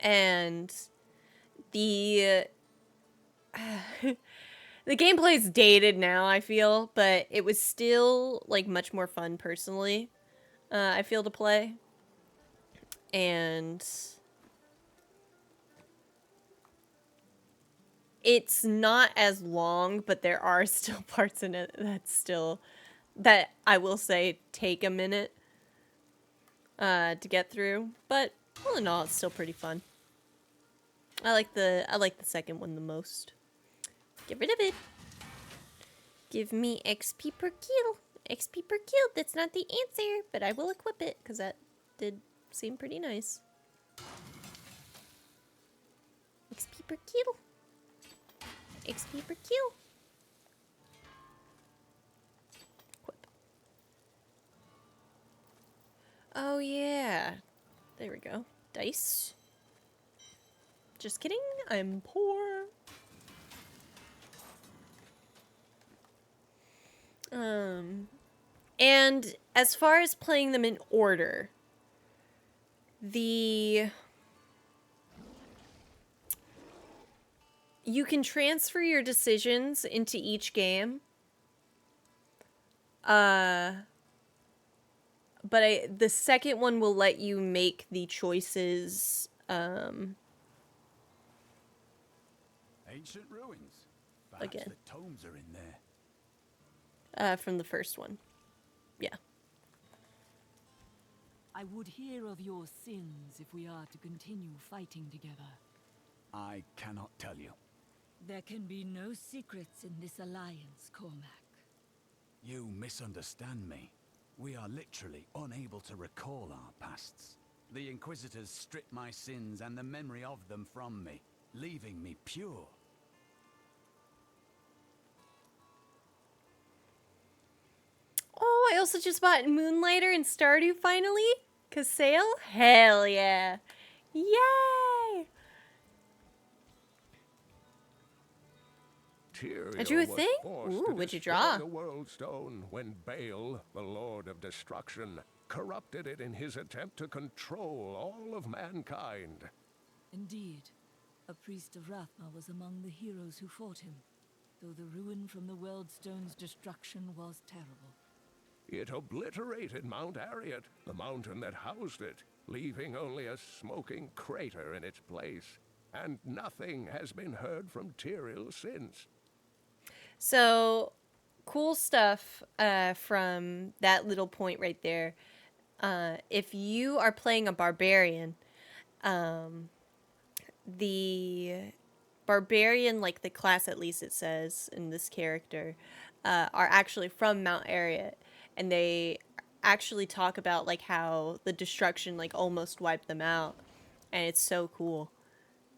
And the the gameplay's dated now, I feel, but it was still like much more fun personally. I feel to play. And it's not as long, but there are still parts in it that I will say take a minute to get through, but all in all, it's still pretty fun. I like the second one the most. Get rid of it. Give me XP per kill. XP per kill. That's not the answer, but I will equip it because that did seem pretty nice. XP per kill. XP per kill. Equip. Oh yeah. There we go. Dice. Just kidding. I'm poor. And as far as playing them in order, you can transfer your decisions into each game. But the second one will let you make the choices, Ancient ruins. Perhaps again. the tomes are in there. From the first one. Yeah. I would hear of your sins if we are to continue fighting together. I cannot tell you. There can be no secrets in this alliance, Cormac. You misunderstand me. We are literally unable to recall our pasts. The Inquisitors stripped my sins and the memory of them from me, leaving me pure. Oh, I also just bought Moonlighter and Stardew finally. 'Cause sale? Hell yeah. Yay! Tyrael I drew a was thing? forced Ooh, to what'd you destroy draw? the World Stone when Baal, the Lord of Destruction, corrupted it in his attempt to control all of mankind. Indeed, a priest of Rathma was among the heroes who fought him, though the ruin from the Worldstone's destruction was terrible. It obliterated Mount Ariat, the mountain that housed it, leaving only a smoking crater in its place. And nothing has been heard from Tyrael since. So, cool stuff from that little point right there. If you are playing a barbarian, the barbarian, like the class at least it says in this character, are actually from Mount Ariat. And they actually talk about like how the destruction like almost wiped them out. And it's so cool.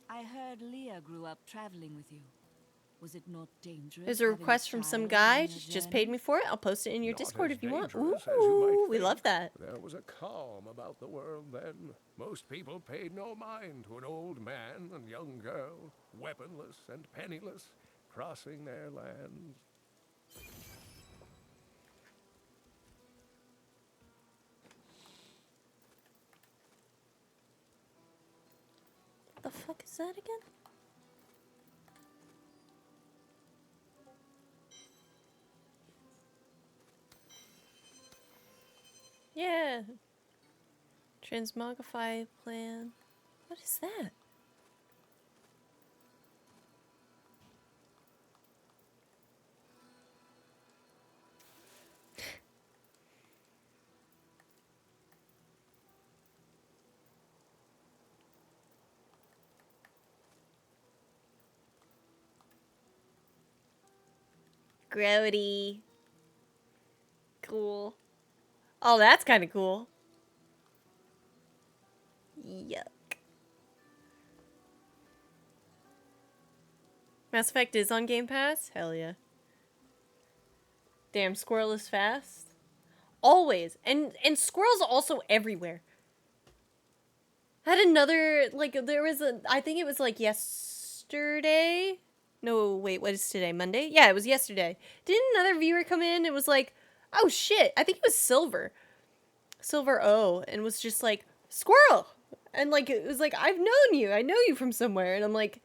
I heard Leah grew up traveling with you. Was it not dangerous? There's a request from some guy, just paid me for it. I'll post it in your Discord if you want. Ooh, we love that. There was a calm about the world then. Most people paid no mind to an old man and young girl, weaponless and penniless, crossing their lands. What the fuck is that again? Yeah. Transmogrify plan. What is that? Grody. Cool. Oh, that's kind of cool. Yuck. Mass Effect is on Game Pass? Hell yeah. Damn, Squirrel is fast. Always. And Squirrel's also everywhere. I had another, like, there was a, I think it was like yesterday No, wait, what is today? Monday? Yeah, it was yesterday. Didn't another viewer come in and was like, oh shit, I think it was Silver O, and was just like, Squirrel! And like, it was like, I've known you. I know you from somewhere. And I'm like,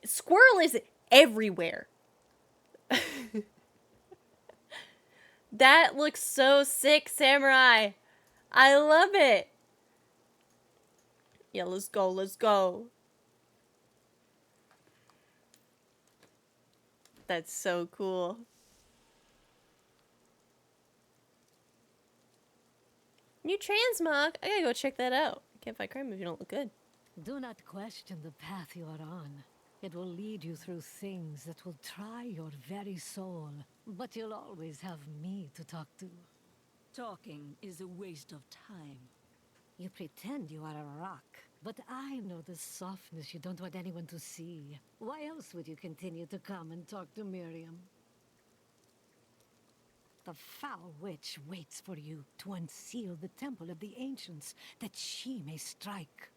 Squirrel is everywhere. That looks so sick, Samurai. I love it. Yeah, let's go, let's go. That's so cool. New transmog. I gotta go check that out. Can't fight crime if you don't look good. Do not question the path you are on. It will lead you through things that will try your very soul. But you'll always have me to talk to. Talking is a waste of time. You pretend you are a rock, but I know the softness you don't want anyone to see. Why else would you continue to come and talk to Miriam? The foul witch waits for you to unseal the temple of the ancients, that she may strike.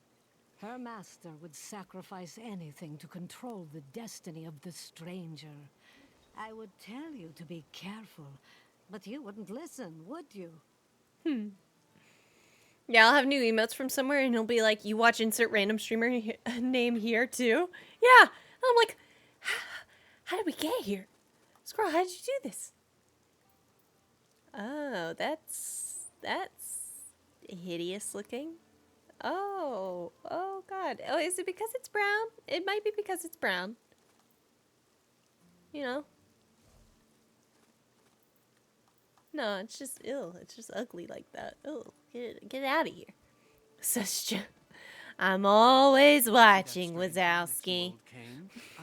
Her master would sacrifice anything to control the destiny of the stranger. I would tell you to be careful, but you wouldn't listen, would you? Yeah, I'll have new emotes from somewhere, and he'll be like, you watch insert random streamer name here, too? Yeah. And I'm like, how did we get here? Squirrel, how did you do this? Oh, that's hideous looking. Oh God. Oh, is it because it's brown? It might be because it's brown. You know. No, it's just ill. It's just ugly like that. Oh, get out of here. Such I'm always watching, Wazowski.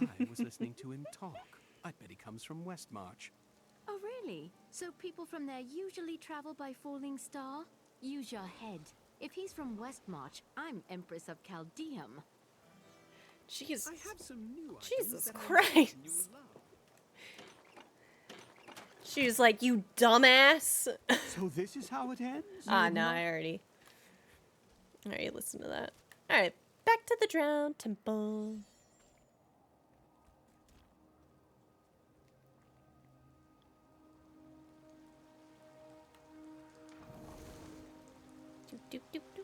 I was listening to him talk. I bet he comes from Westmarch. Oh, really? So people from there usually travel by Falling Star? Use your head. If he's from Westmarch, I'm Empress of Chaldeum. Jesus. I have some new Jesus Christ. She was like, you dumbass. So this is how it ends? No, I already listened to that. Alright, back to the Drowned Temple. Do, do, do, do.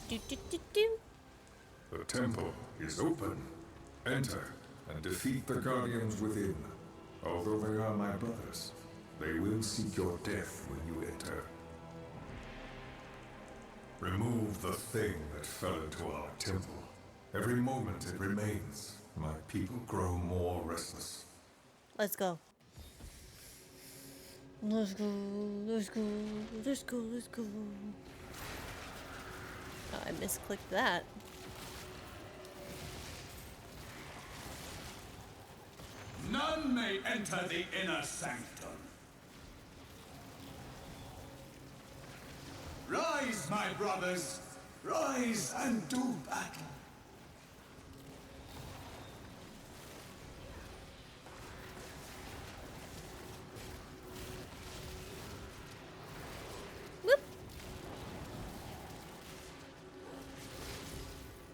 Do, do, do, do. The temple is open. Enter and defeat the guardians within. Although they are my brothers, they will seek your death when you enter. Remove the thing that fell into our temple. Every moment it remains, my people grow more restless. Let's go. Let's go, let's go, let's go, let's go. Oh, I misclicked that. None may enter the inner sanctum. Rise, my brothers! Rise and do battle!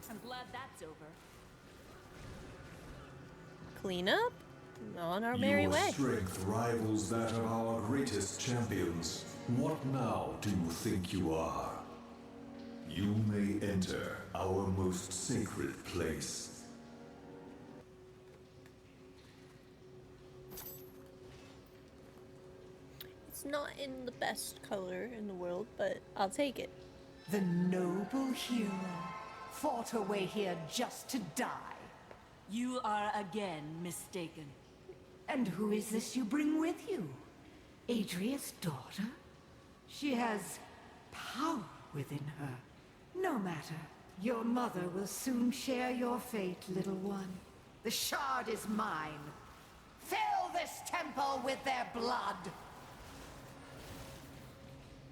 I'm glad that's over. Clean up? On our merry Your way. strength rivals that of our greatest champions. What now do you think you are? You may enter our most sacred place. It's not in the best color in the world, but I'll take it. The noble hero fought her way here just to die. You are again mistaken. And who is this you bring with you? Adria's daughter? She has power within her. No matter. Your mother will soon share your fate, little one. The shard is mine. Fill this temple with their blood!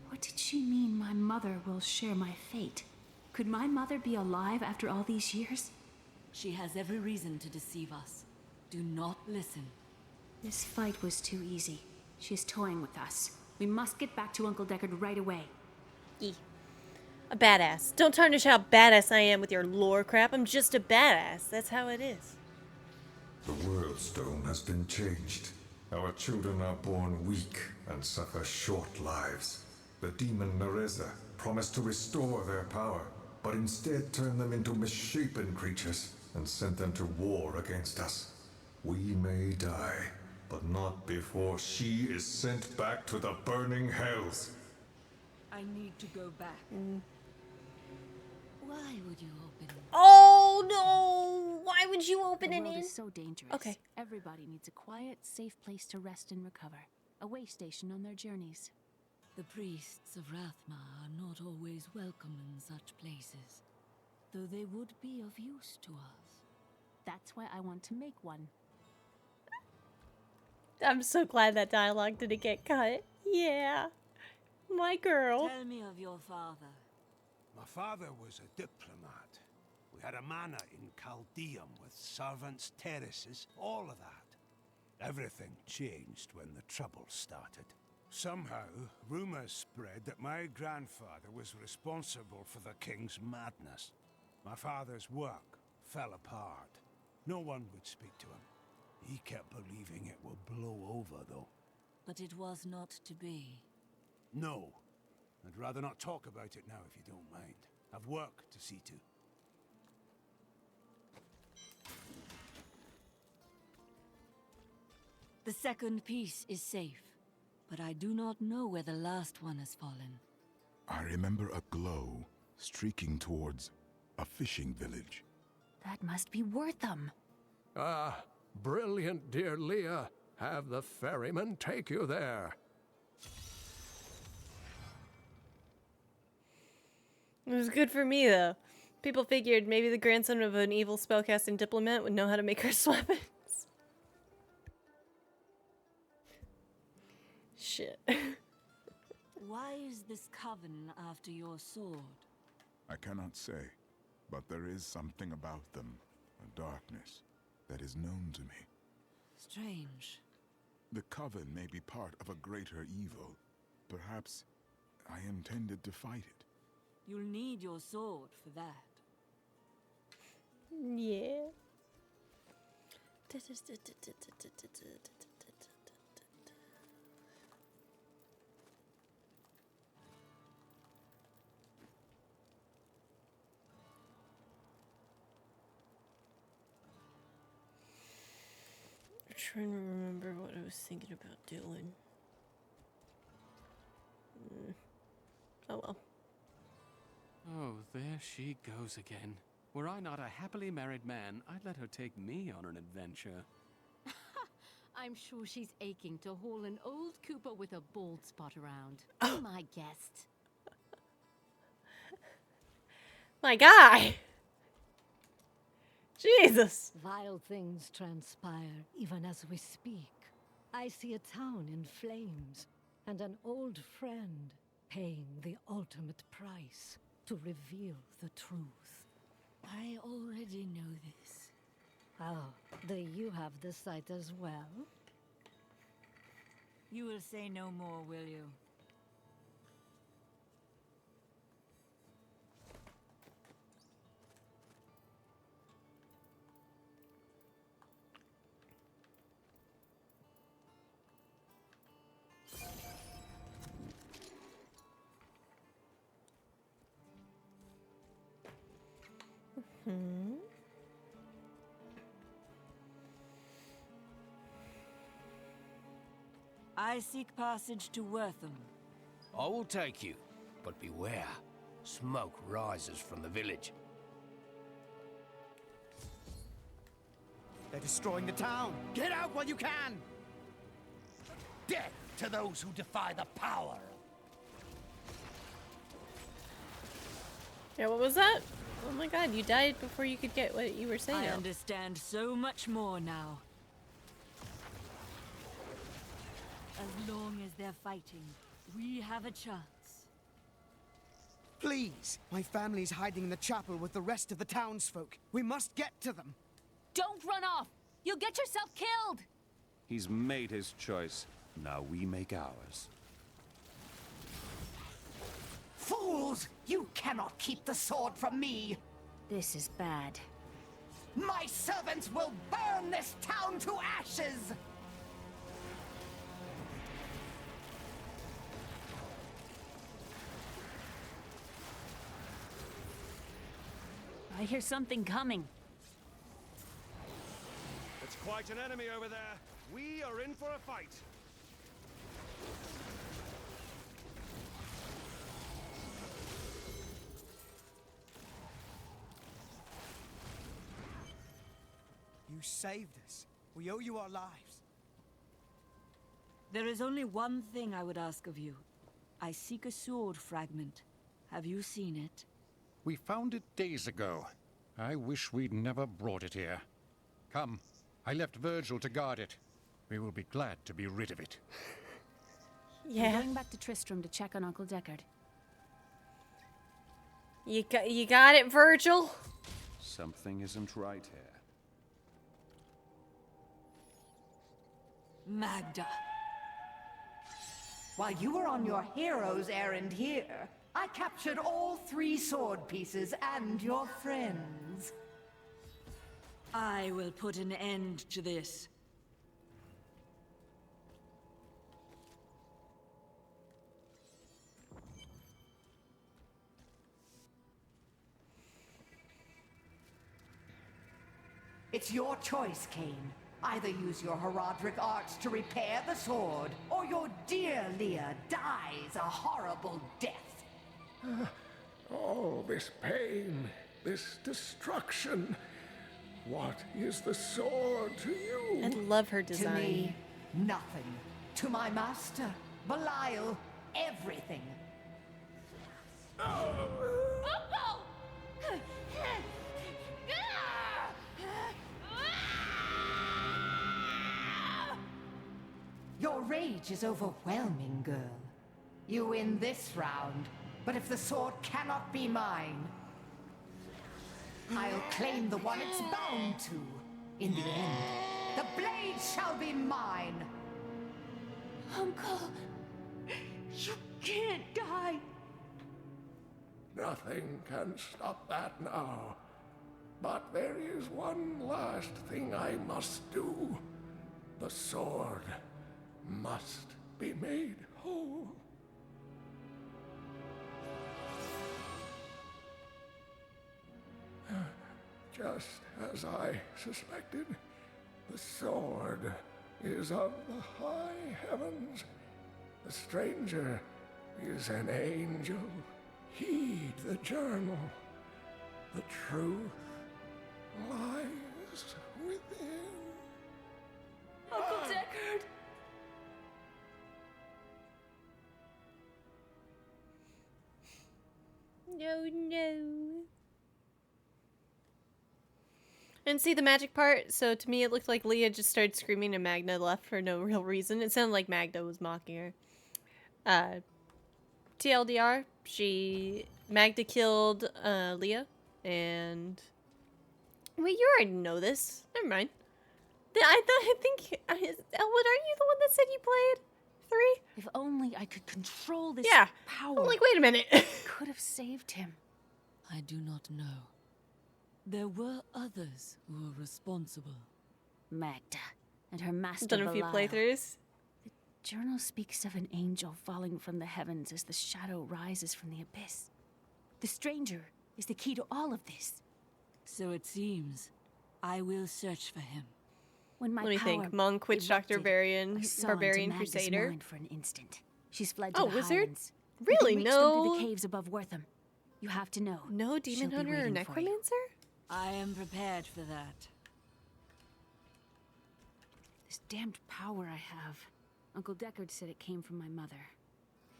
What did she mean my mother will share my fate? Could my mother be alive after all these years? She has every reason to deceive us. Do not listen. This fight was too easy. She is toying with us. We must get back to Uncle Deckard right away. A badass. Don't tarnish how badass I am with your lore crap. I'm just a badass. That's how it is. The world stone has been changed. Our children are born weak and suffer short lives. The demon Nereza promised to restore their power, but instead turned them into misshapen creatures and sent them to war against us. We may die, but not before she is sent back to the burning hells. I need to go back. Why would you open it? Oh no! Why would you open The an world inn? is so dangerous. Okay. Everybody needs a quiet, safe place to rest and recover. A way station on their journeys. The priests of Rathma are not always welcome in such places, though they would be of use to us. That's why I want to make one. I'm so glad that dialogue didn't get cut. Yeah. My girl. Tell me of your father. My father was a diplomat. We had a manor in Chaldeum with servants, terraces, all of that. Everything changed when the trouble started. Somehow, rumors spread that my grandfather was responsible for the king's madness. My father's work fell apart. No one would speak to him. He kept believing it would blow over, though. But it was not to be. No. I'd rather not talk about it now, if you don't mind. I've work to see to. The second piece is safe, but I do not know where the last one has fallen. I remember a glow streaking towards a fishing village. That must be Wortham. Ah, brilliant, dear Leah. Have the ferryman take you there. It was good for me, though. People figured maybe the grandson of an evil spellcasting diplomat would know how to make her weapons. Shit. Why is this coven after your sword? I cannot say, but there is something about them, a darkness, that is known to me. Strange. The coven may be part of a greater evil. Perhaps I intended to fight it. You'll need your sword for that. Yeah. I'm trying to remember what I was thinking about doing. Oh well. Oh, there she goes again. Were I not a happily married man, I'd let her take me on an adventure. I'm sure she's aching to haul an old Cooper with a bald spot around. Oh. My guest. My guy! Jesus! Vile things transpire even as we speak. I see a town in flames, and an old friend paying the ultimate price to reveal the truth. I already know this. Oh, do you have the sight as well? You will say no more, will you? I seek passage to Wortham. I will take you, but beware. Smoke rises from the village. They're destroying the town. Get out while you can! Death to those who defy the power. Yeah, what was that? Oh my god, you died before you could get what you were saying. I understand so much more now. As long as they're fighting, we have a chance. Please! My family's hiding in the chapel with the rest of the townsfolk. We must get to them. Don't run off! You'll get yourself killed! He's made his choice. Now we make ours. Fools! You cannot keep the sword from me! This is bad. My servants will burn this town to ashes! I hear something coming. It's quite an enemy over there. We are in for a fight. You saved us. We owe you our lives. There is only one thing I would ask of you. I seek a sword fragment. Have you seen it? We found it days ago. I wish we'd never brought it here. Come, I left Virgil to guard it. We will be glad to be rid of it. I'm going back to Tristram to check on Uncle Deckard. You got it, Virgil? Something isn't right here. Magda. While you were on your hero's errand here, I captured all 3 sword pieces and your friends. I will put an end to this. It's your choice, Cain. Either use your Herodric arts to repair the sword, or your dear Leah dies a horrible death. All this pain, this destruction. What is the sword to you? I love her design. To me, nothing. To my master, Belial, everything. Your rage is overwhelming, girl. You win this round, but if the sword cannot be mine, I'll claim the one it's bound to. In the end, the blade shall be mine. Uncle, you can't die. Nothing can stop that now. But there is one last thing I must do. The sword must be made whole. Just as I suspected, the sword is of the high heavens. The stranger is an angel. Heed the journal. The truth lies within. Uncle Deckard! No. And see the magic part? So to me it looked like Leah just started screaming and Magda left for no real reason. It sounded like Magda was mocking her. TLDR, Magda killed Leah, and wait, you already know this. Never mind. I think Elwood, aren't you the one that said you played 3? If only I could control this power. I'm like, wait a minute. Could have saved him. I do not know. There were others who were responsible. Magda and her master Done a few Belial. playthroughs. The journal speaks of an angel falling from the heavens as the shadow rises from the abyss. The stranger is the key to all of this. So it seems. I will search for him. When my Let me power think. Monk, Witch Doctor, erupted, I saw into Barbarian, Magda's Crusader. mind for an instant. She's fled to the Wizard? Highlands. Really? You can reach them through No. the caves above Wortham. You have to know. No She'll demon be hunter or waiting for you. necromancer? I am prepared for that. This damned power I have. Uncle Deckard said it came from my mother.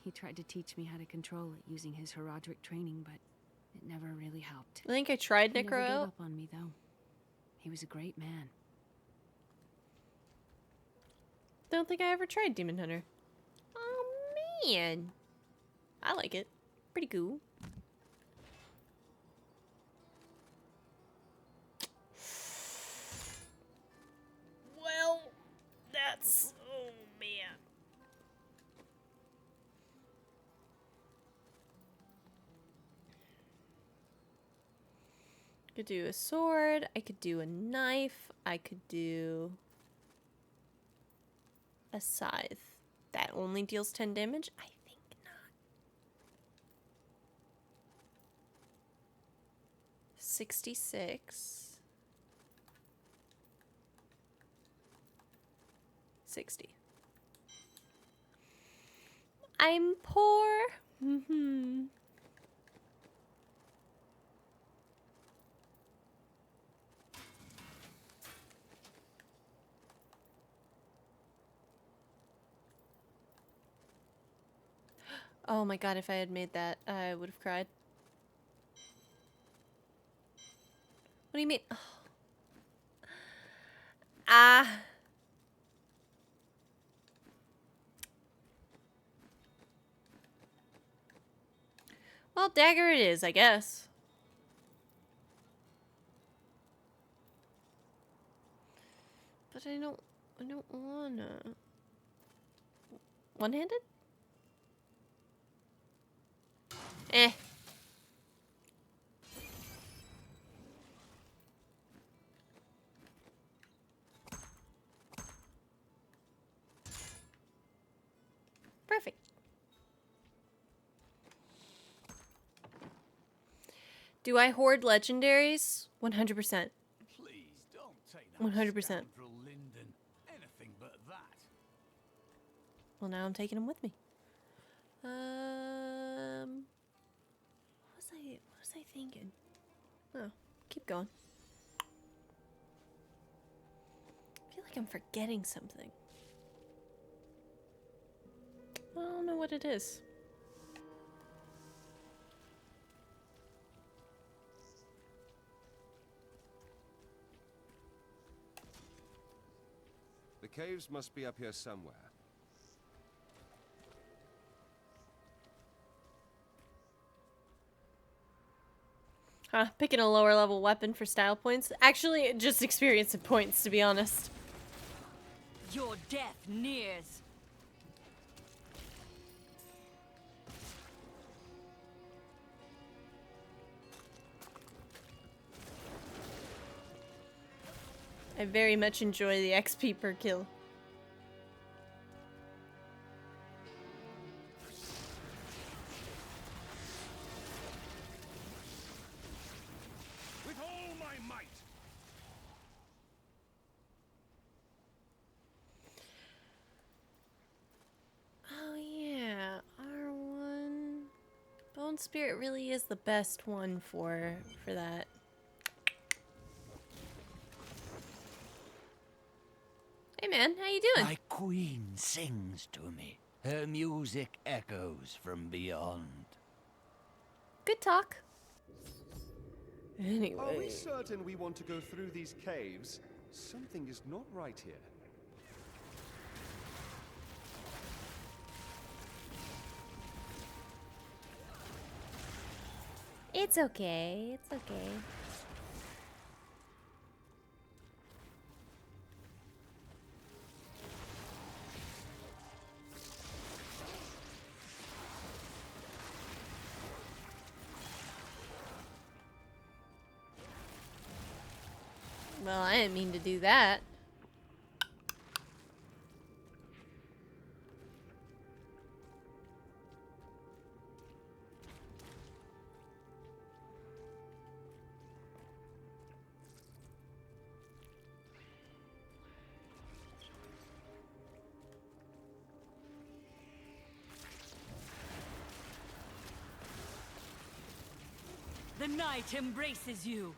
He tried to teach me how to control it using his Herodric training, but it never really helped. I think I tried He never Necro gave out. up on me, though. He was a great man. Don't think I ever tried Demon Hunter. Oh man, I like it. Pretty cool. Well, that's oh man. Could do a sword. I could do a knife. I could do a scythe. That only deals 10 damage? I think not. 66. 60. I'm poor. Mm-hmm. Oh my god, if I had made that, I would have cried. What do you mean? Oh. Ah. Well, dagger it is, I guess. But I don't wanna. One-handed? Eh. Perfect. Do I hoard legendaries? 100%. Please don't take that 100%. scoundrel Lyndon. Anything but that. Well, now I'm taking them with me. What was I thinking? Oh, keep going. I feel like I'm forgetting something. I don't know what it is. The caves must be up here somewhere. Huh, picking a lower level weapon for style points. Actually, just experience and points, to be honest. Your death nears. I very much enjoy the XP per kill. With all my might. Oh yeah, R1. Bone Spirit really is the best one for that. Hey man, how you doing? My queen sings to me. Her music echoes from beyond. Good talk. Are we Anyway. certain we want to go through these caves? Something is not right here. It's okay. It's okay. Well, I didn't mean to do that. The night embraces you.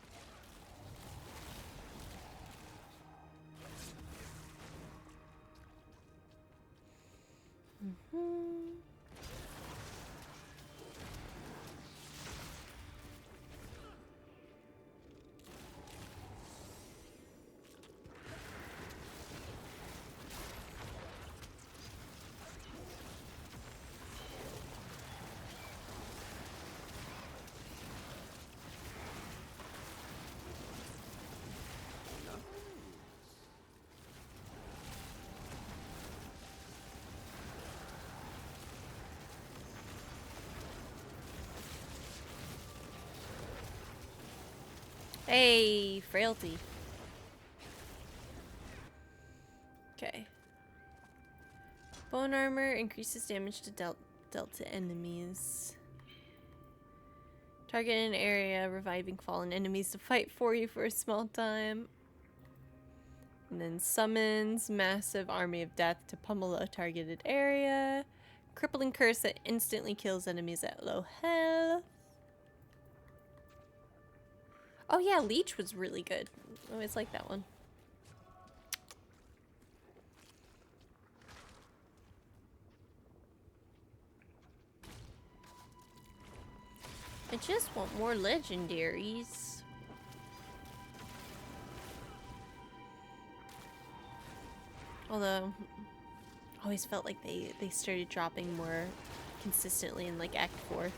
Hey, frailty. Okay. Bone armor increases damage to dealt to enemies. Target an area, reviving fallen enemies to fight for you for a small time. And then summons massive army of death to pummel a targeted area. Crippling curse that instantly kills enemies at low health. Oh yeah, leech was really good. I always like that one. I just want more legendaries. Although, I always felt like they started dropping more consistently in like Act 4.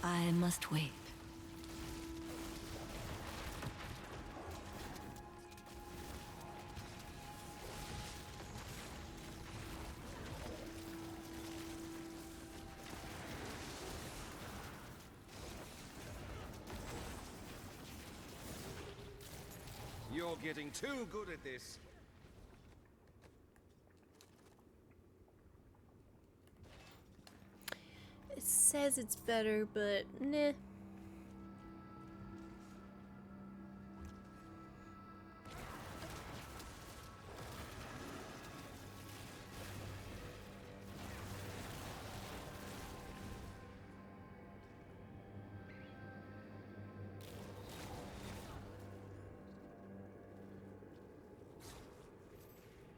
I must wait. You're getting too good at this. It says it's better, but nah.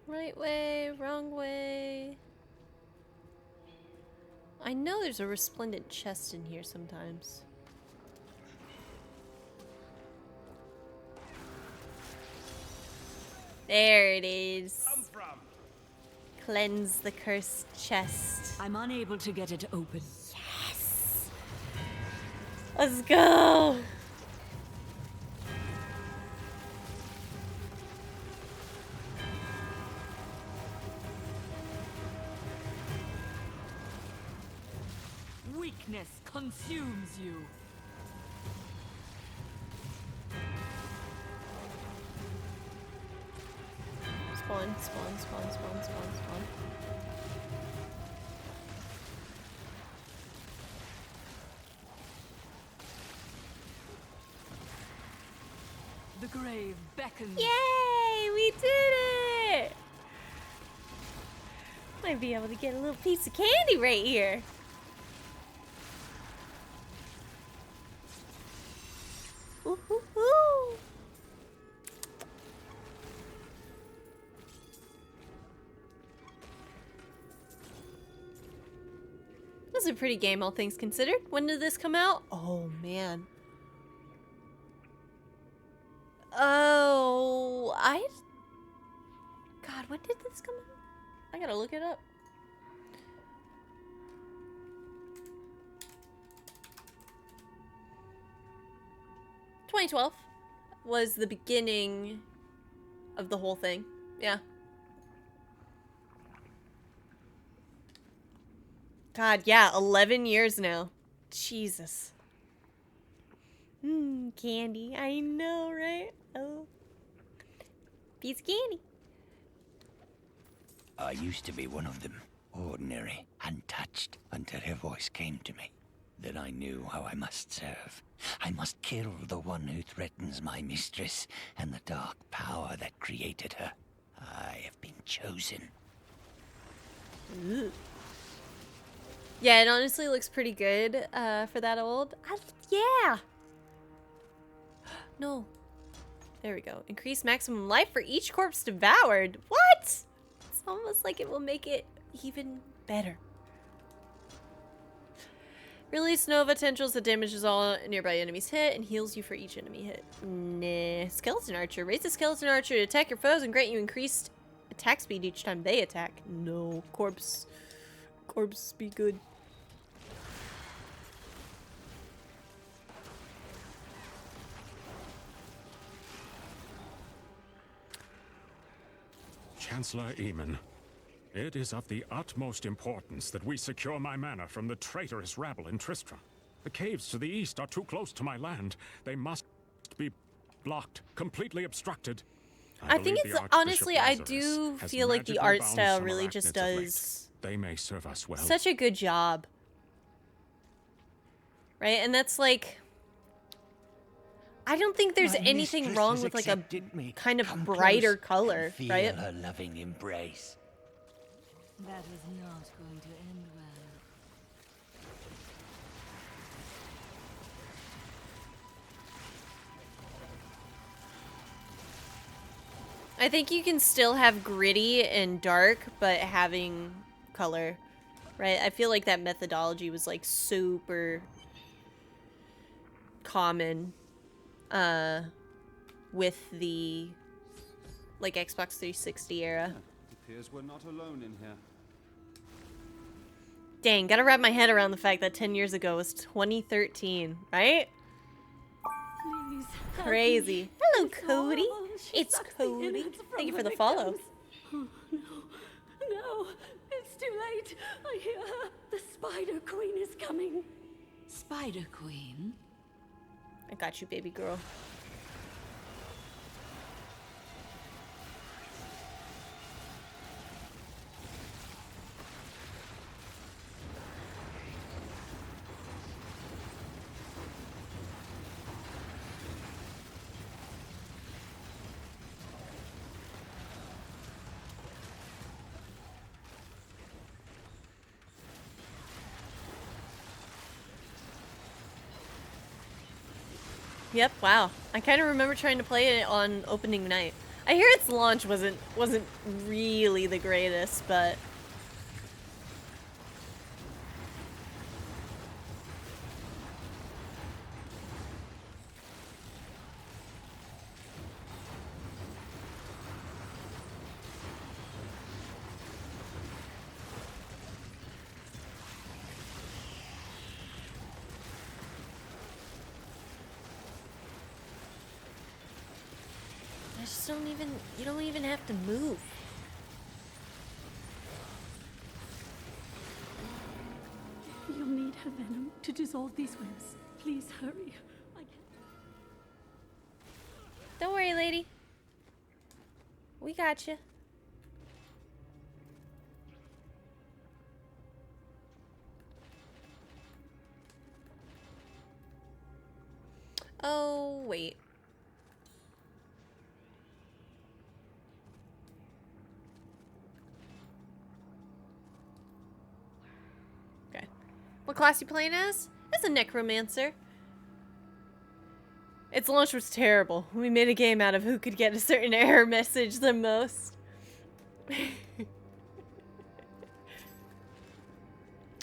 Right way, wrong way. I know there's a resplendent chest in here sometimes. There it is. Cleanse the cursed chest. I'm unable to get it open. Yes! Let's go! Weakness consumes you. Spawn, spawn, spawn, spawn, spawn, spawn. The grave beckons. Yay! We did it! Might be able to get a little piece of candy right here. Ooh, ooh, ooh. This is a pretty game, all things considered. When did this come out? Oh, man. Oh, God, when did this come out? I gotta look it up. "2012 was the beginning of the whole thing. Yeah. God, yeah, 11 years now. Jesus. Candy. I know, right? Oh. Piece of candy. I used to be one of them. Ordinary, untouched, until her voice came to me. Then I knew how I must serve. I must kill the one who threatens my mistress and the dark power that created her. I have been chosen. Ooh. Yeah, it honestly looks pretty good for that old. Yeah. No. There we go. Increase maximum life for each corpse devoured. What? It's almost like it will make it even better. Release Nova tendrils that damages all nearby enemies hit and heals you for each enemy hit. Nah. Skeleton Archer. Raise the Skeleton Archer to attack your foes and grant you increased attack speed each time they attack. No. Corpse. Corpse be good. Chancellor Eamon, it is of the utmost importance that we secure my manor from the traitorous rabble in Tristram. The caves to the east are too close to my land. They must be blocked, completely obstructed. I think it's honestly, I do feel like the art style really just does They may serve us well. such a good job. Right? And that's like, I don't think there's My anything mistress wrong has with like a accepted me. kind of Come brighter close color, and feel right? her loving embrace. That is not going to end well. I think you can still have gritty and dark, but having color, right? I feel like that methodology was like super common with the like Xbox 360 era. It appears we're not alone in here. Dang, gotta wrap my head around the fact that 10 years ago was 2013, right? Please. Crazy. Hello, Cody. It's Cody. Thank you for the follow. Oh, no. No. It's too late. I hear her. The Spider Queen is coming. Spider Queen? I got you, baby girl. Yep, wow. I kind of remember trying to play it on opening night. I hear its launch wasn't really the greatest, but I just don't even, you don't even have to move. You'll need her venom to dissolve these webs. Please hurry. I can't. Don't worry, lady. We got you. Oh, wait. Okay. What class you playing as? As a necromancer. Its launch was terrible. We made a game out of who could get a certain error message the most.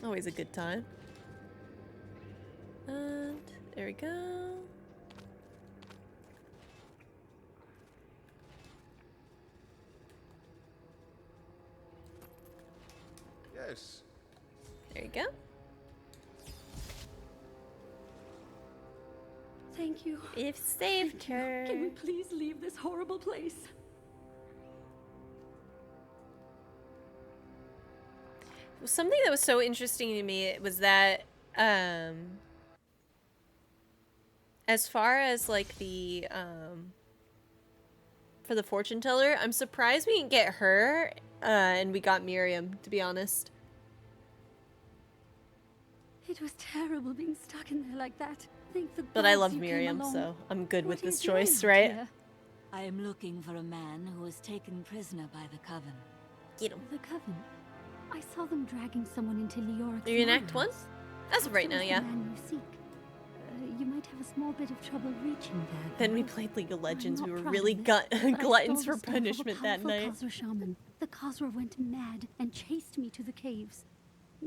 Always a good time. And there we go. Yes. There you go. Thank you. If saved her. Can we please leave this horrible place? Something that was so interesting to me was that as far as like the for the fortune teller, I'm surprised we didn't get her and we got Miriam, to be honest. It was terrible being stuck in there like that. But I love Miriam, so I'm good with this choice, right? I am looking for a man who was taken prisoner by the Coven. Get him. The Coven? I saw them dragging someone into Leoric's Are you in Act 1? As of right now, the yeah. man you seek. You might have a small bit of trouble reaching there. Then we played League of Legends. We not were proud really of this, but I gluttons stole for the stuff of a punishment that powerful night. Khazra shaman. The Khazra went mad and chased me to the caves.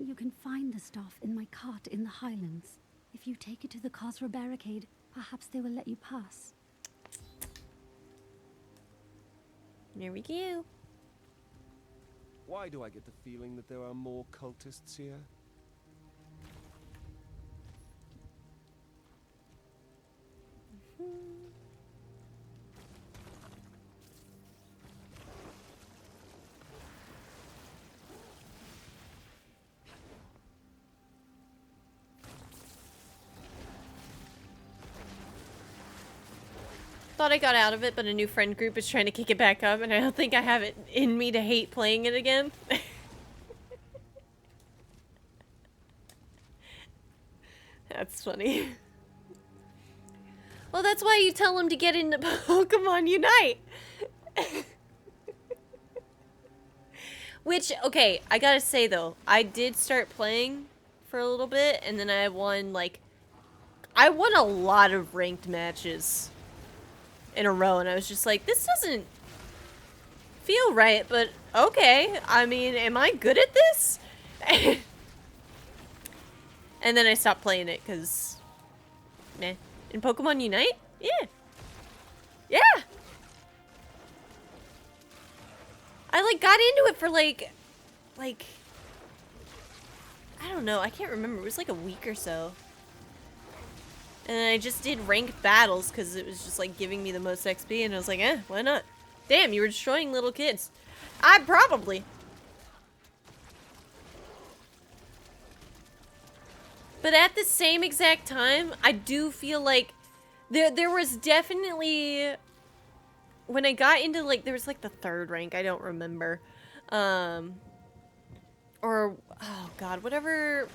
You can find the stuff in my cart in the Highlands. If you take it to the Khosra barricade, perhaps they will let you pass. Here we go. Why do I get the feeling that there are more cultists here? Thought I got out of it, but a new friend group is trying to kick it back up, and I don't think I have it in me to hate playing it again. That's funny. Well, that's why you tell them to get into Pokemon Unite. Which, okay, I gotta say though, I did start playing for a little bit, and then I won, like, I won a lot of ranked matches in a row, and I was just like, this doesn't feel right, but okay. I mean, am I good at this? And then I stopped playing it, because, meh. In Pokemon Unite? Yeah. Yeah! I, like, got into it for, like, I don't know, I can't remember. It was, like, a week or so. And then I just did ranked battles because it was just like giving me the most XP, and I was like, eh, why not? Damn, you were destroying little kids. I probably. But at the same exact time, I do feel like there was definitely, when I got into, like, there was like the 3rd rank, I don't remember. Or, oh god, whatever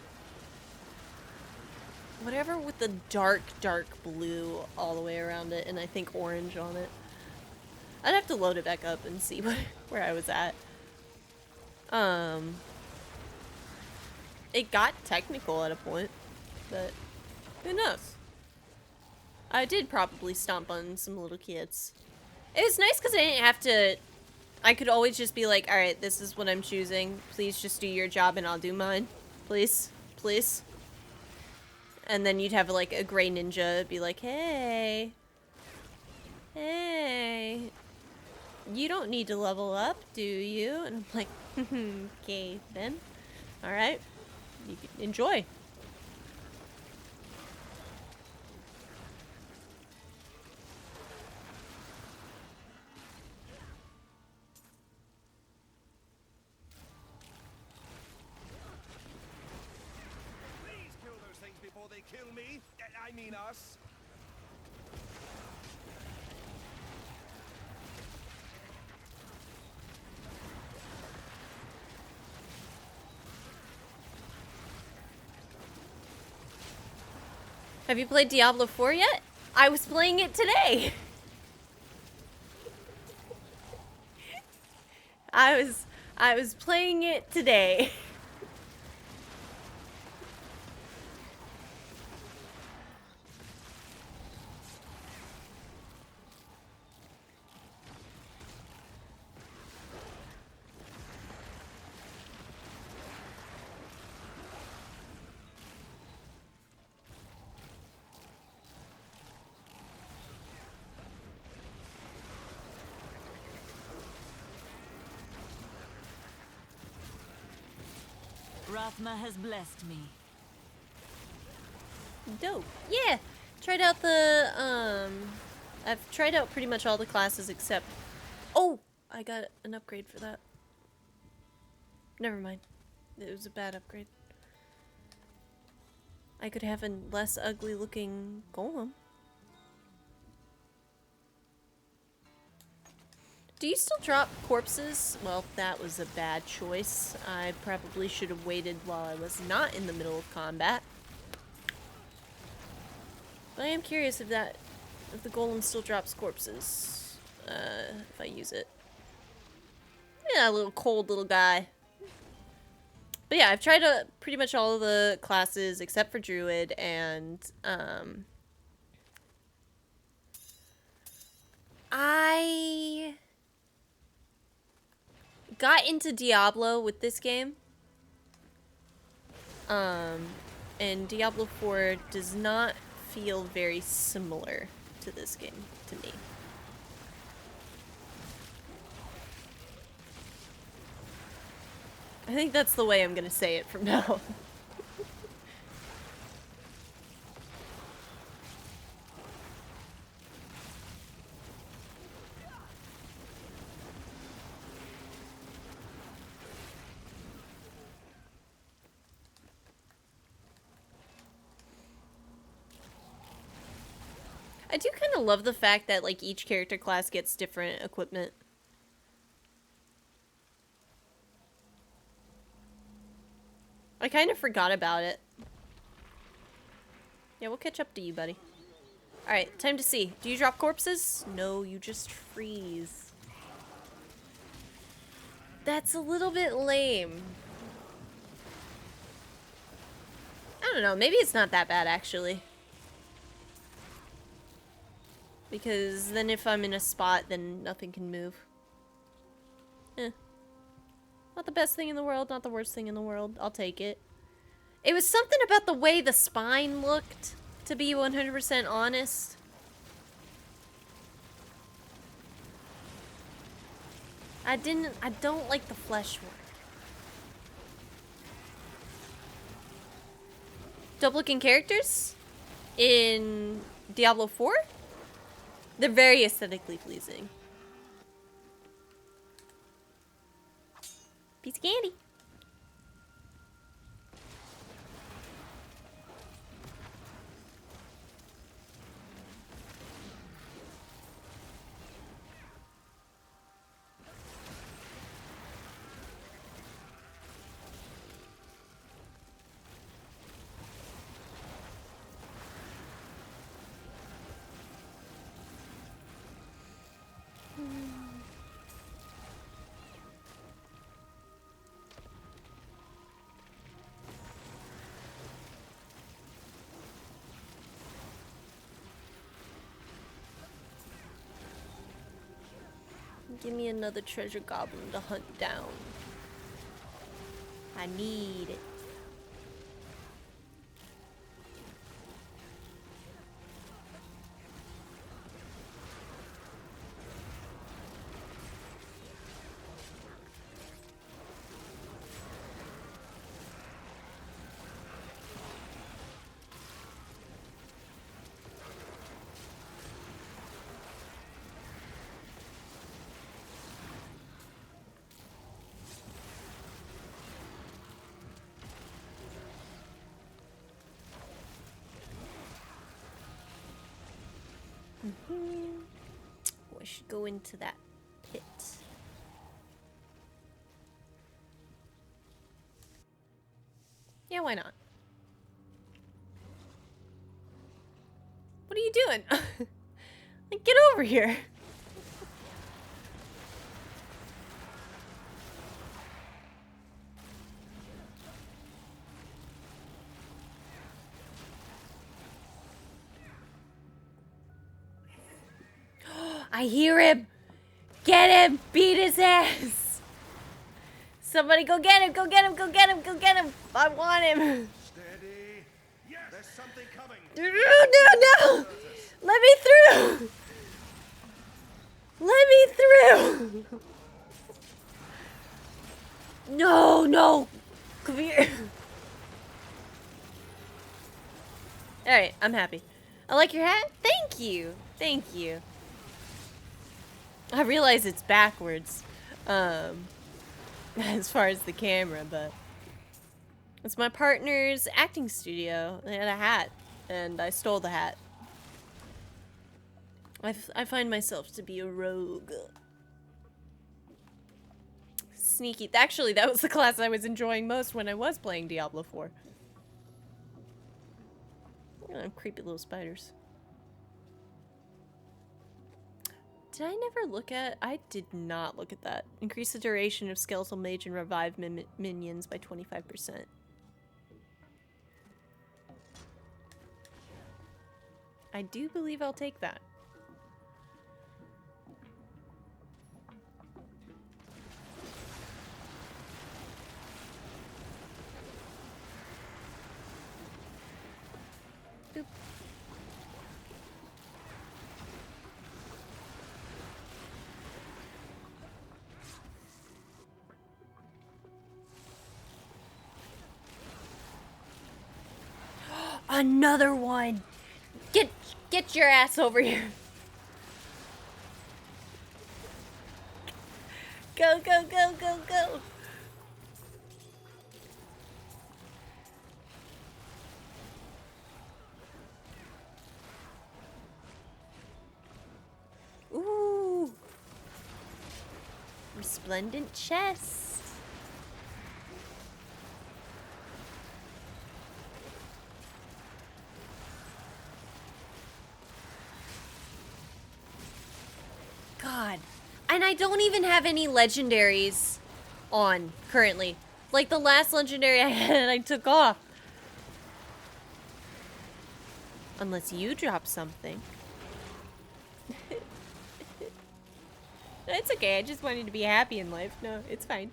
with the dark blue all the way around it, and I think orange on it. I'd have to load it back up and see where I was at. It got technical at a point, but who knows? I did probably stomp on some little kids. It was nice because I didn't have to, I could always just be like, alright, this is what I'm choosing. Please just do your job and I'll do mine. Please. Please. And then you'd have, like, a gray ninja be like, hey, you don't need to level up, do you? And I'm like, okay, then. Alright. You can enjoy. They kill me. I mean us. Have you played Diablo 4 yet? I was playing it today. I was playing it today. Rathma has blessed me. Dope. Yeah. Tried out the, I've tried out pretty much all the classes except, oh, I got an upgrade for that. Never mind. It was a bad upgrade. I could have a less ugly looking golem. Do you still drop corpses? Well, that was a bad choice. I probably should have waited while I was not in the middle of combat. But I am curious if the golem still drops corpses. If I use it. Yeah, a little cold little guy. But yeah, I've tried pretty much all of the classes except for Druid, and I got into Diablo with this game. And Diablo 4 does not feel very similar to this game to me. I think that's the way I'm gonna say it from now on. I do kind of love the fact that, like, each character class gets different equipment. I kind of forgot about it. Yeah, we'll catch up to you, buddy. Alright, time to see. Do you drop corpses? No, you just freeze. That's a little bit lame. I don't know, maybe it's not that bad, actually. Because then if I'm in a spot, then nothing can move. Eh. Not the best thing in the world, not the worst thing in the world. I'll take it. It was something about the way the spine looked, to be 100% honest. I don't like the flesh work. Dope looking characters in Diablo 4? They're very aesthetically pleasing. Piece of candy. Give me another treasure goblin to hunt down. I need it. Oh, I should go into that pit. Yeah, why not? What are you doing? Like, get over here. I hear him. Get him. Beat his ass. Somebody go get him. Go get him. Go get him. Go get him. I want him. Steady. Yes, there's something coming. No. Let me through. Let me through. No. Come here. Alright, I'm happy. I like your hat. Thank you. I realize it's backwards, as far as the camera, but it's my partner's acting studio. They had a hat, and I stole the hat. I find myself to be a rogue. Sneaky. Actually, that was the class I was enjoying most when I was playing Diablo 4. Oh, creepy little spiders. Did I never look at... I did not look at that. Increase the duration of Skeletal Mage and revive minions by 25%. I do believe I'll take that. Another one. Get your ass over here. Go, go, go, go, go. Ooh. Resplendent chest. God. And I don't even have any legendaries on currently. Like the last legendary I had, I took off. Unless you drop something. It's okay, I just wanted to be happy in life. No, it's fine.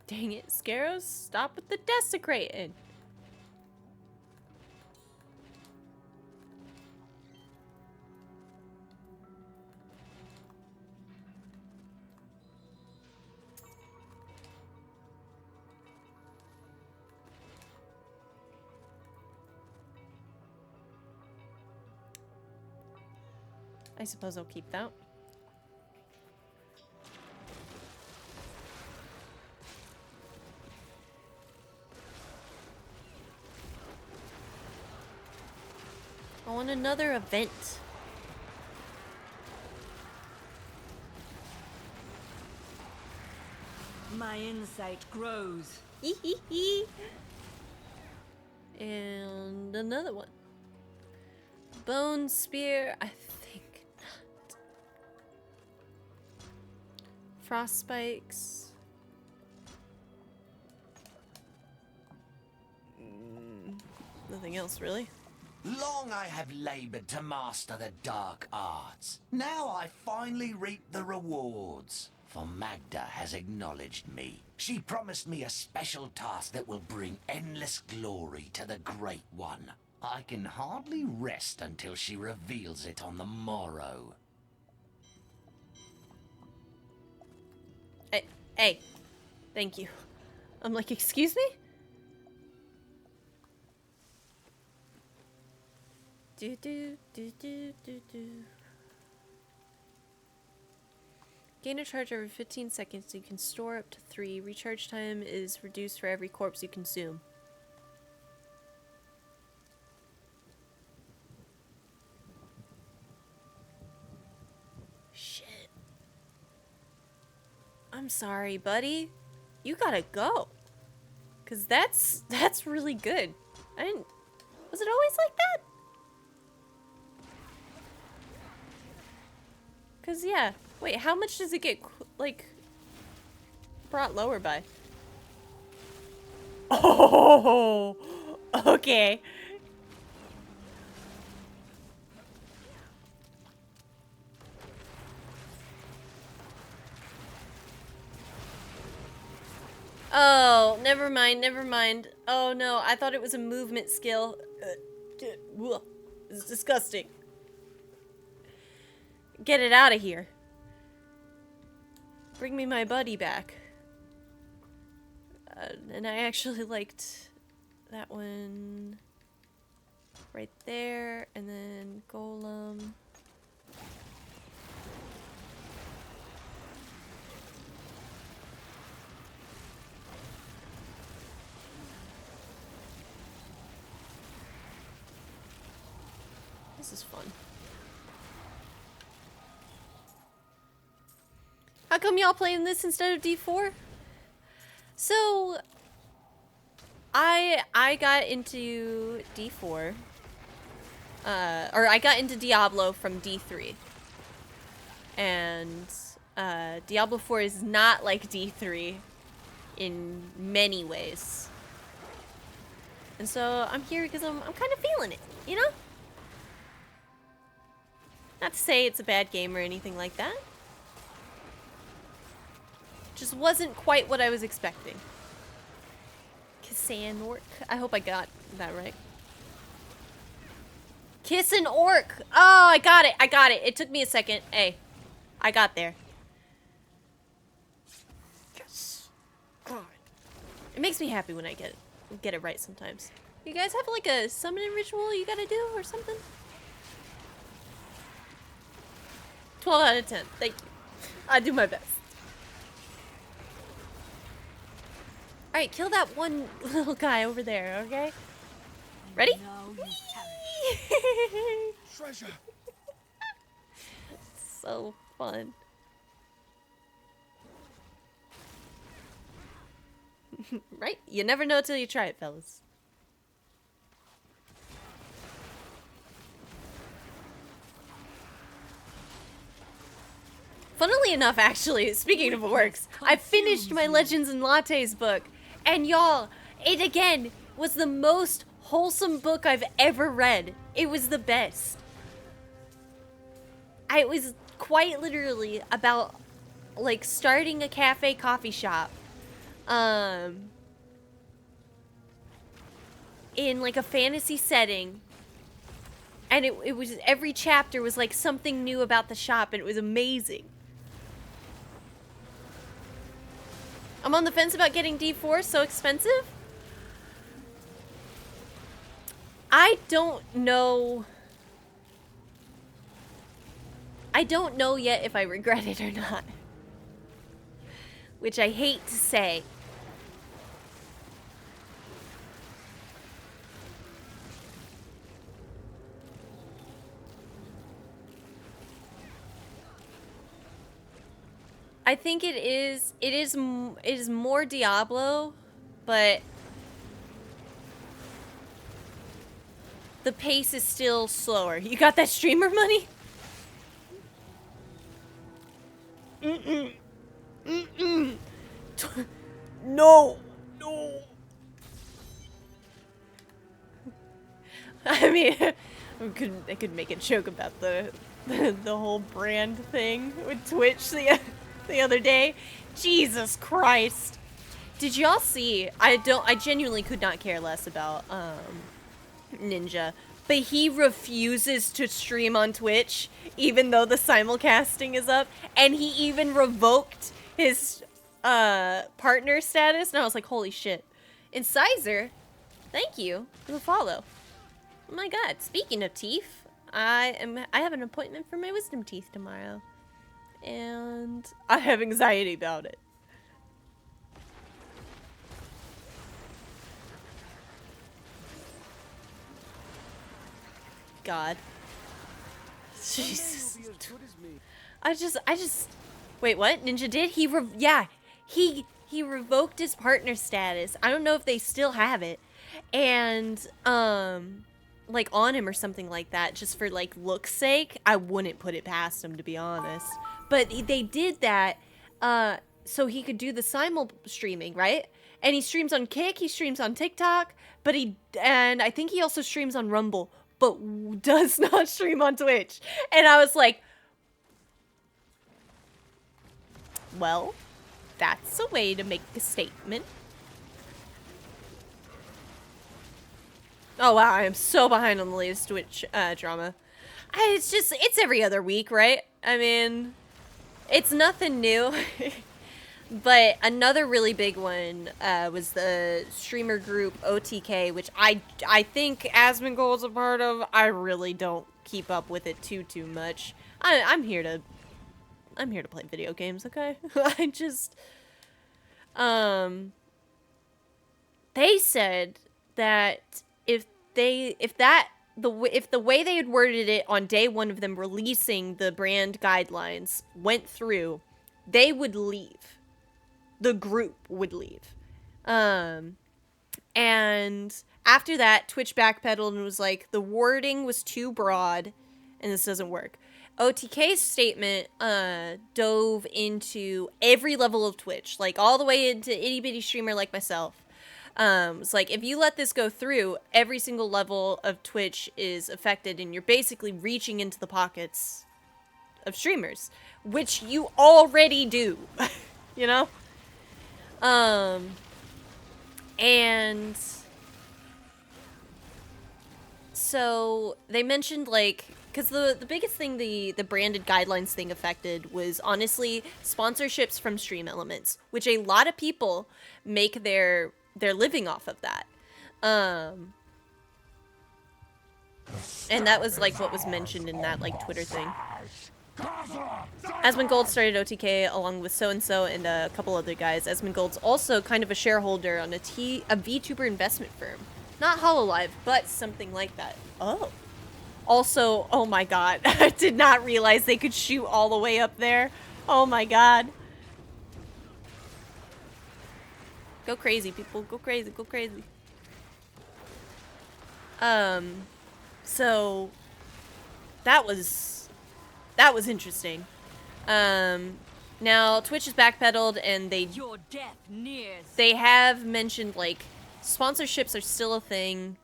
Dang it, Scaros, stop with the desecrating. I suppose I'll keep that. I want another event. My insight grows. And another one. Bone spear, I think not. Frost spikes. Nothing else really. Long I have labored to master the dark arts. Now I finally reap the rewards. For Magda has acknowledged me. She promised me a special task that will bring endless glory to the Great One. I can hardly rest until she reveals it on the morrow. Hey, thank you. I'm like, excuse me? Do do do do do do. Gain a charge every 15 seconds. You can store up to 3. Recharge time is reduced for every corpse you consume. Shit. I'm sorry, buddy. You gotta go. 'Cause that's really good. Was it always like that? 'Cause yeah. Wait, how much does it get, like, brought lower by? Oh, okay. Oh, never mind, never mind. Oh no, I thought it was a movement skill. It's disgusting. Get it out of here. Bring me my buddy back. And I actually liked that one right there, and then Golem. This is fun. How come y'all playing this instead of D4? So, I got into D4, or I got into Diablo from D3, and Diablo 4 is not like D3 in many ways, and so I'm here because I'm kind of feeling it, you know? Not to say it's a bad game or anything like that. Just wasn't quite what I was expecting. Kiss an orc. I hope I got that right. Kiss an orc. Oh, I got it. I got it. It took me a second. Hey, I got there. It makes me happy when I get it right sometimes. You guys have like a summoning ritual you gotta do or something? 12 out of 10. Thank you. I do my best. Alright, kill that one little guy over there, okay? Ready? Treasure. So fun. Right? You never know till you try it, fellas. Funnily enough, actually, speaking of works, I finished my Legends and Lattes book, and y'all, it again was the most wholesome book I've ever read. It was the best. It was quite literally about, like, starting a cafe coffee shop, in, like, a fantasy setting, and it was, every chapter was, like, something new about the shop, and it was amazing. I'm on the fence about getting D4, so expensive? I don't know yet if I regret it or not. Which I hate to say. I think it is more Diablo, but the pace is still slower. You got that streamer money? No. I mean, I could make a joke about the whole brand thing with Twitch the other day. Jesus Christ. Did y'all see? I genuinely could not care less about Ninja, but he refuses to stream on Twitch even though the simulcasting is up, and he even revoked his partner status, and I was like, holy shit. Incisor, thank you for the follow. Oh my god, speaking of teeth, I have an appointment for my wisdom teeth tomorrow, and I have anxiety about it. God. Jesus. I just wait, what? Ninja did? He revoked his partner status. I don't know if they still have it. And like on him or something like that, just for like look's sake. I wouldn't put it past him, to be honest. But they did that so he could do the simul streaming, right? And he streams on Kick, he streams on TikTok, and I think he also streams on Rumble, but does not stream on Twitch. And I was like, well, that's a way to make a statement. Oh wow, I am so behind on the latest Twitch drama. It's every other week, right? I mean, it's nothing new. But another really big one was the streamer group OTK, which I think Asmongold's a part of. I really don't keep up with it too much. I'm here to play video games, okay? They said that if the way they had worded it on day one of them releasing the brand guidelines went through, they would leave. The group would leave. And after that, Twitch backpedaled and was like, the wording was too broad and this doesn't work. OTK's statement dove into every level of Twitch, like all the way into itty bitty streamer like myself. It's like, if you let this go through, every single level of Twitch is affected and you're basically reaching into the pockets of streamers, which you already do, you know? And so they mentioned, like, because the biggest thing the branded guidelines thing affected was honestly sponsorships from Stream Elements, which a lot of people make their they're living off of that. And that was like what was mentioned in that like Twitter thing. Asmongold started OTK along with so-and-so and a couple other guys. Asmongold's also kind of a shareholder on a VTuber investment firm. Not HoloLive, but something like that. Oh. Also, oh my god, I did not realize they could shoot all the way up there. Oh my god. Go crazy, people. Go crazy, go crazy. So that was interesting. Now Twitch is backpedaled and Your death nears. they have mentioned like sponsorships are still a thing,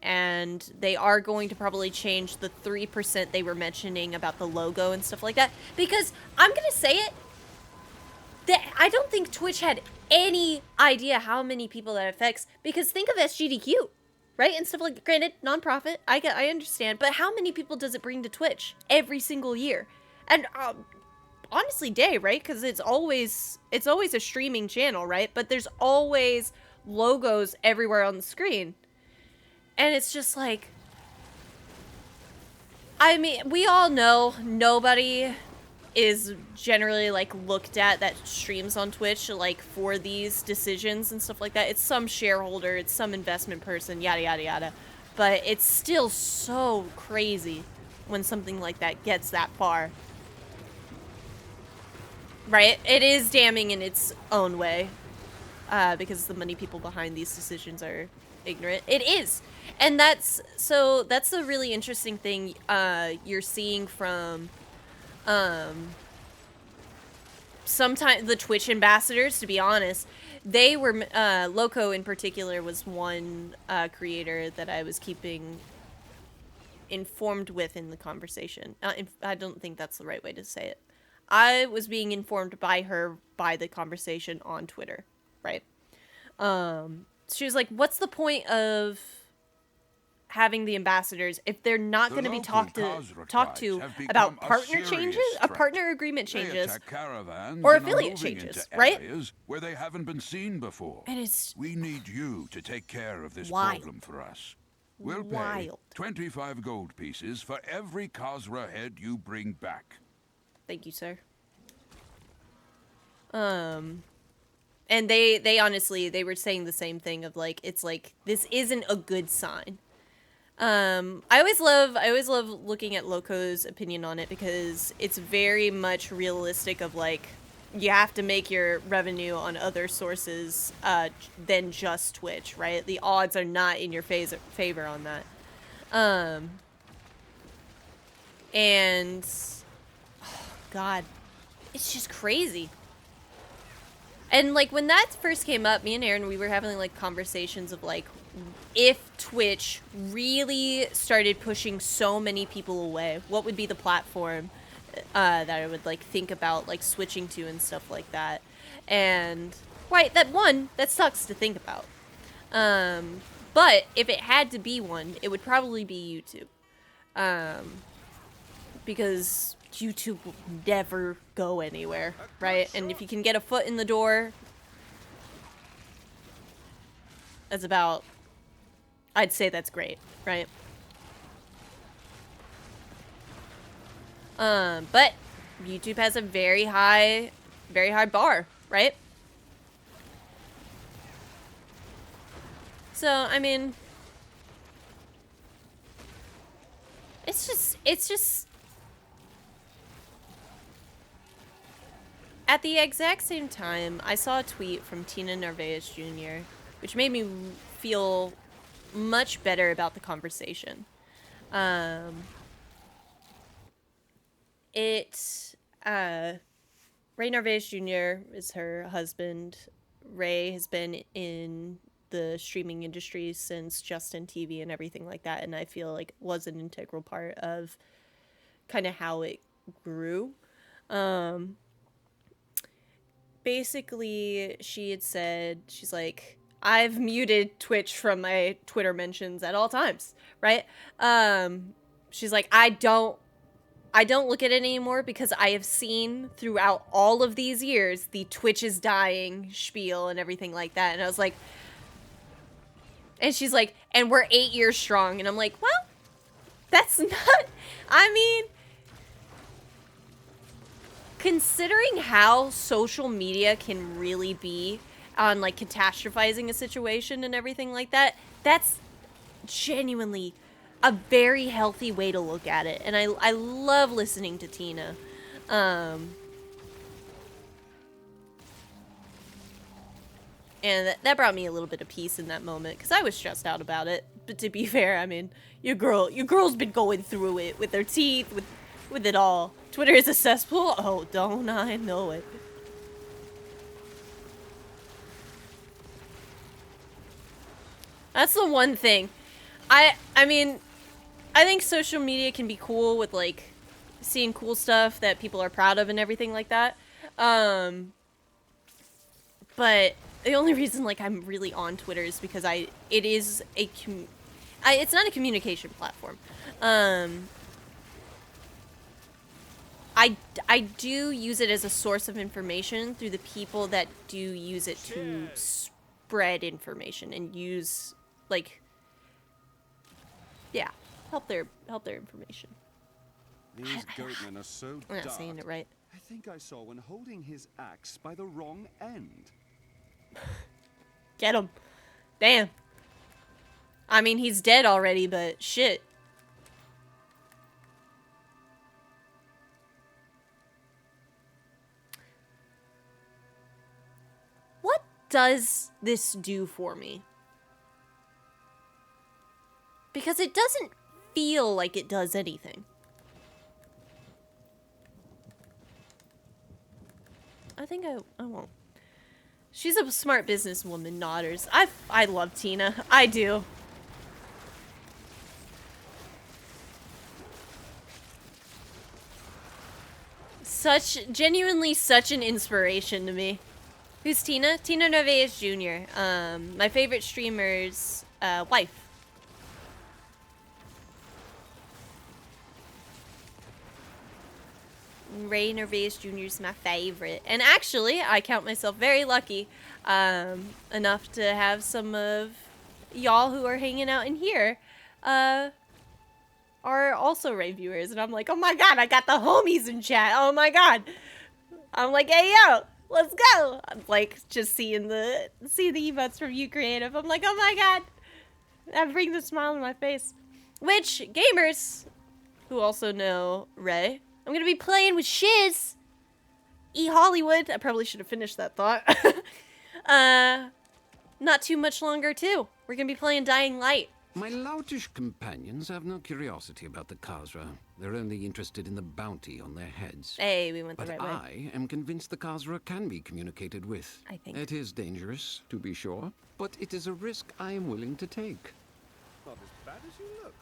and they are going to probably change the 3% they were mentioning about the logo and stuff like that, because I'm gonna say it, that I don't think Twitch had any idea how many people that affects, because think of SGDQ, right? And stuff like, granted, non-profit, I understand, but how many people does it bring to Twitch every single year? And honestly, day, right? Because it's always a streaming channel, right? But there's always logos everywhere on the screen. And it's just like, I mean, we all know nobody is generally like looked at that streams on Twitch like for these decisions and stuff like that. It's some shareholder, it's some investment person, yada yada yada. But it's still so crazy when something like that gets that far. Right? It is damning in its own way. Because the money people behind these decisions are ignorant. It is. And that's a really interesting thing you're seeing from sometimes the Twitch ambassadors, to be honest. They were Loco in particular was one creator that I was keeping informed with in the conversation. I don't think that's the right way to say it. I was being informed by her by the conversation on Twitter, right? She was like, what's the point of having the ambassadors if they're not going to be talked to about partner changes, partner agreement changes, or affiliate changes, right? Where they haven't been seen before. And we need you to take care of this wild. problem for us. We'll pay 25 gold pieces for every Khazra head you bring back. Thank you, sir. And they honestly, they were saying the same thing of like, it's like, this isn't a good sign. I always love looking at Loco's opinion on it, because it's very much realistic of like, you have to make your revenue on other sources, than just Twitch, right? The odds are not in your favor on that. And, oh God, it's just crazy. And like when that first came up, me and Aaron, we were having like conversations of like, if Twitch really started pushing so many people away, what would be the platform that I would like think about like switching to and stuff like that? And right, that sucks to think about. But if it had to be one, it would probably be YouTube. Because YouTube will never go anywhere, right? And if you can get a foot in the door, that's about, I'd say that's great, right? But YouTube has a very high bar, right? So, I mean, it's just at the exact same time, I saw a tweet from Tina Narvaez Jr., which made me feel much better about the conversation. Ray Narvaez Jr. is her husband. Ray has been in the streaming industry since Justin TV and everything like that, and I feel like was an integral part of kind of how it grew. Basically, she had said, she's like, I've muted Twitch from my Twitter mentions at all times, right? She's like, I don't look at it anymore because I have seen throughout all of these years the Twitch is dying spiel and everything like that. And I was like, And she's like, and we're 8 years strong. And I'm like, well, that's not, I mean, considering how social media can really be on like catastrophizing a situation and everything like that, that's genuinely a very healthy way to look at it. And I love listening to Tina. And that brought me a little bit of peace in that moment, because I was stressed out about it. But to be fair, I mean, your girl's been going through it with her teeth, with it all. Twitter is a cesspool. Oh, don't I know it. That's the one thing. I mean, I think social media can be cool with, like, seeing cool stuff that people are proud of and everything like that. But the only reason, like, I'm really on Twitter is because it's not a communication platform. I do use it as a source of information through the people that do use it to spread information and use, like, yeah, help their information. These goatmen are so I'm not dark. saying it right. I think I saw one holding his axe by the wrong end. Get him. Damn. I mean, he's dead already, but shit. What does this do for me? Because it doesn't feel like it does anything. I think I won't. She's a smart businesswoman, Nodders. I love Tina. I do. Genuinely such an inspiration to me. Who's Tina? Tina Narvaez Jr. My favorite streamer's wife. Ray Narvaez Jr. is my favorite. And actually, I count myself very lucky enough to have some of y'all who are hanging out in here are also Ray viewers. And I'm like, oh my god, I got the homies in chat. Oh my god. I'm like, hey, yo, let's go. I'm like, just seeing the emotes from You Creative. I'm like, oh my god. That brings a smile on my face. Which, gamers who also know Ray, I'm gonna be playing with Shiz. Hollywood. I probably should have finished that thought. Not too much longer, too. We're gonna be playing Dying Light. My loutish companions have no curiosity about the Khazra. They're only interested in the bounty on their heads. Hey, we went the but right way. I am convinced the Khazra can be communicated with. I think. It is dangerous, to be sure, but it is a risk I am willing to take. Not as bad as you look.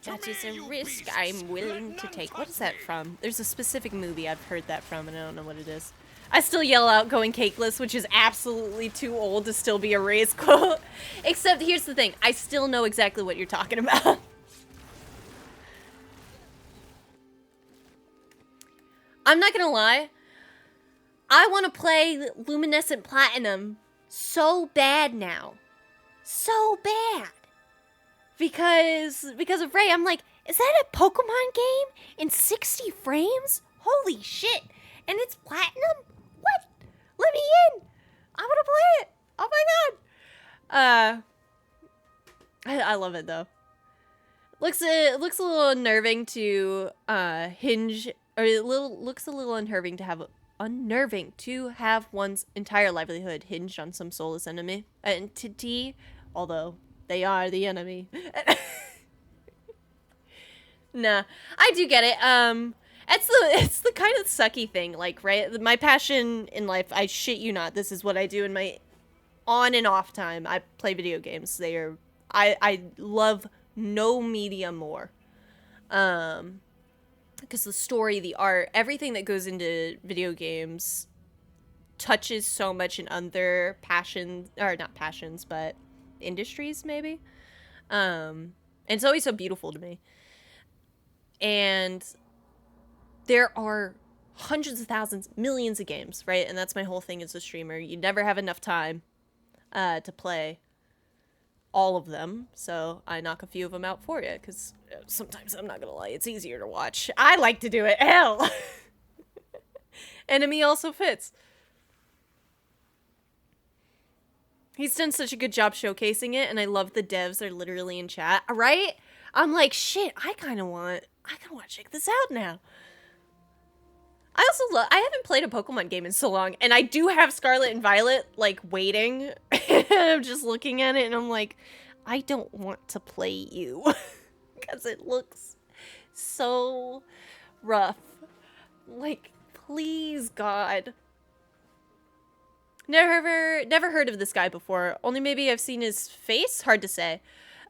That is a risk I'm willing to take. What is that from? There's a specific movie I've heard that from, and I don't know what it is. I still yell out going cakeless, which is absolutely too old to still be a Ray's quote. Except, here's the thing. I still know exactly what you're talking about. I'm not gonna lie. I want to play Luminescent Platinum so bad now. So bad. Because of Ray, I'm like, is that a Pokemon game in 60 frames? Holy shit. And it's platinum? What? Let me in. I want to play it. Oh my god. I love it though. Looks a little unnerving to hinge, or looks a little unnerving to have one's entire livelihood hinged on some soulless entity, although they are the enemy. Nah, I do get it. It's the kind of sucky thing, like, right? My passion in life, I shit you not, this is what I do in my on and off time. I play video games. I love no media more. Because the story, the art, everything that goes into video games touches so much in other passions, or not passions, but industries, maybe. And it's always so beautiful to me. And there are hundreds of thousands, millions of games, right? And that's my whole thing as a streamer. You never have enough time to play all of them, so I knock a few of them out for you, because sometimes, I'm not gonna lie, it's easier to watch. I like to do it. Hell! Enemy also fits. He's done such a good job showcasing it, and I love the devs are literally in chat, right? I'm like, shit, I kind of want to check this out now. I also I haven't played a Pokemon game in so long, and I do have Scarlet and Violet, like, waiting. I'm just looking at it, and I'm like, I don't want to play you. Because it looks so rough. Like, please, God. Never heard of this guy before. Only maybe I've seen his face? Hard to say.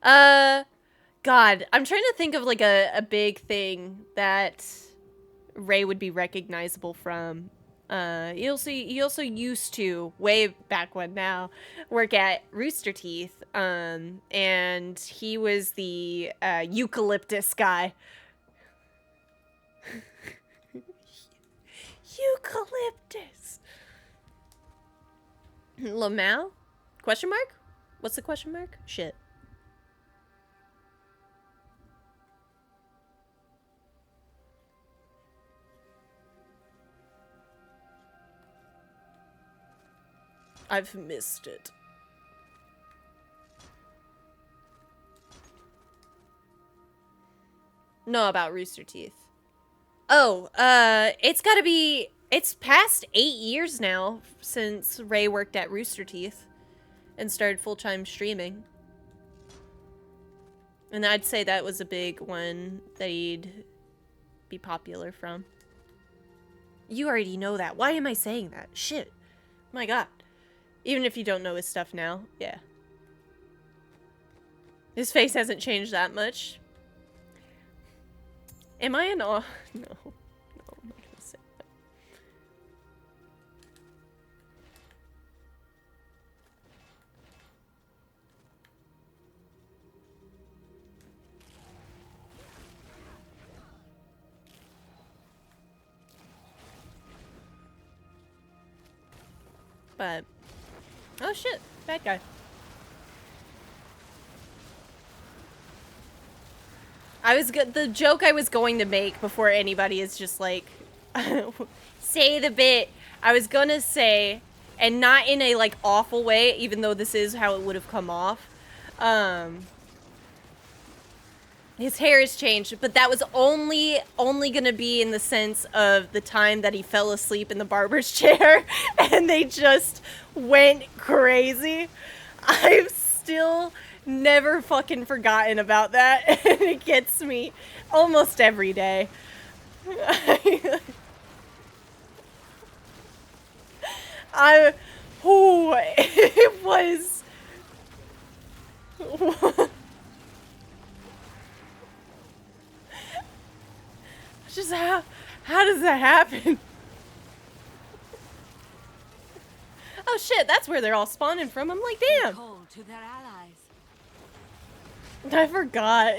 God, I'm trying to think of, like, a big thing that Ray would be recognizable from. He also used to, way back when now, work at Rooster Teeth. And he was the eucalyptus guy. Eucalyptus. Lamau? Question mark? What's the question mark? Shit. I've missed it. No, about Rooster Teeth. Oh, it's past 8 years now since Ray worked at Rooster Teeth and started full-time streaming. And I'd say that was a big one that he'd be popular from. You already know that. Why am I saying that? Shit. My God. Even if you don't know his stuff now, yeah. His face hasn't changed that much. Am I in awe? No. No, I'm not gonna say that. But... oh shit, bad guy. The joke I was going to make before anybody is just like, say the bit. I was gonna say, and not in a like awful way, even though this is how it would have come off. His hair has changed, but that was only gonna be in the sense of the time that he fell asleep in the barber's chair and they just went crazy. I've still never fucking forgotten about that, and it gets me almost every day. It was... just how does that happen? Oh shit, that's where they're all spawning from. I'm like, damn. To their allies. I forgot.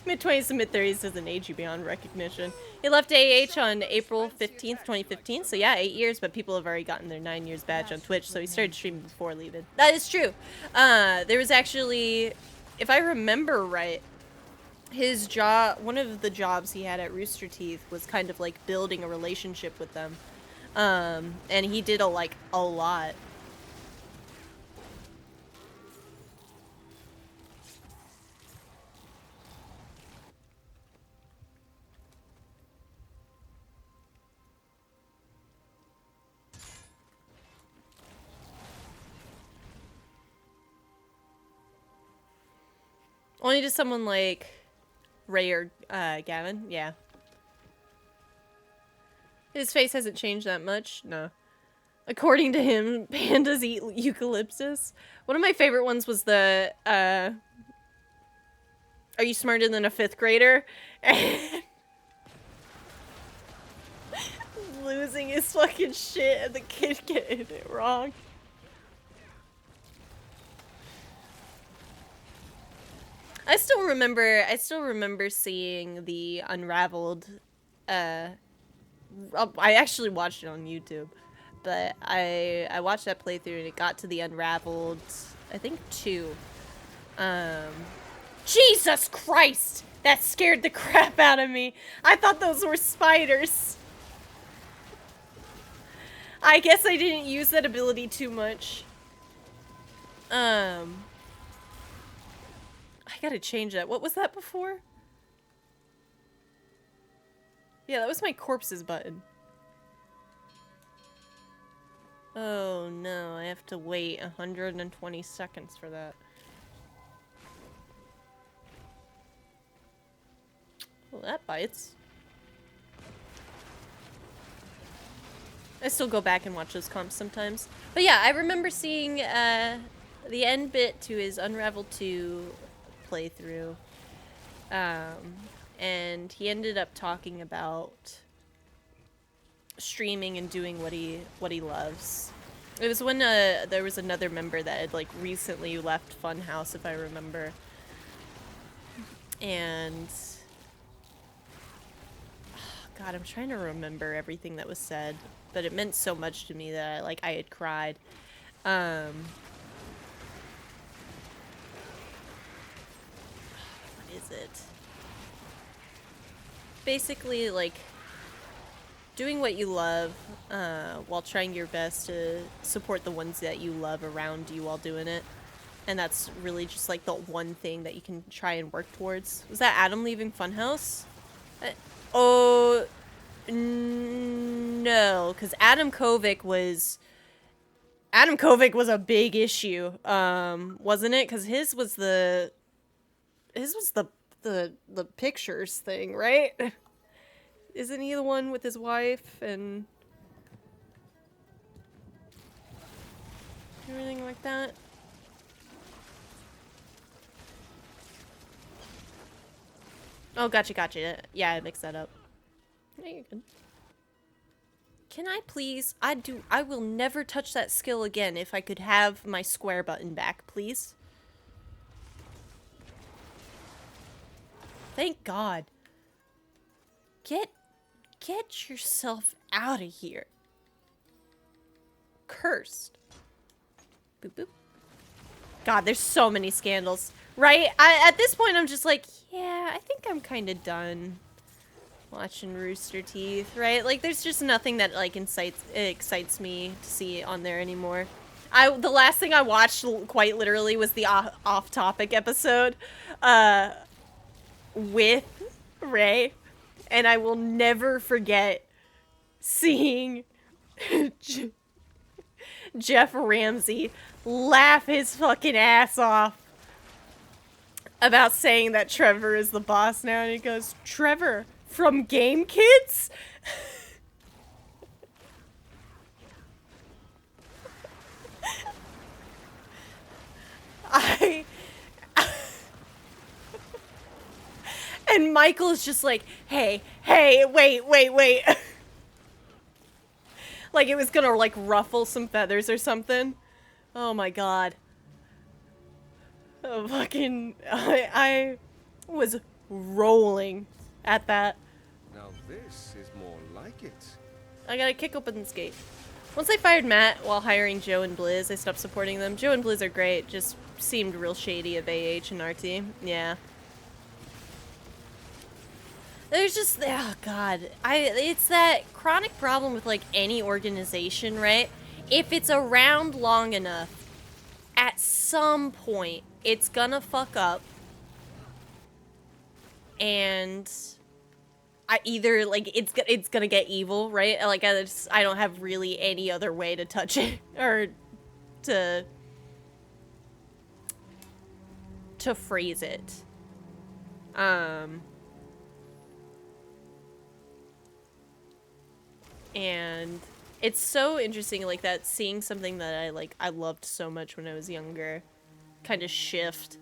Mid-20s to mid-30s doesn't age you beyond recognition. He left AH on April 15th, 2015. So yeah, 8 years, but people have already gotten their 9 years badge on Twitch, so he started streaming before leaving. That is true. There was actually, if I remember right, his job, one of the jobs he had at Rooster Teeth was kind of like building a relationship with them. And he did a lot. Only to someone like Ray or Gavin, yeah. His face hasn't changed that much, no. According to him, pandas eat eucalyptus. One of my favorite ones was the, are you smarter than a 5th grader? Losing his fucking shit and the kid getting it wrong. I still remember seeing the Unraveled, I actually watched it on YouTube, but I watched that playthrough and it got to the Unraveled, I think 2. Jesus Christ! That scared the crap out of me. I thought those were spiders. I guess I didn't use that ability too much. I gotta change that. What was that before? Yeah, that was my corpses button. Oh no, I have to wait 120 seconds for that. Well, that bites. I still go back and watch those comps sometimes. But yeah, I remember seeing the end bit to his Unravel 2 playthrough. And he ended up talking about streaming and doing what he loves. It was when there was another member that had like recently left Funhouse, if I remember. And God, I'm trying to remember everything that was said, but it meant so much to me that I had cried. What is it? Basically, like, doing what you love while trying your best to support the ones that you love around you while doing it. And that's really just like the one thing that you can try and work towards. Was that Adam leaving Funhouse? Oh, no, because Adam Kovic was a big issue, wasn't it? Because his was the pictures thing, right? Isn't he the one with his wife and everything like that? Oh, gotcha. Yeah, I mixed that up. Yeah, you're good. Can I please? I will never touch that skill again if I could have my square button back, please. Thank God. Get yourself out of here. Cursed. Boop boop. God, there's so many scandals, right? At this point, I'm just like, yeah, I think I'm kind of done watching Rooster Teeth, right? Like, there's just nothing that like excites me to see on there anymore. The last thing I watched, quite literally, was the off-topic episode, with Ray, and I will never forget seeing Jeff Ramsey laugh his fucking ass off about saying that Trevor is the boss now, and he goes, Trevor from Game Kids? And Michael is just like, hey, wait. Like it was gonna, like, ruffle some feathers or something. Oh my God. Oh, fucking, I was rolling at that. Now this is more like it. I gotta kick open this gate. Once I fired Matt while hiring Joe and Blizz, I stopped supporting them. Joe and Blizz are great, just seemed real shady of AH and RT. Yeah. There's just, oh God, it's that chronic problem with like any organization, right? If it's around long enough, at some point, it's gonna fuck up. And either like it's gonna get evil, right? Like I don't have really any other way to touch it or to phrase it. And it's so interesting, like, that seeing something that I loved so much when I was younger kind of shift.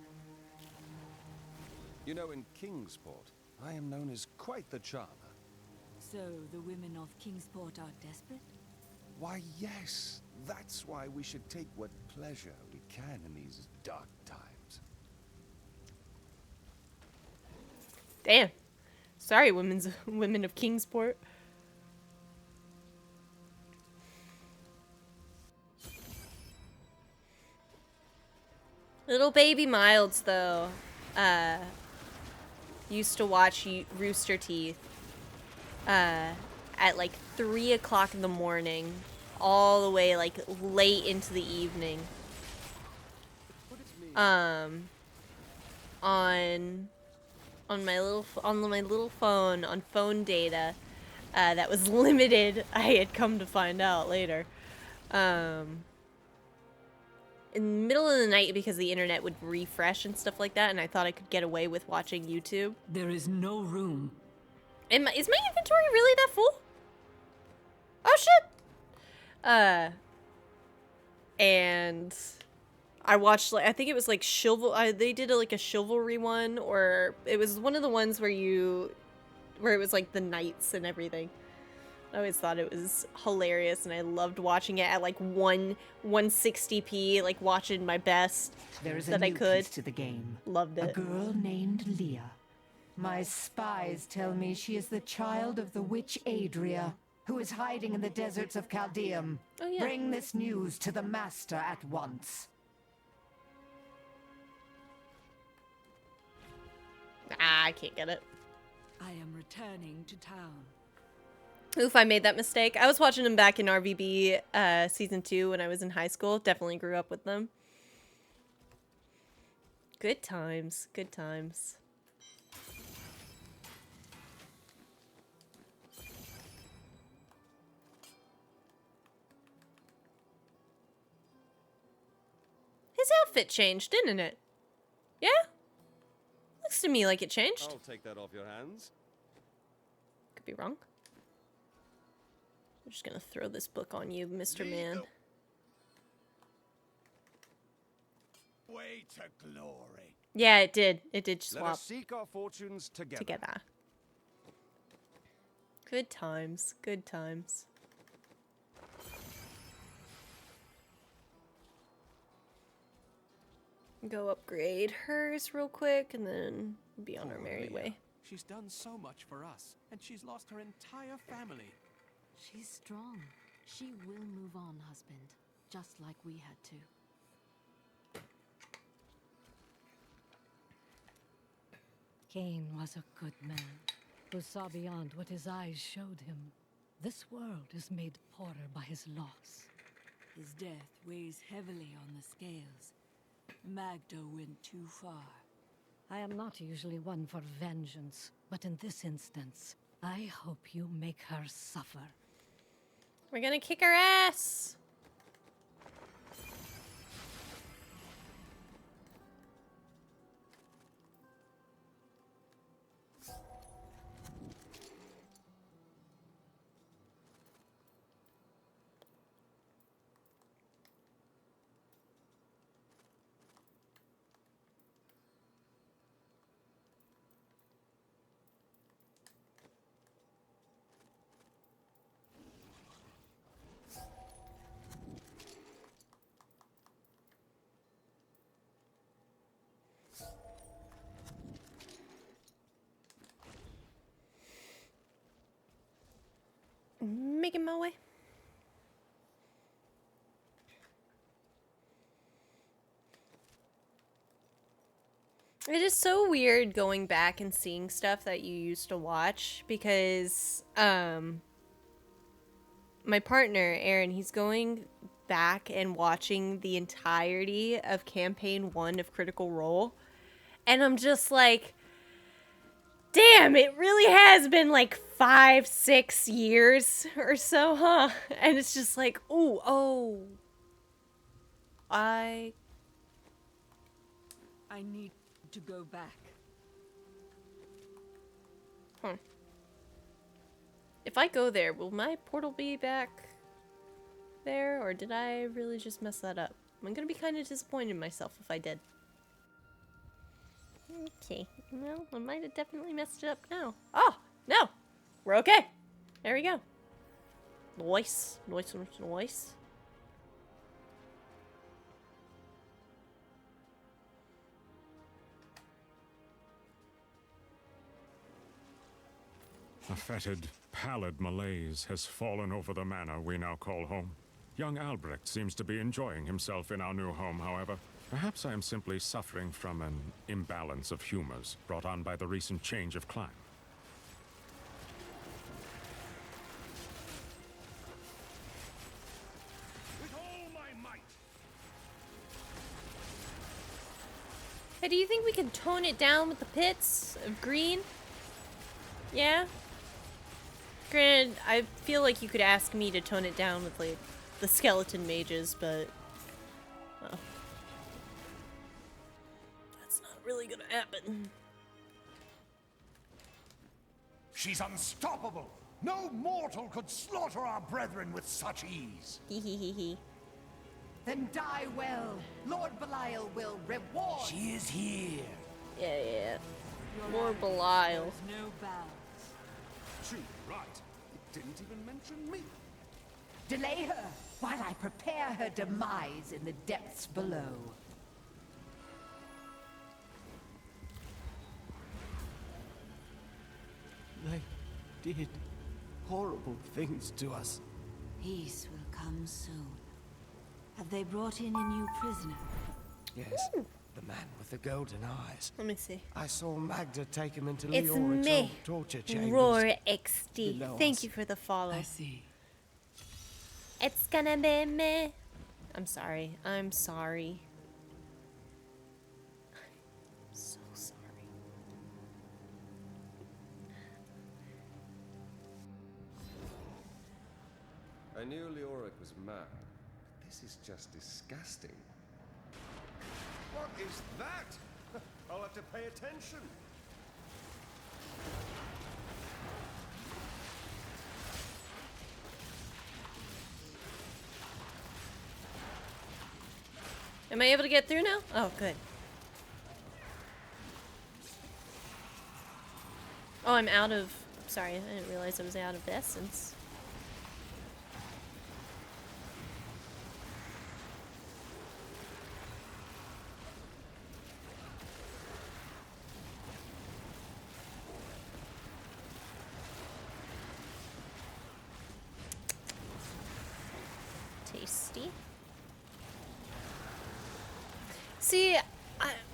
You know, in Kingsport, I am known as quite the charmer. So, the women of Kingsport are desperate? Why, yes. That's why we should take what pleasure we can in these dark times. Damn. Sorry, women of Kingsport. Little baby Milds, though, used to watch Rooster Teeth at like 3 o'clock in the morning, all the way like late into the evening. On my little phone, on phone data, that was limited. I had come to find out later. In the middle of the night, because the internet would refresh and stuff like that, and I thought I could get away with watching YouTube. There is no room. Is my inventory really that full? Oh shit! And I watched, like, I think it was like they did like a chivalry one, or it was one of the ones where it was like the knights and everything. I always thought it was hilarious, and I loved watching it at like 160p, like watching my best There is that a I new could. piece to the game. Loved it. A girl named Leah. My spies tell me she is the child of the witch Adria, who is hiding in the deserts of Chaldeum. Oh, yeah. Bring this news to the master at once. Ah, I can't get it. I am returning to town. Oof, I made that mistake. I was watching them back in RVB season 2 when I was in high school. Definitely grew up with them. Good times. Good times. His outfit changed, didn't it? Yeah? Looks to me like it changed. I'll take that off your hands. Could be wrong. I'm just gonna throw this book on you, Mr. Man. Way to glory. Yeah, it did. It did swap. Let us seek our fortunes together. Good times. Good times. Go upgrade hers real quick and then be on our merry way. She's done so much for us, and she's lost her entire family. She's strong. She will move on, husband, just like we had to. Cain was a good man who saw beyond what his eyes showed him. This world is made poorer by his loss. His death weighs heavily on the scales. Magda went too far. I am not usually one for vengeance, but in this instance, I hope you make her suffer. We're gonna kick her ass! Making my way. It is so weird going back and seeing stuff that you used to watch because my partner Aaron, he's going back and watching the entirety of campaign 1 of Critical Role, and I'm just like, damn, it really has been like 5-6 years or so, huh? And it's just like, ooh, oh. I need to go back. If I go there, will my portal be back there? Or did I really just mess that up? I'm gonna be kind of disappointed in myself if I did. Okay, well, I might have definitely messed it up now. Oh, no! We're okay! There we go. Nice. Nice, nice, nice. A fetid, pallid malaise has fallen over the manor we now call home. Young Albrecht seems to be enjoying himself in our new home, however. Perhaps I am simply suffering from an imbalance of humors brought on by the recent change of climate. With all my might. Hey, do you think we can tone it down with the pits of green? Yeah? Granted, I feel like you could ask me to tone it down with, like, the skeleton mages, but... well, that's not really gonna happen. She's unstoppable! No mortal could slaughter our brethren with such ease! Hee. Then die well. Lord Belial will reward. She is here. Yeah. More Belial. No bounds. True, right. It didn't even mention me. Delay her while I prepare her demise in the depths below. They did horrible things to us. Peace will come soon. Have they brought in a new prisoner? Yes, the man with the golden eyes. Let me see. I saw Magda take him into It's Leoric's me, old torture chambers. Roar XD. below Thank us. you for the follow. I see. It's gonna be me. I'm sorry. I'm sorry. I'm so sorry. I knew Leoric was mad. This is just disgusting. What is that? I'll have to pay attention. Am I able to get through now? Oh, good. Oh, I'm out of... sorry, I didn't realize I was out of essence. Tasty. See,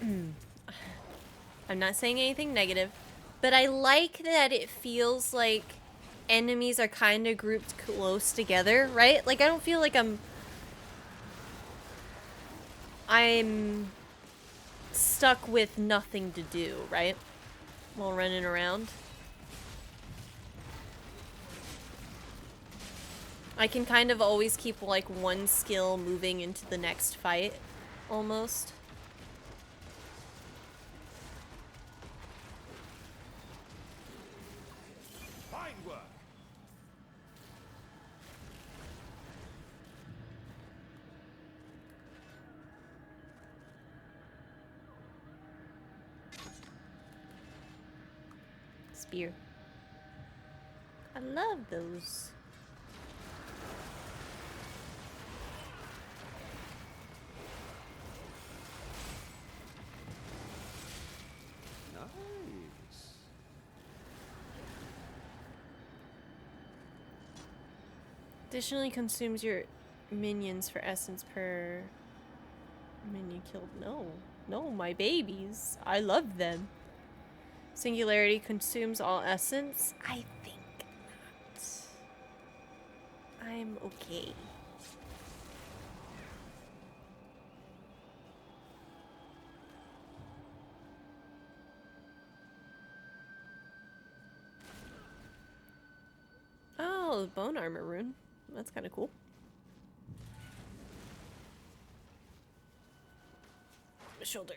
I'm not saying anything negative, but I like that it feels like enemies are kind of grouped close together, right? Like, I don't feel like I'm stuck with nothing to do, right? While running around. I can kind of always keep, like, one skill moving into the next fight, almost. Fine work. Spear. I love those. Nice. Additionally consumes your minions for essence per minion killed. No, my babies. I love them. Singularity consumes all essence. I think not. I'm okay. Oh, bone armor rune. That's kind of cool. My shoulder.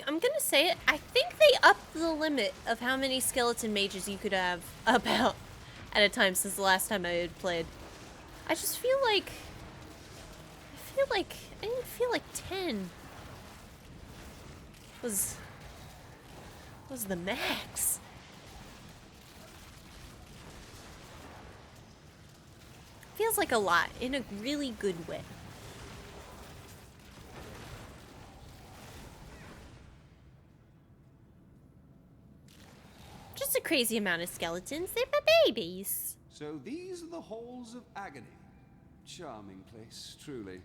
I'm gonna say it. I think they upped the limit of how many skeleton mages you could have about at a time since the last time I had played. I just feel like I didn't feel like 10 was the max. Feels like a lot in a really good way. Just a crazy amount of skeletons. They're my babies. So these are the halls of agony. Charming place, truly.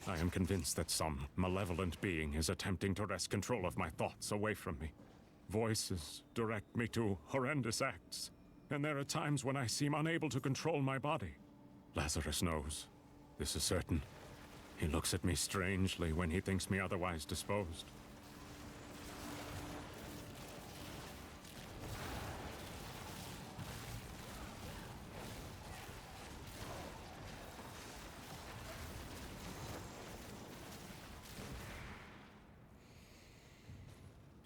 I am convinced that some malevolent being is attempting to wrest control of my thoughts away from me. Voices direct me to horrendous acts, and there are times when I seem unable to control my body. Lazarus knows. This is certain. He looks at me strangely when he thinks me otherwise disposed.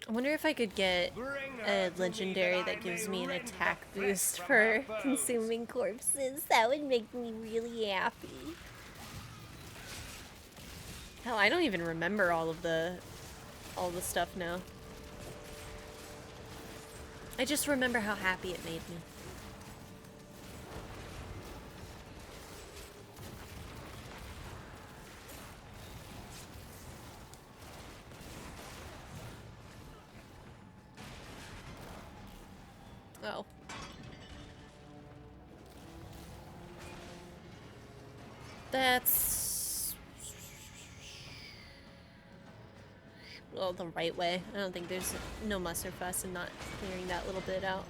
I wonder if I could get a legendary that gives me an attack boost for consuming corpses. That would make me really happy. Hell, I don't even remember all the stuff now. I just remember how happy it made me. Oh. That's... well, the right way. I don't think there's no muss or fuss in not clearing that little bit out.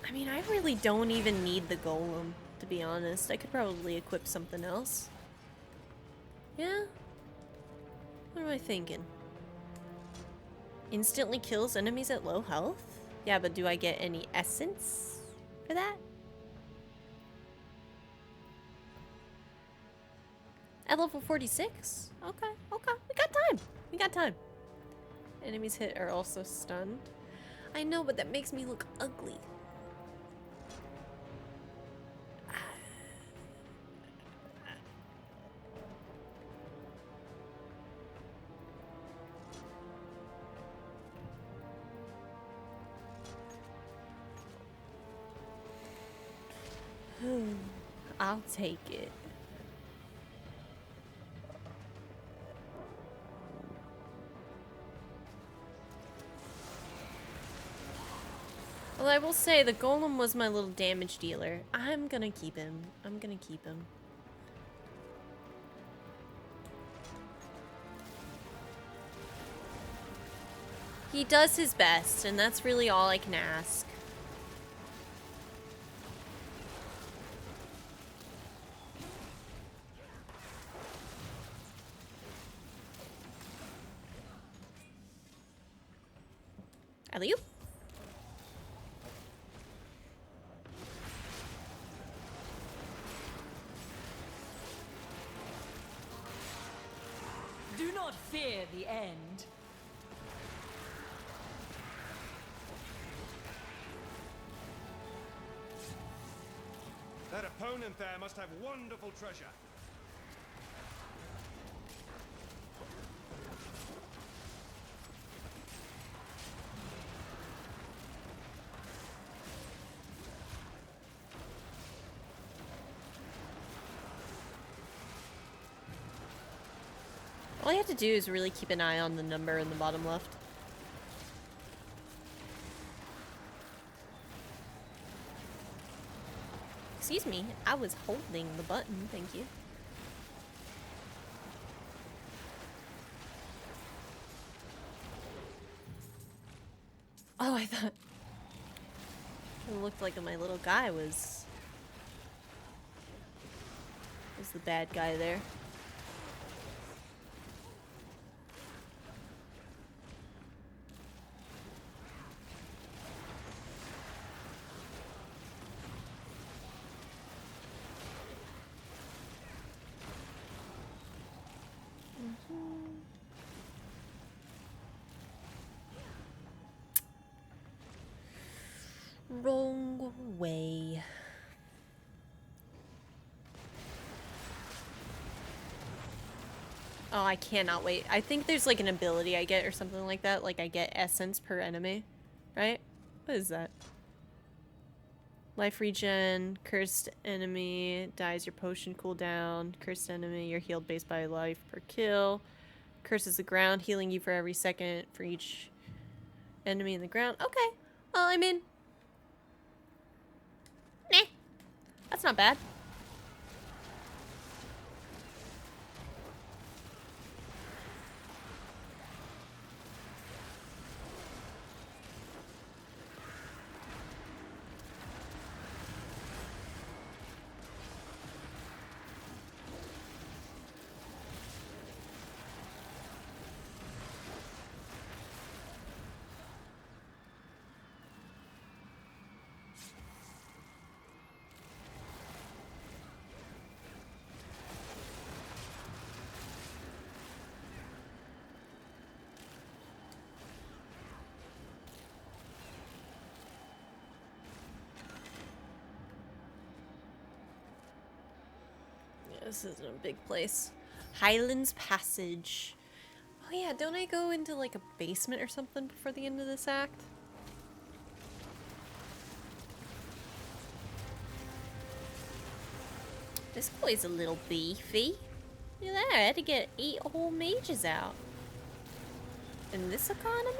I mean, I really don't even need the golem, to be honest. I could probably equip something else. Yeah? What am I thinking? Instantly kills enemies at low health? Yeah, but do I get any essence for that? At level 46? Okay, okay. We got time. We got time. Enemies hit are also stunned. I know, but that makes me look ugly. I'll take it. Well, I will say the golem was my little damage dealer. I'm gonna keep him. I'm gonna keep him. He does his best, and that's really all I can ask. Alley-oop. Do not fear the end. That opponent there must have wonderful treasure. All you have to do is really keep an eye on the number in the bottom left. Excuse me, I was holding the button, thank you. Oh, I thought it looked like my little guy was the bad guy there. Oh, I cannot wait. I think there's like an ability I get or something like that. Like I get essence per enemy, right? What is that? Life regen, cursed enemy, dies your potion cooldown, cursed enemy, you're healed based by life per kill, curses the ground, healing you for every second for each enemy in the ground. Okay. Well, I mean, that's not bad. This isn't a big place. Highlands Passage. Oh yeah, don't I go into like a basement or something before the end of this act? This boy's a little beefy. Look at that, I had to get 8 whole mages out. In this economy?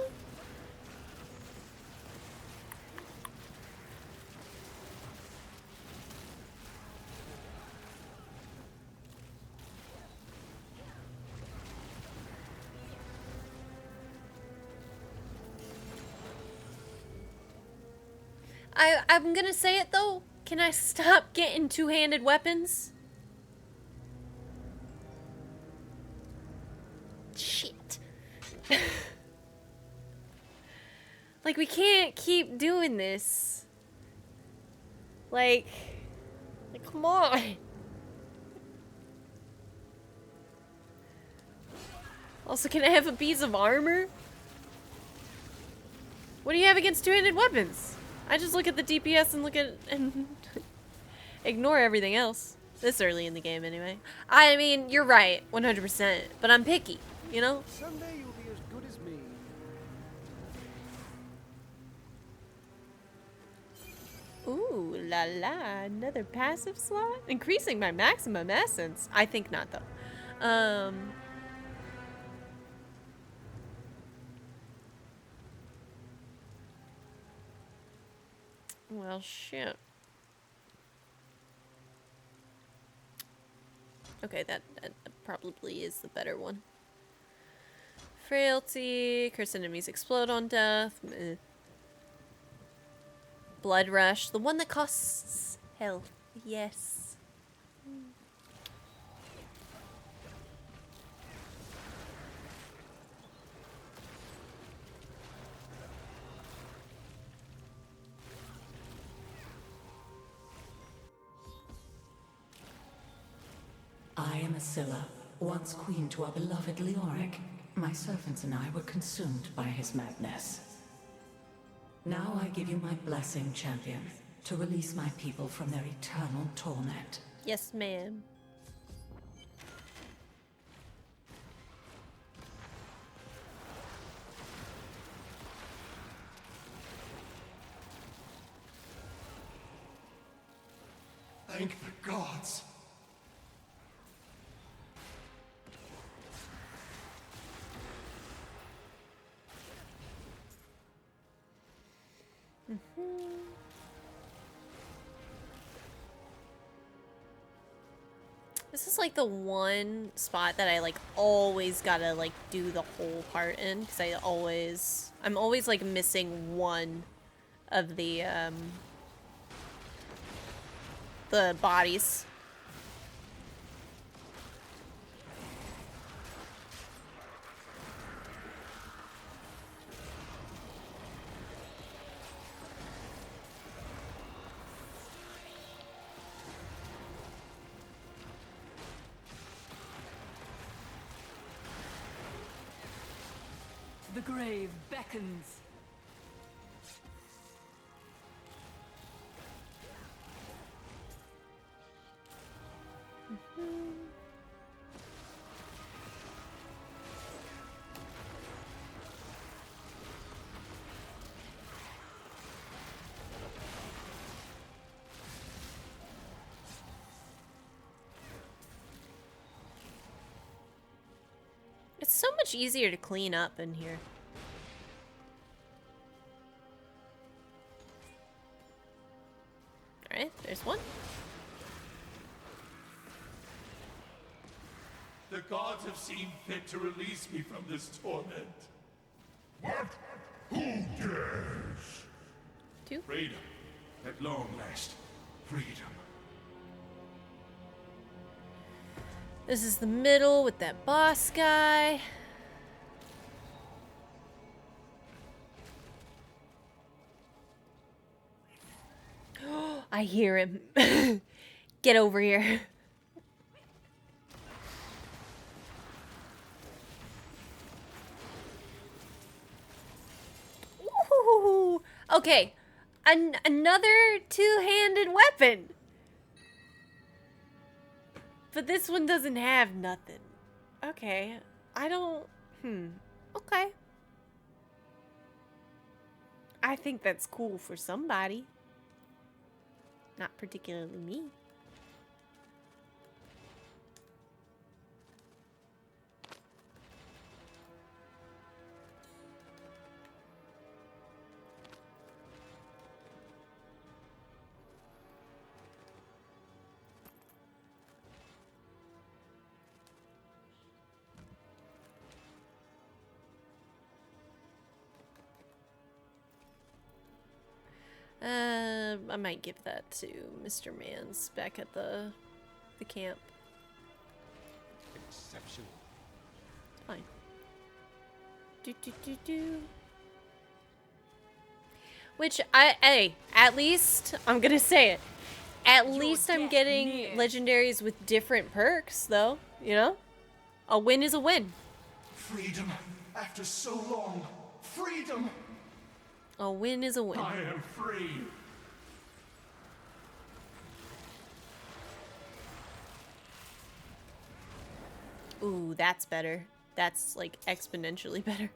I'm gonna say it though. Can I stop getting two-handed weapons? Shit. Like, we can't keep doing this. Like come on. Also, can I have a piece of armor? What do you have against two-handed weapons? I just look at the DPS and look at and ignore everything else. This early in the game, anyway. I mean, you're right, 100%. But I'm picky, you know? Someday you'll be as good as me. Ooh, la la, another passive slot? Increasing my maximum essence. I think not, though. Well, shit. Okay, that probably is the better one. Frailty, cursed enemies explode on death. Blood rush, the one that costs health. Yes. I am Asilla, once queen to our beloved Leoric. My servants and I were consumed by his madness. Now I give you my blessing, champion, to release my people from their eternal torment. Yes, ma'am. Thank the gods. This is like the one spot that I like always gotta like do the whole part in, because I'm always like missing one of the bodies. The grave beckons. much easier to clean up in here. Alright, there's one. The gods have seen fit to release me from this torment. What? Who dares? Two. Freedom. At long last. Freedom. This is the middle with that boss guy. I hear him. Get over here. Ooh, okay, another two-handed weapon. But this one doesn't have nothing. Okay, I don't... Okay. I think that's cool for somebody. Not particularly me. I might give that to Mr. Mans back at the camp. Exceptional. It's fine. Do. Which hey, at least I'm gonna say it. At least I'm getting legendaries with different perks, though. You know, a win is a win. Freedom. After so long. Freedom. A win is a win. I am free. Ooh, that's better. That's like exponentially better.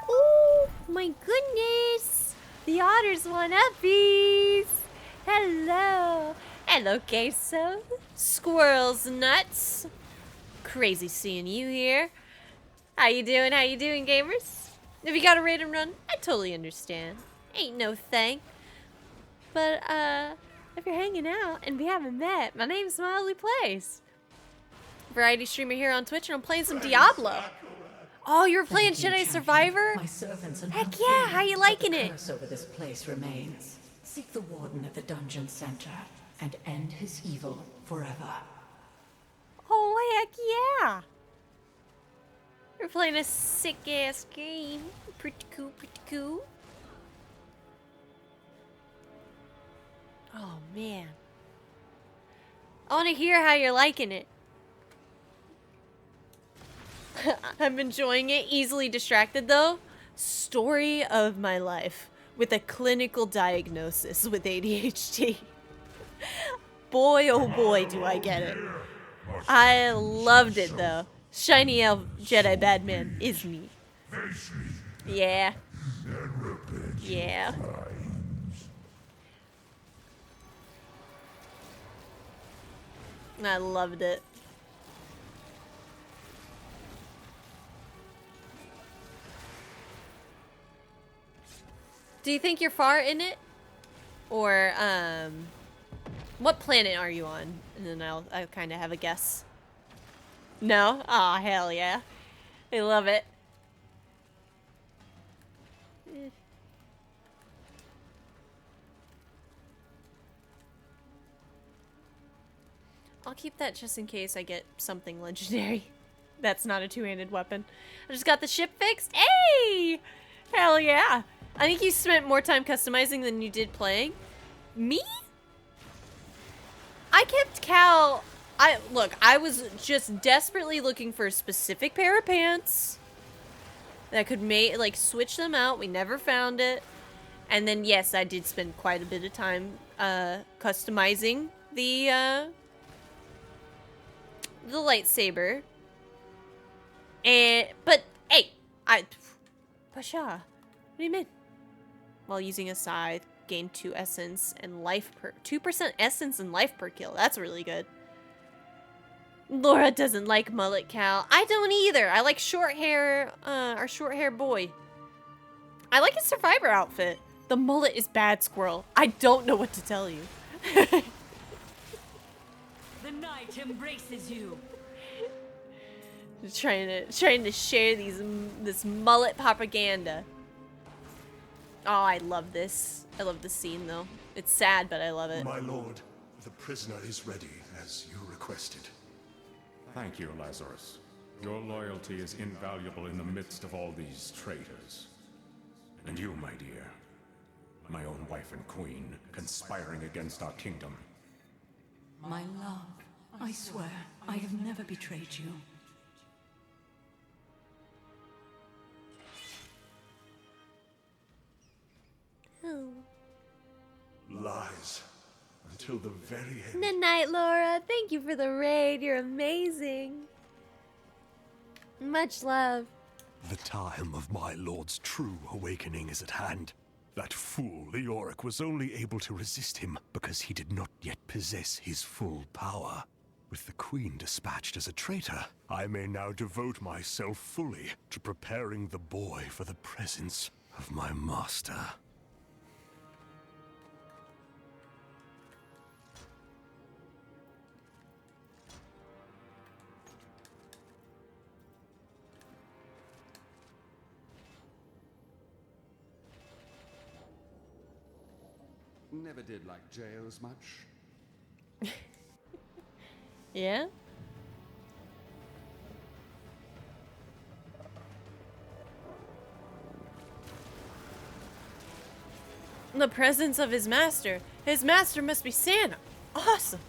Oh my goodness! The otters want uppies! Hello! Hello, Queso. Squirrels nuts. Crazy seeing you here. How you doing? How you doing, gamers? If you got a raid and run, I totally understand. Ain't no thing. But, if you're hanging out and we haven't met, my name's Mildly Plays. Variety streamer here on Twitch, and I'm playing some Diablo. Oh, you were playing Jedi Survivor? My servants and heck yeah, how you liking it? The curse over this place remains. Seek the warden at the dungeon center and end his evil forever. Oh, heck yeah. We're playing a sick-ass game. Pretty cool, pretty cool. Oh, man. I want to hear how you're liking it. I'm enjoying it. Easily distracted, though. Story of my life. With a clinical diagnosis with ADHD. Boy, oh boy, do I get it. I loved it, though. Shiny Elf Jedi Badman is me. Yeah. Yeah. I loved it. Do you think you're far in it? Or, what planet are you on? And then I'll kind of have a guess. No? Aw, hell yeah. I love it. I'll keep that just in case I get something legendary. That's not a two-handed weapon. I just got the ship fixed. Hey! Hell yeah. I think you spent more time customizing than you did playing. Me? I kept Cal... Look, I was just desperately looking for a specific pair of pants that could switch them out. We never found it. And then, yes, I did spend quite a bit of time customizing the lightsaber. But hey, Pasha, what do you mean? While using a scythe, gain 2 essence and life per 2% essence and life per kill. That's really good. Laura doesn't like mullet Cal. I don't either. I like short hair, our short hair boy. I like his survivor outfit. The mullet is bad, Squirrel. I don't know what to tell you. The night embraces you. trying to share this mullet propaganda. Oh, I love this. I love this scene though. It's sad, but I love it. My lord, the prisoner is ready, as you requested. Thank you, Lazarus. Your loyalty is invaluable in the midst of all these traitors. And you, my dear, my own wife and queen, conspiring against our kingdom. My love, I swear, I have never betrayed you. Oh. Lies. Until the very end. Good night, Laura. Thank you for the raid. You're amazing. Much love. The time of my lord's true awakening is at hand. That fool, Leoric, was only able to resist him because he did not yet possess his full power. With the Queen dispatched as a traitor, I may now devote myself fully to preparing the boy for the presence of my master. Never did like jails much. Yeah? The presence of his master. His master must be Santa. Awesome.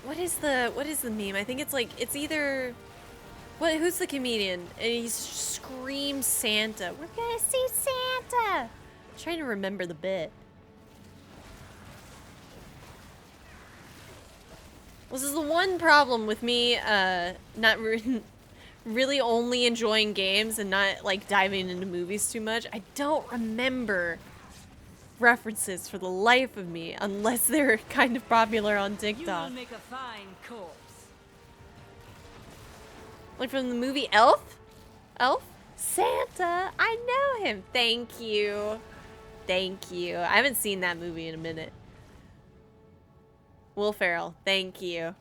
What is the meme? I think it's like, it's either, who's the comedian? And he screams Santa. We're gonna see Santa. I'm trying to remember the bit. This is the one problem with me, not really only enjoying games and not like diving into movies too much. I don't remember references for the life of me unless they're kind of popular on TikTok. You will make a fine corpse. Like from the movie Elf? Elf? Santa! I know him! Thank you. Thank you. I haven't seen that movie in a minute. Will Ferrell, thank you.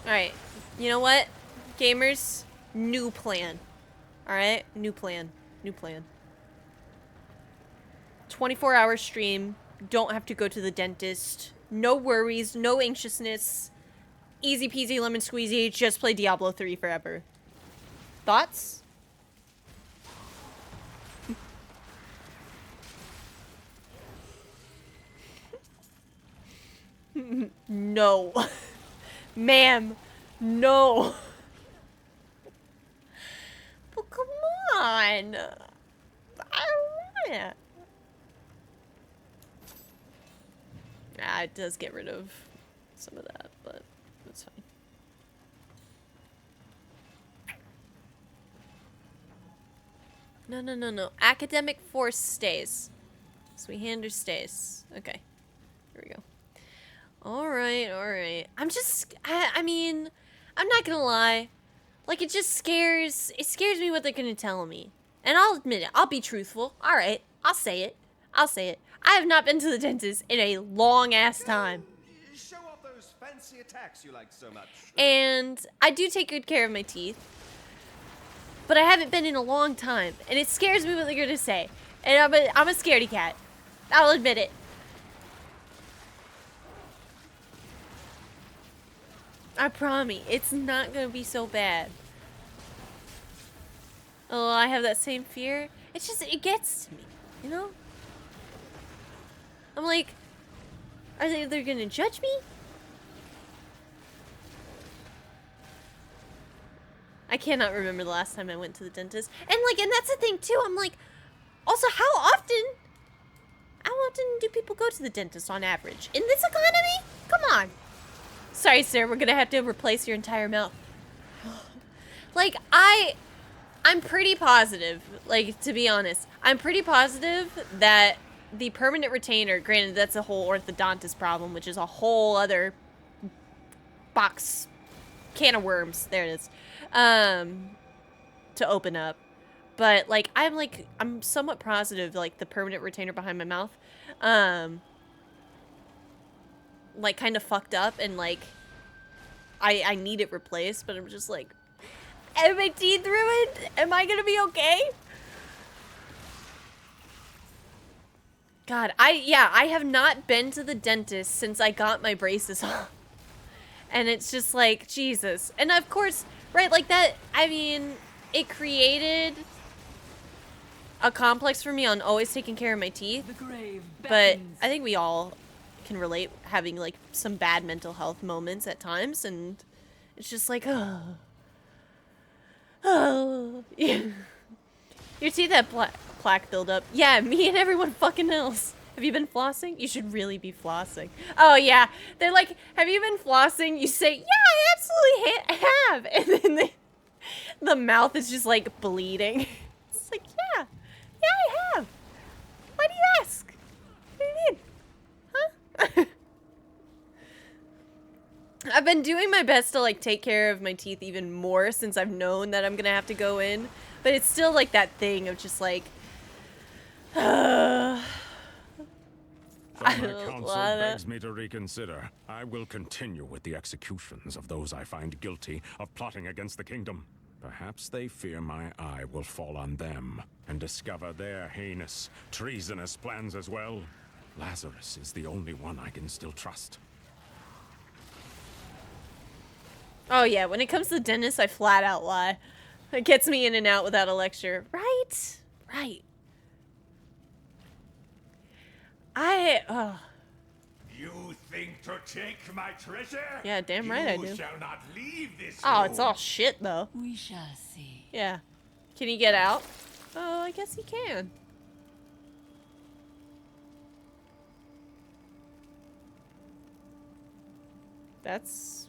Alright, you know what, gamers? New plan. Alright, new plan. New plan. 24-hour stream. Don't have to go to the dentist. No worries, no anxiousness. Easy peasy lemon squeezy. Just play Diablo 3 forever. Thoughts? No. Ma'am, no. But come on. I don't want it. Ah, it does get rid of some of that, but that's fine. No, no, no, no. Academic force stays. Sweethander stays. Okay. Here we go. Alright, alright. I mean, I'm not gonna lie. Like, it scares me what they're gonna tell me. And I'll admit it. I'll be truthful. Alright. I'll say it. I'll say it. I have not been to the dentist in a long-ass time. Show off those fancy attacks you like so much. And I do take good care of my teeth. But I haven't been in a long time. And it scares me what they're gonna say. And I'm a scaredy cat. I'll admit it. I promise, it's not gonna be so bad. Oh, I have that same fear. It gets to me, you know? I'm like, they're gonna judge me? I cannot remember the last time I went to the dentist. And that's the thing too, I'm like, also how often? How often do people go to the dentist on average? In this economy? Come on. Sorry, sir. We're gonna have to replace your entire mouth. Like, I'm pretty positive, like, to be honest, I'm pretty positive that the permanent retainer, granted that's a whole orthodontist problem, which is a whole other box, can of worms, there it is, to open up. But, like, I'm somewhat positive, like, the permanent retainer behind my mouth, like, kind of fucked up, and, like, I need it replaced, but I'm just like, are my teeth ruined? Am I gonna be okay? God, I have not been to the dentist since I got my braces off. And it's just like, Jesus. And of course, right, like that, I mean, it created a complex for me on always taking care of my teeth. But I think we all can relate having like some bad mental health moments at times, and it's just like, oh. Oh, yeah. Your teeth have plaque buildup. Yeah, me and everyone fucking else. Have you been flossing? You should really be flossing. Oh, yeah. They're like, have you been flossing? You say, yeah, I absolutely have. And then the mouth is just like bleeding. It's like, yeah, I have. Why do you ask? What do you mean? Huh? I've been doing my best to like take care of my teeth even more since I've known that I'm gonna have to go in, but it's still like that thing of just like Though my counsel begs me to reconsider, I will continue with the executions of those I find guilty of plotting against the kingdom. Perhaps they fear my eye will fall on them and discover their heinous, treasonous plans as well. Lazarus is the only one I can still trust. Oh yeah, when it comes to the dentist, I flat out lie. It gets me in and out without a lecture. Right? Right. You think to take my treasure? Yeah, damn right I do. You shall not leave this Oh, room. it's all shit though. We shall see. Yeah. Can he get out? Oh, I guess he can. That's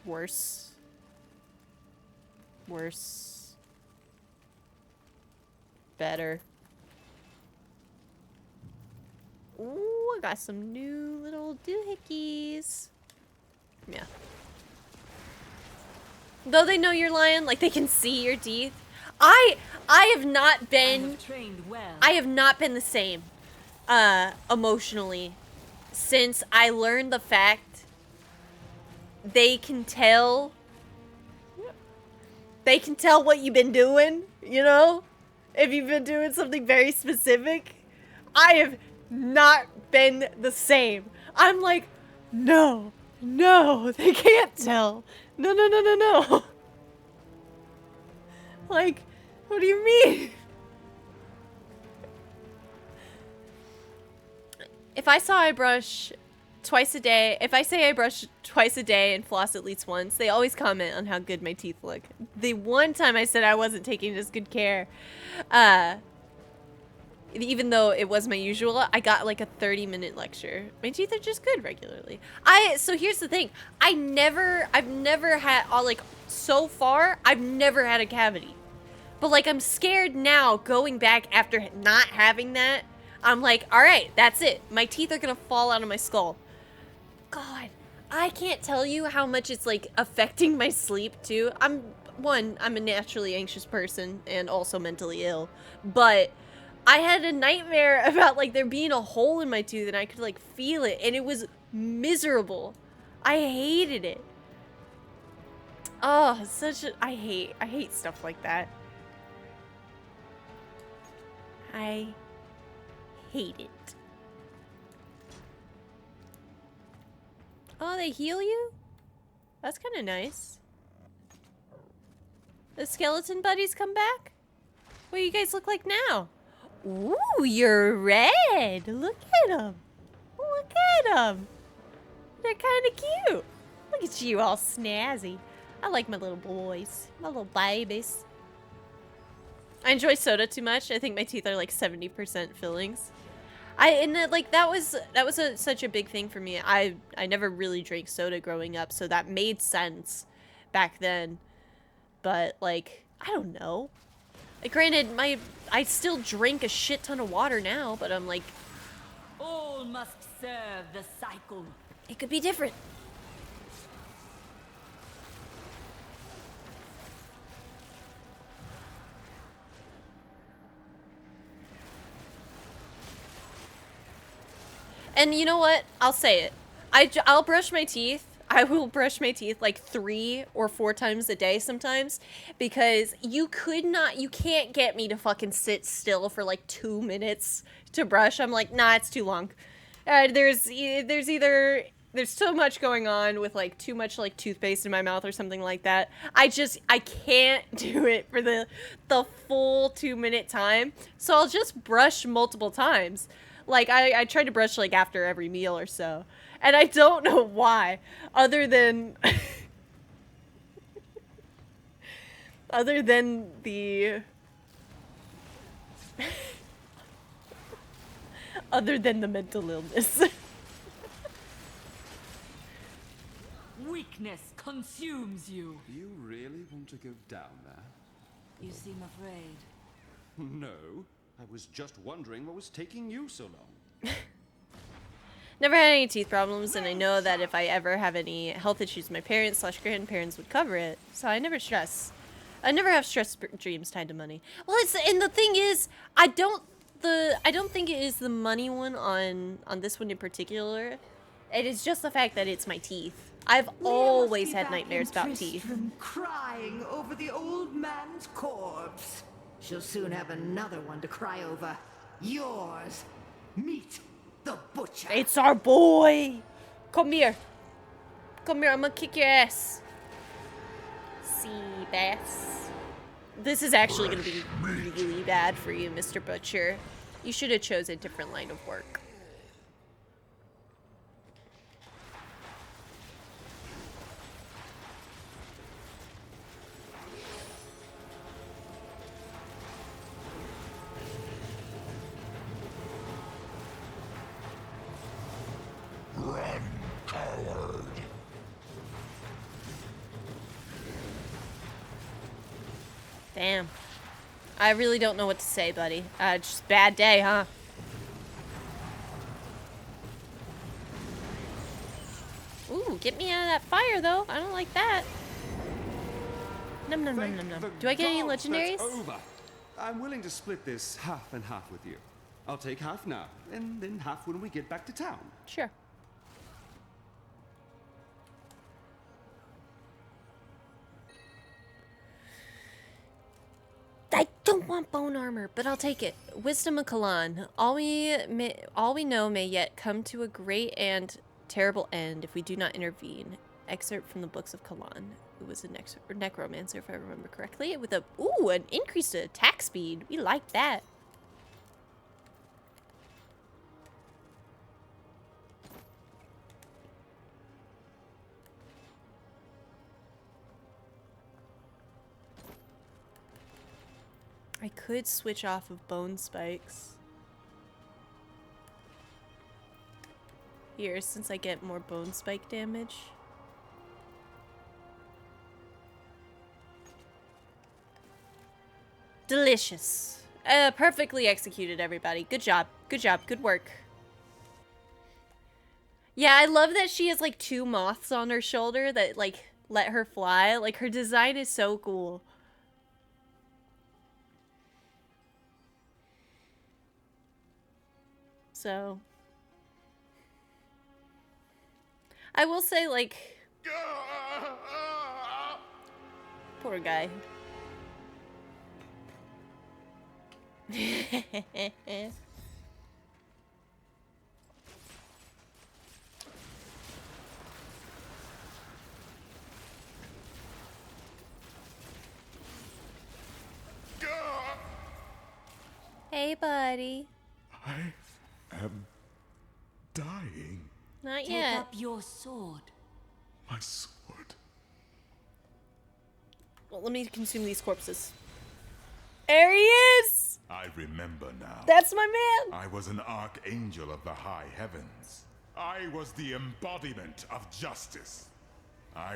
worse. Worse. Better. Ooh, I got some new little doohickeys. Yeah. Though they know you're lying, like they can see your teeth. I have not been I have not been the same emotionally since I learned the fact they can tell what you've been doing, you know? If you've been doing something very specific. I have not been the same. I'm like, no, they can't tell. No. Like, what do you mean? If I saw I brush twice a day, if I say I brush twice a day and floss at least once, they always comment on how good my teeth look. The one time I said I wasn't taking as good care, even though it was my usual, I got like a 30-minute lecture. My teeth are just good regularly. So here's the thing. I've never had, like, so far, I've never had a cavity. But like, I'm scared now going back after not having that. I'm like, all right, that's it. My teeth are gonna fall out of my skull. God, I can't tell you how much it's like affecting my sleep too. I'm a naturally anxious person and also mentally ill, but I had a nightmare about like there being a hole in my tooth and I could like feel it and it was miserable. I hated it. Oh, I hate stuff like that. I hate it. Oh, they heal you? That's kind of nice. The skeleton buddies come back? What do you guys look like now? Ooh, you're red. Look at them. Look at them. They're kind of cute. Look at you all snazzy. I like my little boys. My little babies. I enjoy soda too much. I think my teeth are like 70% fillings. That was such a big thing for me. I never really drank soda growing up, so that made sense back then. But like, I don't know. Like, granted, I still drink a shit ton of water now, but I'm like, All must serve the cycle. it could be different. And you know what? I'll say it. I'll brush my teeth. I will brush my teeth like 3 or 4 times a day sometimes, because you can't get me to fucking sit still for like 2 minutes to brush. I'm like, nah, it's too long. There's so much going on with like too much like toothpaste in my mouth or something like that. I can't do it for the full 2-minute time. So I'll just brush multiple times. Like, I try to brush, like, after every meal or so. And I don't know why, other than... other than the... other than the mental illness. Weakness consumes you. You really want to go down there? You seem afraid. No. I was just wondering what was taking you so long. Never had any teeth problems, and I know that if I ever have any health issues, my parents/grandparents would cover it. So I never stress. I never have stress dreams tied to money. Well, and the thing is, I don't think it is the money one on this one in particular. It is just the fact that it's my teeth. I've always had nightmares about teeth. Crying over the old man's corpse. She'll soon have another one to cry over. Yours. Meet the butcher. It's our boy. Come here. Come here. I'm gonna kick your ass. Sea bass. This is actually gonna be really bad for you, Mr. Butcher. You should have chosen a different line of work. Run, coward. Damn. I really don't know what to say, buddy. Just bad day, huh? Ooh, get me out of that fire, though. I don't like that. Num num num num num. Do I get any legendaries? Over. I'm willing to split this half and half with you. I'll take half now, and then half when we get back to town. Sure. I don't want bone armor, but I'll take it. Wisdom of Kalan. All we know may yet come to a great and terrible end if we do not intervene. Excerpt from the books of Kalan. It was a necromancer, if I remember correctly, with an increased attack speed. We like that. I could switch off of bone spikes. Here, since I get more bone spike damage. Delicious. Perfectly executed, everybody. Good job. Good job. Good work. Yeah, I love that she has like 2 moths on her shoulder that like let her fly. Like, her design is so cool. So I will say, like, poor guy. Hey, buddy. I am dying. Not yet. Take up your sword. My sword. Well, let me consume these corpses. There he is! I remember now. That's my man! I was an archangel of the high heavens. I was the embodiment of justice. I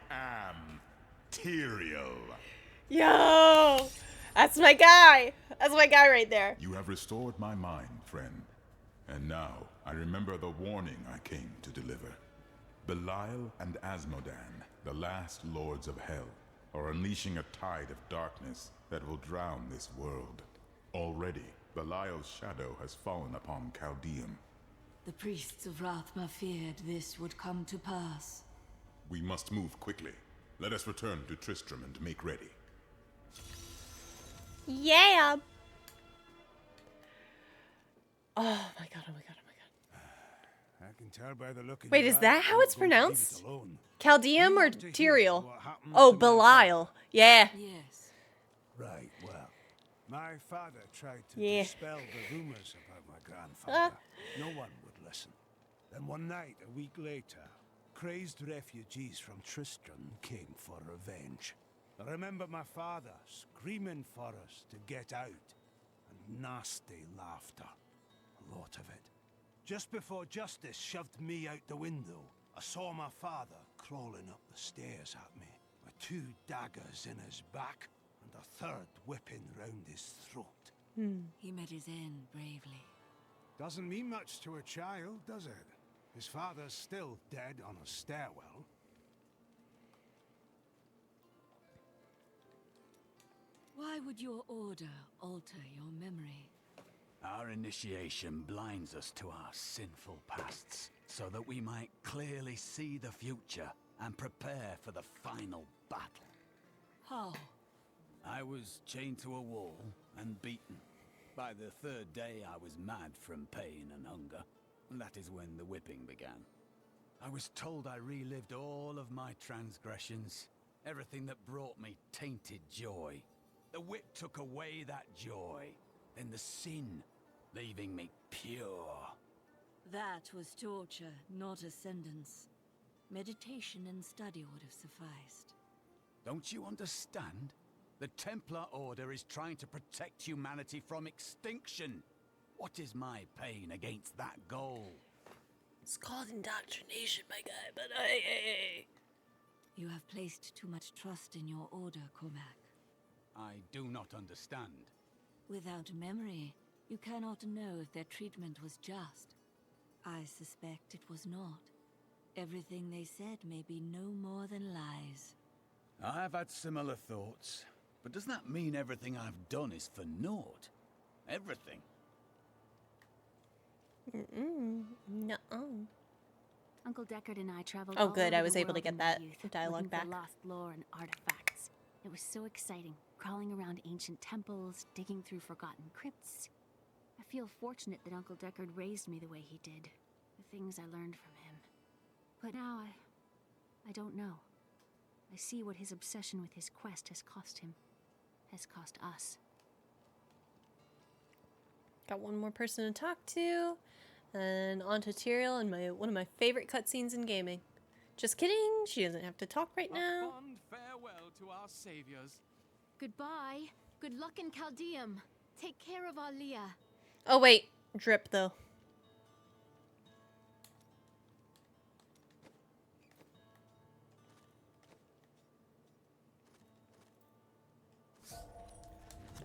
am Tyrael. Yo! That's my guy! That's my guy right there. You have restored my mind, friend. And now I remember the warning I came to deliver. Belial and Asmodan, the last lords of hell, are unleashing a tide of darkness that will drown this world. Already, Belial's shadow has fallen upon Chaldeum. The priests of Rathma feared this would come to pass. We must move quickly. Let us return to Tristram and make ready. Yeah! Oh my god, oh my god, oh my god. I can tell by the look in Wait, your is eyes that you're how not it's going to leave it pronounced? alone. Chaldeum or want to hear Tyrael? what happened Oh, to my Belial. Yeah. Yes. Right, well, my father tried to Yeah. dispel the rumors about my grandfather. No one would listen. Then one night, a week later, crazed refugees from Tristram came for revenge. I remember my father screaming for us to get out, and nasty laughter. A lot of it. Just before justice shoved me out the window, I saw my father crawling up the stairs at me, with 2 daggers in his back and a 3rd whipping round his throat. He met his end bravely. Doesn't mean much to a child, does it? His father's still dead on a stairwell. Why would your order alter your memory? Our initiation blinds us to our sinful pasts, so that we might clearly see the future and prepare for the final battle. How? I was chained to a wall and beaten. By the 3rd day, I was mad from pain and hunger. And that is when the whipping began. I was told I relived all of my transgressions, everything that brought me tainted joy. The whip took away that joy, then the sin, leaving me pure. That was torture, not ascendance. Meditation and study would have sufficed. Don't you understand? The Templar Order is trying to protect humanity from extinction. What is my pain against that goal? It's called indoctrination, my guy, but You have placed too much trust in your order, Cormac. I do not understand. Without memory, you cannot know if their treatment was just. I suspect it was not. Everything they said may be no more than lies. I've had similar thoughts, but does that mean everything I've done is for naught? Everything? No. Uncle Deckard and I traveled Oh, all good. over I was the able to world get in my that youth, dialogue looking back. for lost lore and artifacts. It was so exciting, crawling around ancient temples, digging through forgotten crypts. I feel fortunate that Uncle Deckard raised me the way he did, the things I learned from him. But now I don't know. I see what his obsession with his quest has cost him, has cost us. Got one more person to talk to, and on to Tyrael and one of my favorite cutscenes in gaming. Just kidding, she doesn't have to talk right now. A fond farewell to our saviors. Goodbye. Good luck in Chaldeum. Take care of Alia. Oh wait, drip though.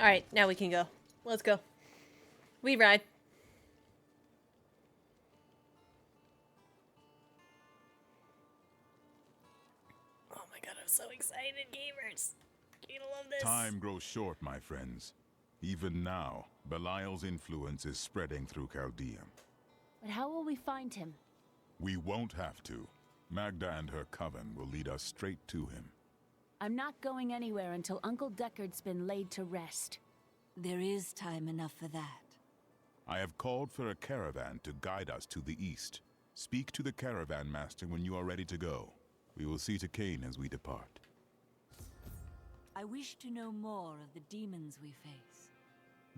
Alright, now we can go. Let's go. We ride. Oh my god, I'm so excited, gamers. You're gonna love this. Time grows short, my friends. Even now, Belial's influence is spreading through Chaldeum. But how will we find him? We won't have to. Magda and her coven will lead us straight to him. I'm not going anywhere until Uncle Deckard's been laid to rest. There is time enough for that. I have called for a caravan to guide us to the east. Speak to the caravan master when you are ready to go. We will see to Cain as we depart. I wish to know more of the demons we face.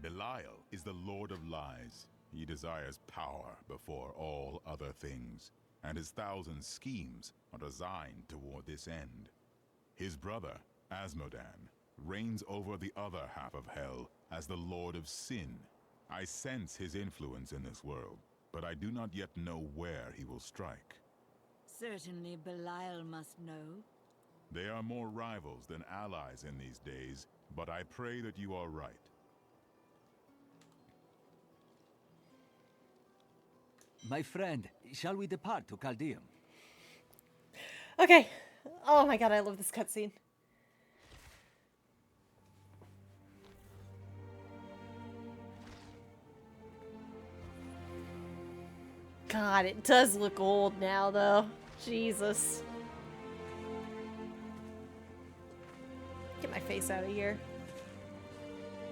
Belial is the Lord of Lies. He desires power before all other things, and his 1,000 schemes are designed toward this end. His brother, Asmodan, reigns over the other half of hell as the Lord of Sin. I sense his influence in this world, but I do not yet know where he will strike. Certainly Belial must know. They are more rivals than allies in these days, but I pray that you are right. My friend, shall we depart to Caldeum? Okay. Oh my god, I love this cutscene. God, it does look old now, though. Jesus. Get my face out of here.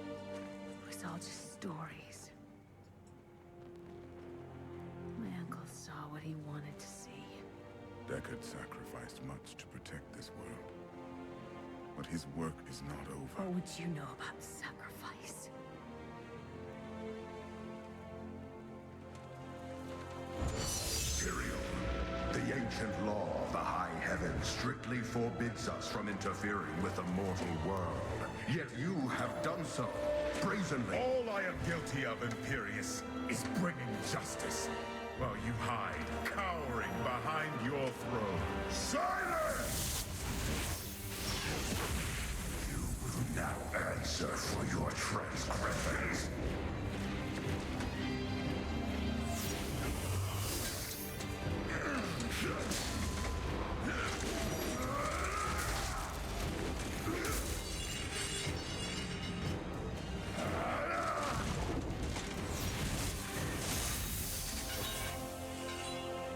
It was all just stories. My uncle saw what he wanted to see. Deckard sacrificed much to protect this world. But his work is not over. What would you know about sacrifice? Tyrael, the ancient law of the high heavens strictly forbids us from interfering with the mortal world. Yet you have done so, brazenly. All I am guilty of, Imperius, is bringing justice, while you hide, cowering behind your throne. Silence! You will now answer for your transgressions.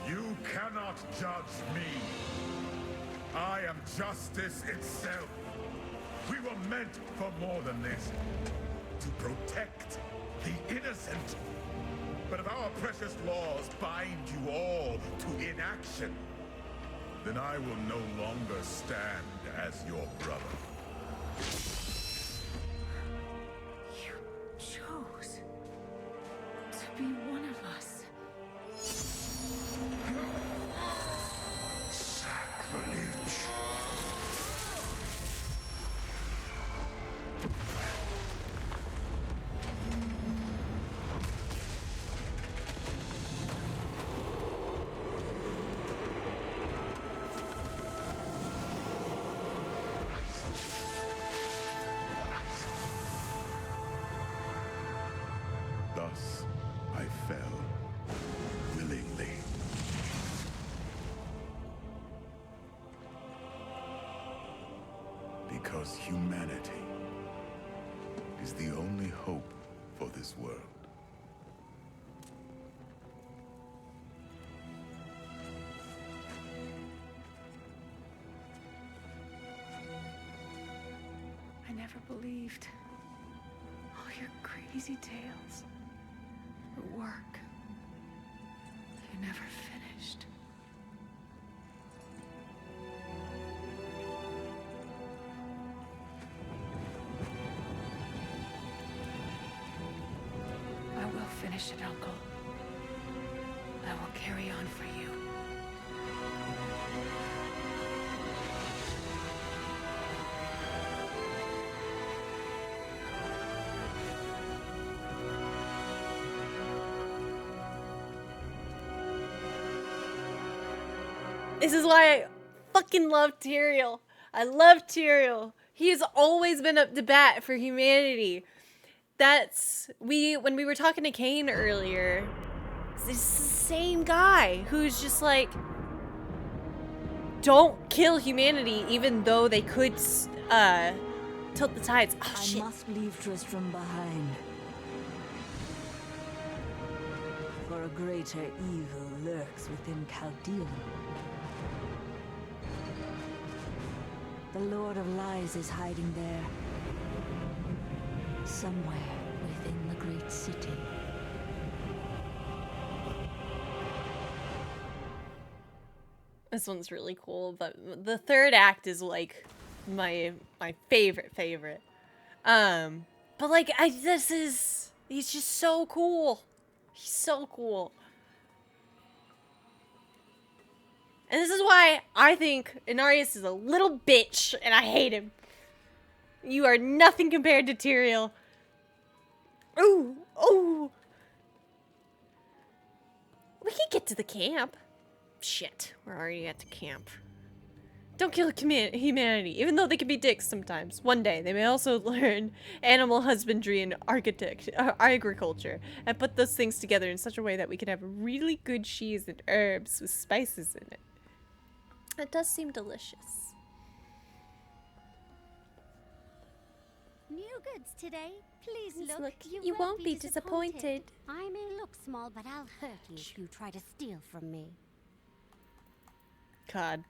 You cannot judge me. I am justice itself. We were meant for more than this. To protect the innocent. But if our precious laws bind you all to inaction, then I will no longer stand as your brother. You chose to be one of us. Sacrilege. Thus, I fell willingly. Because humanity is the only hope for this world. I never believed all your crazy tales. Your work. You never finished. I will finish it, Uncle. I will carry on for you. This is why I fucking love Tyrael. I love Tyrael. He has always been up to bat for humanity. When we were talking to Kane earlier, it's the same guy who's just like, don't kill humanity even though they could tilt the tides. Oh, shit. I must leave Tristram behind. For a greater evil lurks within Caldeum. The Lord of Lies is hiding there. Somewhere within the great city. This one's really cool, but the third act is like my favorite. But like he's just so cool. He's so cool. And this is why I think Inarius is a little bitch and I hate him. You are nothing compared to Tyrael. Ooh, ooh. We can get to the camp. Shit, we're already at the camp. Don't kill humanity, even though they can be dicks sometimes. One day, they may also learn animal husbandry and agriculture, and put those things together in such a way that we can have really good cheese and herbs with spices in it. That does seem delicious. New goods today. Please Please look. look. You won't be disappointed. I may look small, but I'll hurt you if you try to steal from me. God.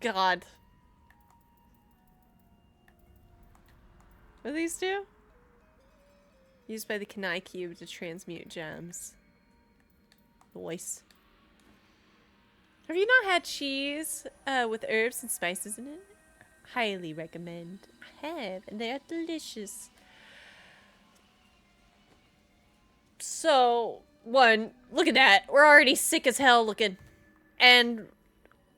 God. What are these two? Used by the Kanai Cube to transmute gems. Voice. Have you not had cheese with herbs and spices in it? Highly recommend. I have, and they are delicious. So, one, look at that. We're already sick as hell looking. And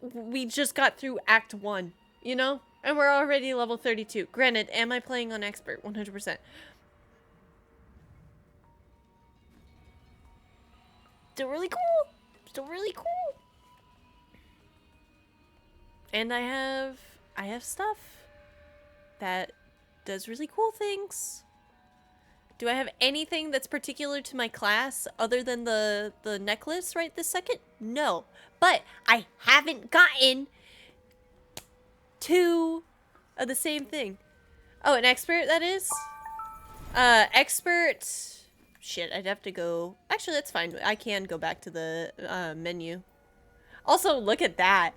we just got through Act 1, you know? And we're already level 32. Granted, am I playing on expert? 100%. Still really cool. Still really cool. And I have stuff that does really cool things. Do I have anything that's particular to my class other than the necklace right this second? No. But I haven't gotten two of the same thing. Oh, an expert, that is? Expert... Shit, I'd have to go... Actually, that's fine. I can go back to the menu. Also, look at that.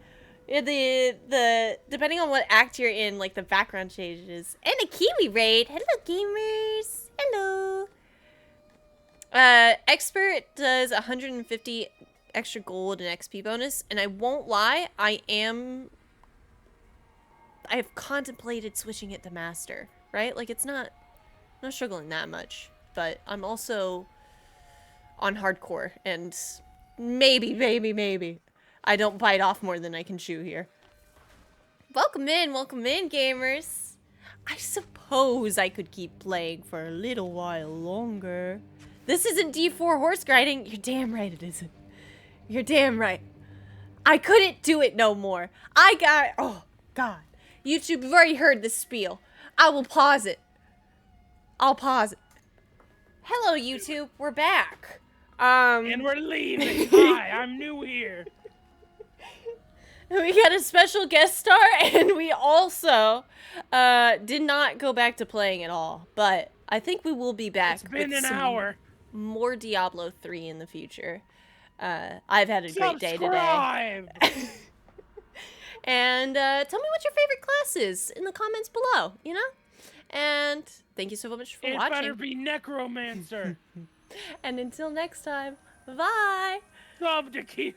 Depending on what act you're in, like, the background changes. And a Kiwi raid! Hello, gamers! Hello! Expert does 150 extra gold and XP bonus, and I won't lie, I have contemplated switching it to master, right? Like, I'm not struggling that much, but I'm also on hardcore, and maybe I don't bite off more than I can chew here. Welcome in, gamers. I suppose I could keep playing for a little while longer. This isn't D4 horse grinding. You're damn right it isn't. You're damn right. I couldn't do it no more. Oh, God. YouTube, you've already heard this spiel. I will pause it. I'll pause it. Hello, YouTube. We're back. And we're leaving. Hi, I'm new here. We got a special guest star, and we also did not go back to playing at all. But I think we will be back. It's been with an hour. More Diablo 3 in the future. I've had a great day today. And tell me what your favorite class is in the comments below, you know? And thank you so much for watching. It better be Necromancer. And until next time, bye. Sub to keep.